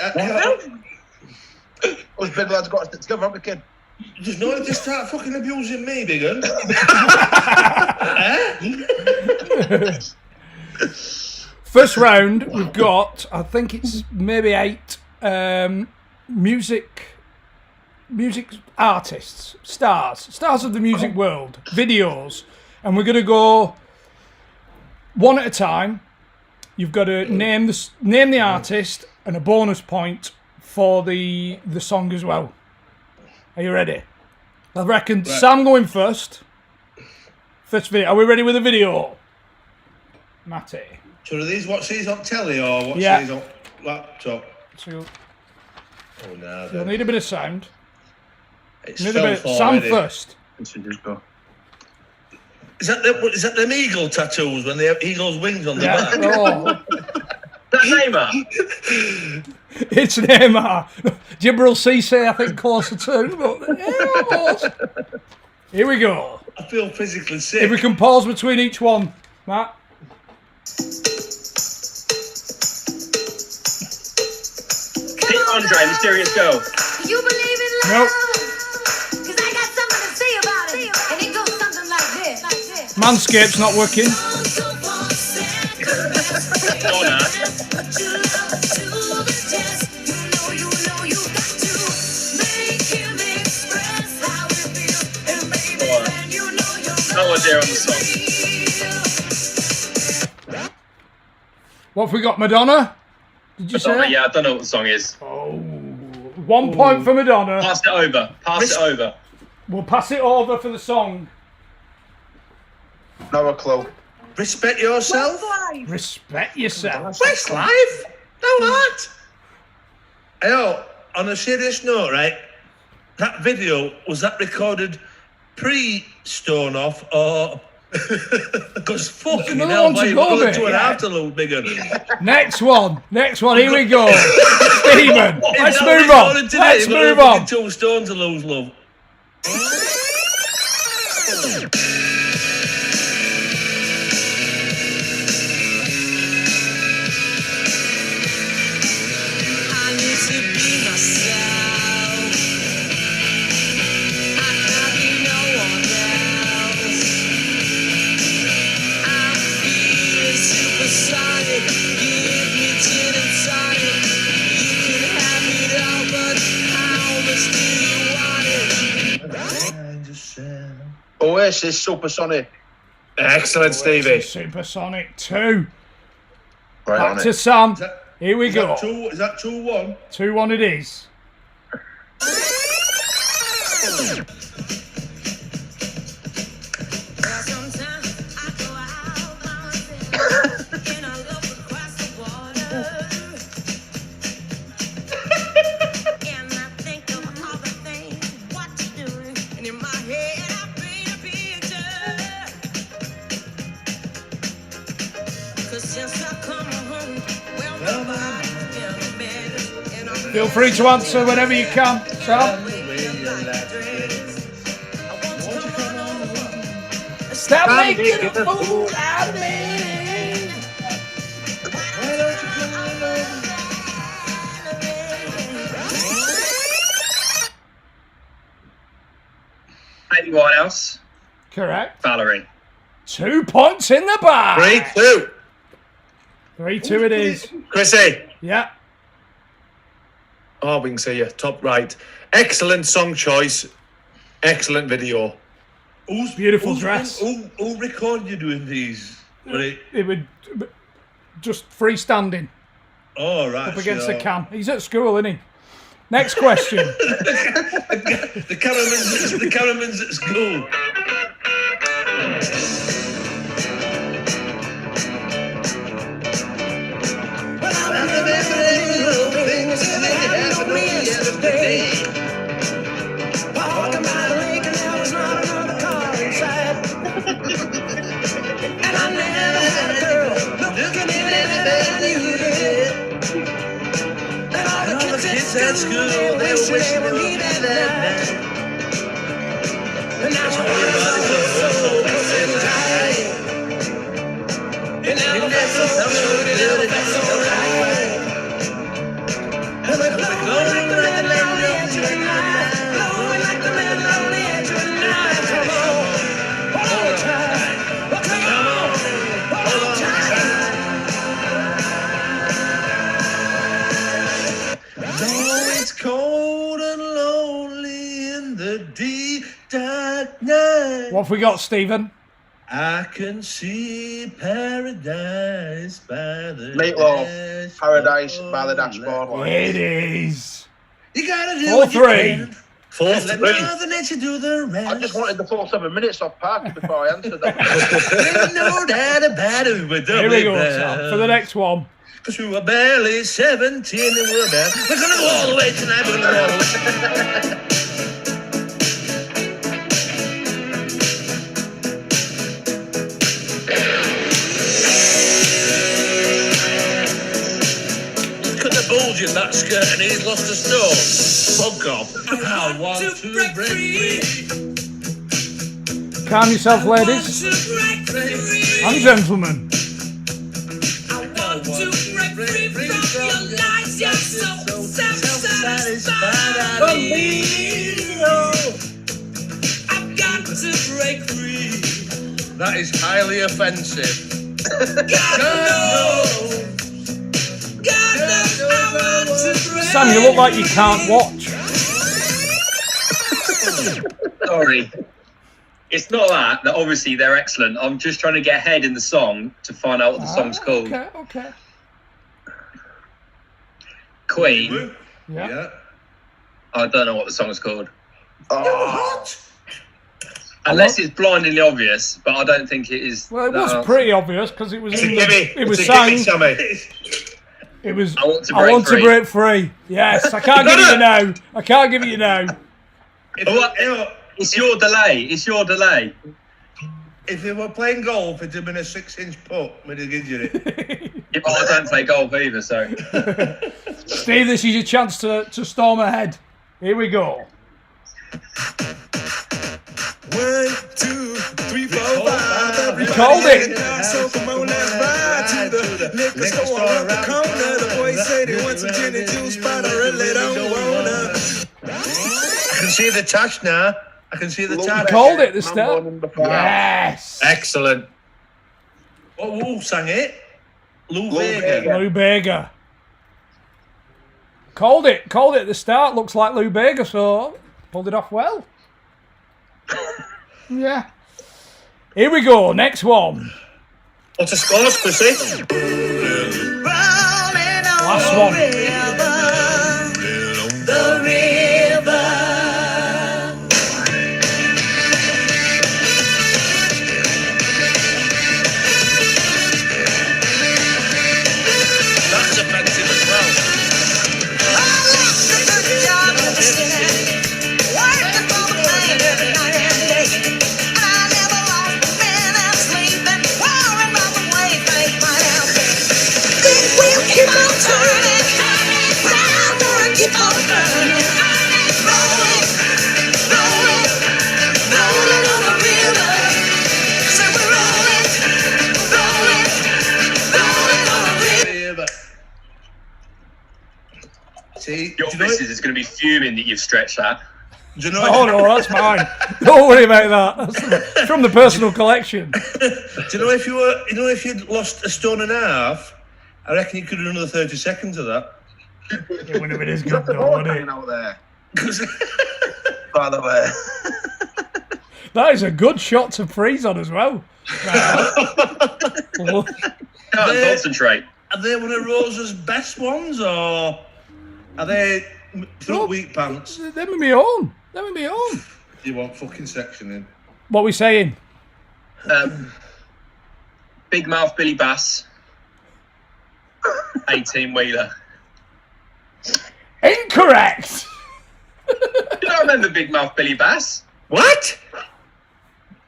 Us big lads got to stick together, haven't we, kid? There's no need to start fucking abusing me, big un. First round, we've got, I think it's maybe 8 music artists, stars of the music world, videos, and we're going to go one at a time. You've got to name the artist and a bonus point for the song as well. Are you ready? I reckon right. Sam going first. First video. Are we ready with the video? Matty. So are these watch these on telly or watch these on laptop? So oh no. You'll need a bit of sound. It's Sam first. Just go. Is that them eagle tattoos when they have eagle's wings on the back? Oh. That Neymar? It's Neymar. Jibril Cisse, I think, closer to, but almost. Here we go. I feel physically sick. If we can pause between each one, Matt. Hit Undr, Mysterious Girl. You believe in love? Nope. Cause I got something to say about it. And it goes something like this. Manscaped's not working. Oh, no. No idea on the song. What have we got, Madonna? Did you Madonna, say? yeah, I don't know what the song is. Oh, 1 point for Madonna. Pass it over. Pass it over. We'll pass it over for the song. No a clue. Respect yourself. Respect yourself. Westlife? No what? Hey, on a serious note, right? That video, was that recorded pre-Stone Off or... Because fucking another hell, one to mate, go, we're mate. 2.5 to lose, bigger. Next one, here we go. Stephen, let's move If on. today, Let's you've got move fucking on. 2 stone to lose, love. Oasis, Supersonic. Excellent, Stevie. Supersonic 2. Right Back on to it. Sam. Here we go. Is that 2-1? 2-1 it is. Feel free to answer whenever you can, Sam. Stop making a fool out of me. Anyone else? Correct. Valerie. 2 points in the bag. 3-2. 3-2 it is. Chrissy. Yeah. Oh, we can see you. Top right. Excellent song choice. Excellent video. Beautiful dress. Who recorded you doing these? It would just freestanding Oh, right. up against the can. He's at school, isn't he? Next question. The cameraman's at school. At school, they were wishing they would be that night. That's why everybody It's cold and lonely in the deep dark night. What have we got, Stephen? I can see paradise by the Meatloaf, dashboard. Paradise by the Dashboard. It is. You gotta do what you 4-3. can. Let Mother Nature do the rest. I just wanted the full 7 minutes off Parker before I answered that. There's no doubt about it. We're Here we go, Sam, for the next one. Because we were barely 17 and we're bad. We're gonna go all the way tonight. We're gonna go all the way. Cut the bulge in that skirt and he's lost a stone. Fuck off. I want to break free. Calm yourself, ladies and gentlemen. That is highly offensive. Sam, you look like you can't watch. Sorry. It's not that obviously they're excellent. I'm just trying to get ahead in the song to find out what the song's called. Okay. Queen. Yeah. I don't know what the song's called. What? Unless it's blindingly obvious, but I don't think it is. Well, it that was answer. pretty obvious because it was It's a in gimme. it was It's a gimme, sang. Sammy. It was. I want to I break want free. to break free. Yes, I can't give it you now. I can't give it you now. It's your delay. It's your delay. If you were playing golf, it'd have been a 6-inch putt with a injury. Yeah, but I don't play golf either, so. Steve, this is your chance to storm ahead. Here we go. 1, 2, 3, 4, 5. You called it. So come on, let's ride to the liquor store around the corner. The boys say they want some gin and juice, but I really don't wanna. I can see the tash now. I can see the You tash. called it at the Mambo start. number 5. Yes. Excellent. Who sang it? Lou Lou Vega. Bega. Lou Bega. Called it at the start. Looks like Lou Bega, so pulled it off well. Yeah. Here we go. Next one. What's the scores, Chrissy? Last one. That's offensive as well. See, Your do you know missus is going to be fuming that you've stretched that. Do you know Oh no, that's mine. Don't worry about that. That's from the personal collection. Do you know if you'd lost a stone and a half, I reckon you could have done another 30 seconds of that. It would have been as Is good that the though, board wouldn't hanging it? out there? By the way. That is a good shot to freeze on as well. Can't There- concentrate. Are they one of Rosa's best ones, or are they through weak pants? Them are my own. Them are my own. You want fucking section in? What are we saying? Big Mouth Billy Bass. 18-wheeler. Incorrect. You don't remember Big Mouth Billy Bass? What?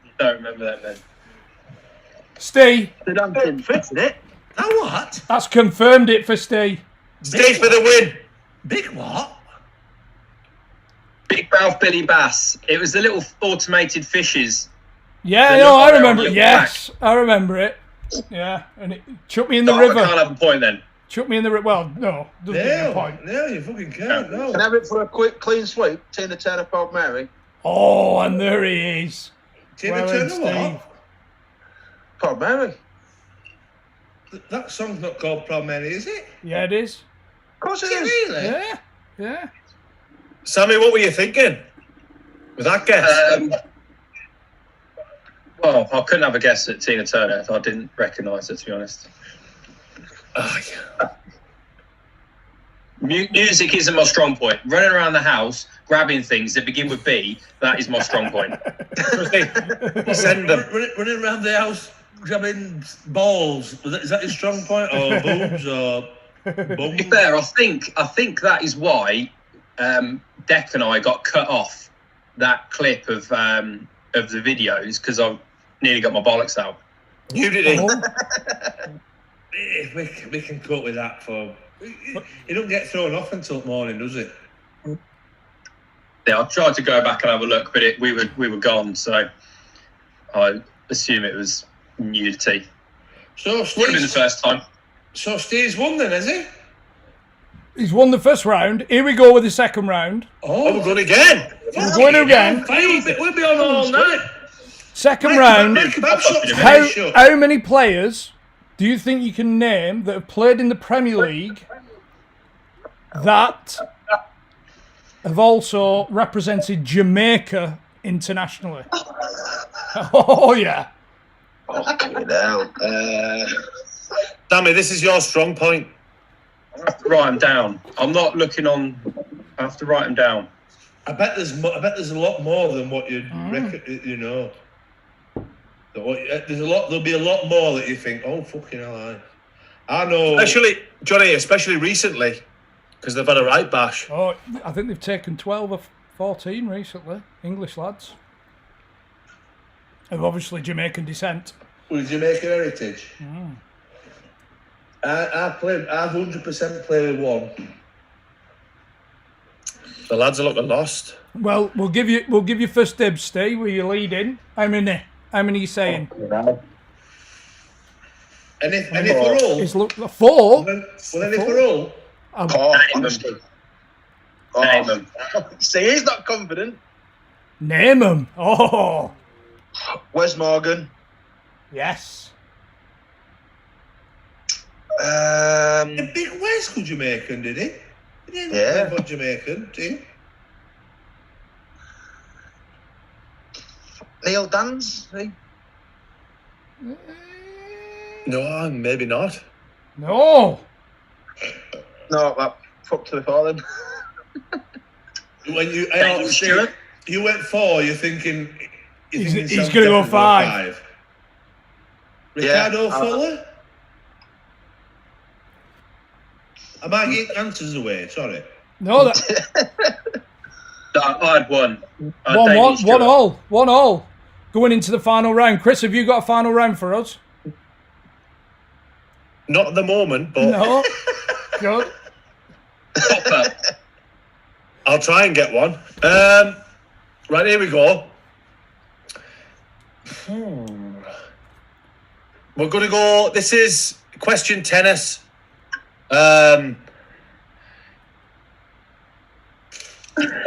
You don't remember that then. Steve, The dancing fit in it. Now what? that's confirmed it for Steve. Steve for the win. Big what? Big Mouth Billy Bass. It was the little automated fishes. Yeah, They no, look I like they're on remember it. your Yes, I remember it. Yeah, and it chuck me in the I river. can't have a point then. Chuck me in the river. Well, no, doesn't give me a point. No, you fucking can't. No. Can I have it for a quick, clean sweep? Tina Turner, Proud Mary. Oh, and there he is. Tina Well, Turner, Steve. what? Proud Mary. That song's not called Proud Mary, is it? Yeah, it is. Of course it Is it is. really? Yeah, yeah. Sammy, what were you thinking with that guess? Well, I couldn't have a guess at Tina Turner if I didn't recognise her, to be honest. Oh, yeah. Music isn't my strong point. Running around the house, grabbing things that begin with B, that is my strong point. Send them. Running around the house, grabbing balls. Is that your strong point? Or boobs? Or To bums? be fair, I think that is why Deck and I got cut off that clip of the videos, because I nearly got my bollocks out. Nudity. We can cope with that for... He don't get thrown off until morning, does it? Yeah, I tried to go back and have a look, but we were gone, so I assume it was nudity. So Would have been the Steve's, first time. so Steve's won then, has he? He's won the first round. Here we go with the second round. Oh, we're going again. We're going again. We'll be on all night. Second round. How- How many players do you think you can name that have played in the Premier League that have also represented Jamaica internationally? Oh, yeah. Fucking hell. Sammy, this is your strong point. I have to write them down. I'm not looking on. I have to write them down. I bet there's a lot more than what you'd reckon, you know. There'll be a lot more that you think, oh, fucking hell, I know. Especially, Johnny, especially recently, because they've had a right bash. Oh, I think they've taken 12 or 14 recently, English lads. Of obviously Jamaican descent. With Jamaican heritage. I've 100% played with one. The lads are looking lost. Well, we'll give you first dibs, Steve. Were you leading? How many are you saying? Any for all? It's look 4. Well, any for all? Oh, Name honestly. Name them. See, he's not confident. Name them. Oh, Wes Morgan. yes. Big West was Jamaican, did he? He didn't Yeah. play for Jamaican, did he? Neil Dans. He? No, maybe not. No. No, that fucked to the fallen. When you Thank you, Stuart. You went 4, you're thinking He's Sam's gonna go definitely 5. Ricardo Yeah, Fuller? Am I getting answers away? Sorry. No, that I had one. 1 all. Going into the final round. Chris, have you got a final round for us? Not at the moment, but No. Good. Popper. I'll try and get one. Right, here we go. We're going to go. This is question tennis. A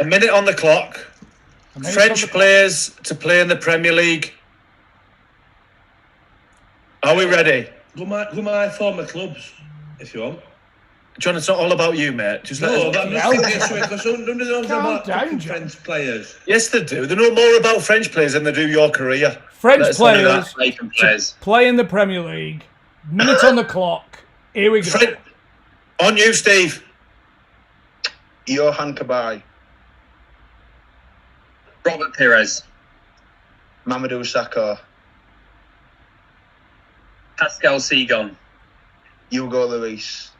minute on the clock. French players to play in the Premier League. Are we ready? Go my former clubs, if you want. John, it's not all about you, mate. Just let No, us- but I'm just thinking this way, because none of those Calm are about down, fucking John. French players. Yes, they do. They know more about French players than they do your career. French Let's not do players that. Jamaican players. play in the Premier League. Minute on the clock. Here we go. On you, Steve. Johan Cabaye. Robert Pires. Mamadou Sakho. Pascal Segon. Hugo Lloris.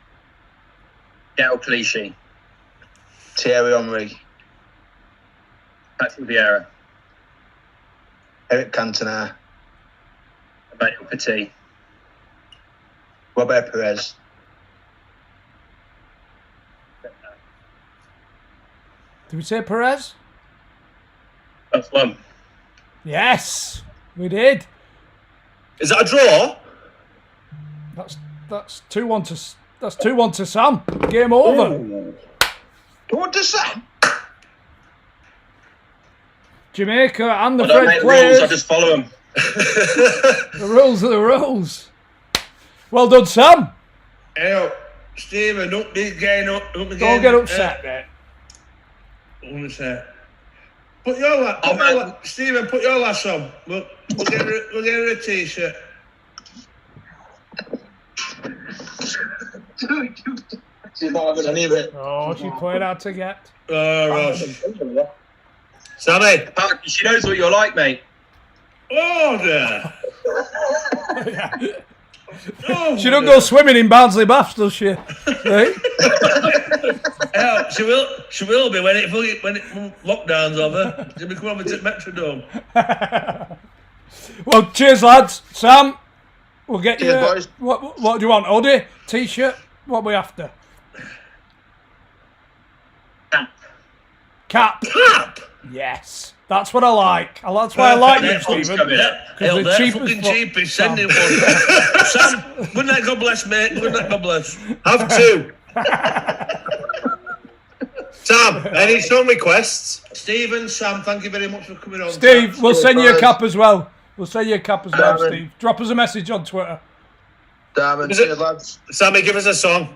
Gael Clichy. Thierry Henry. Patrick Vieira. Eric Cantona. Emmanuel Petit. Robert Perez. Did we say Perez? That's one. Yes, we did. Is that a draw? That's 2-1 to 2-1 to Sam. Game over. What does that? Jamaica and the I don't French make the rules, players. I just follow them. The rules are the rules. Well done, Sam. Hey, Stephen, don't be getting up. Don't get upset, mate. Put your Stephen, put your lass on. We'll get her a t-shirt. She's not having any of it. Oh, she played hard to get. Oh, Ross. Sammy. Parky, she knows what you're like, mate. Order. She don't go swimming in Barnsley Baths, does she? Right? Yeah, she will be when lockdown's over. She'll be coming over to Metrodome. Well, cheers, lads. Sam, we'll get Cheers, you. boys. What do you want? Hoodie, t-shirt? What are we after? Cap. Cap. Yes, that's what I like. That's why I like you, Stephen. Hell, the they're cheapest fucking fuck- cheapest. Send him one. Sam, good night, God bless, mate. Good night, God bless. Have two. Sam, any song requests? Stephen, Sam, thank you very much for coming on. Steve, we'll send you a boys. cap as well. We'll send you a cap as well, Darren. Steve. Drop us a message on Twitter. Damn it, Is it- cheers, lads. Sammy, give us a song.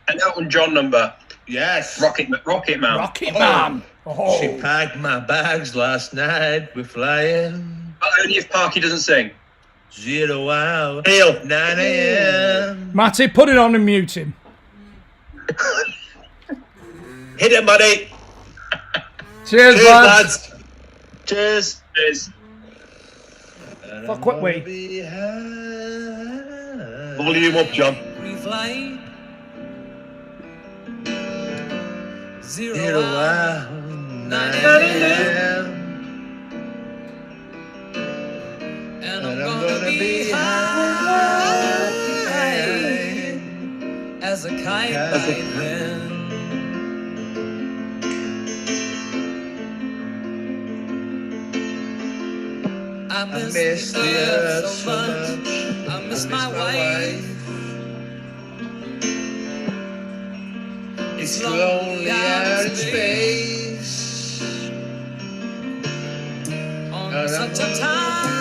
An Elton John number. Yes. Rocket Man. Rocket Man. Oh. She packed my bags last night. We're flying. But only if Parky doesn't sing. 0 hour. Neil. 9 a.m. Matty, put it on and mute him. Hit it, buddy. Cheers, Cheers, lads. lads. Cheers. Cheers. Fuck what we. Volume up, John. Reflight. 0 hour. 9 a.m. And I'm gonna be high as a kite by then. I miss the earth so much. I miss my wife. It's lonely out in space. On such a time.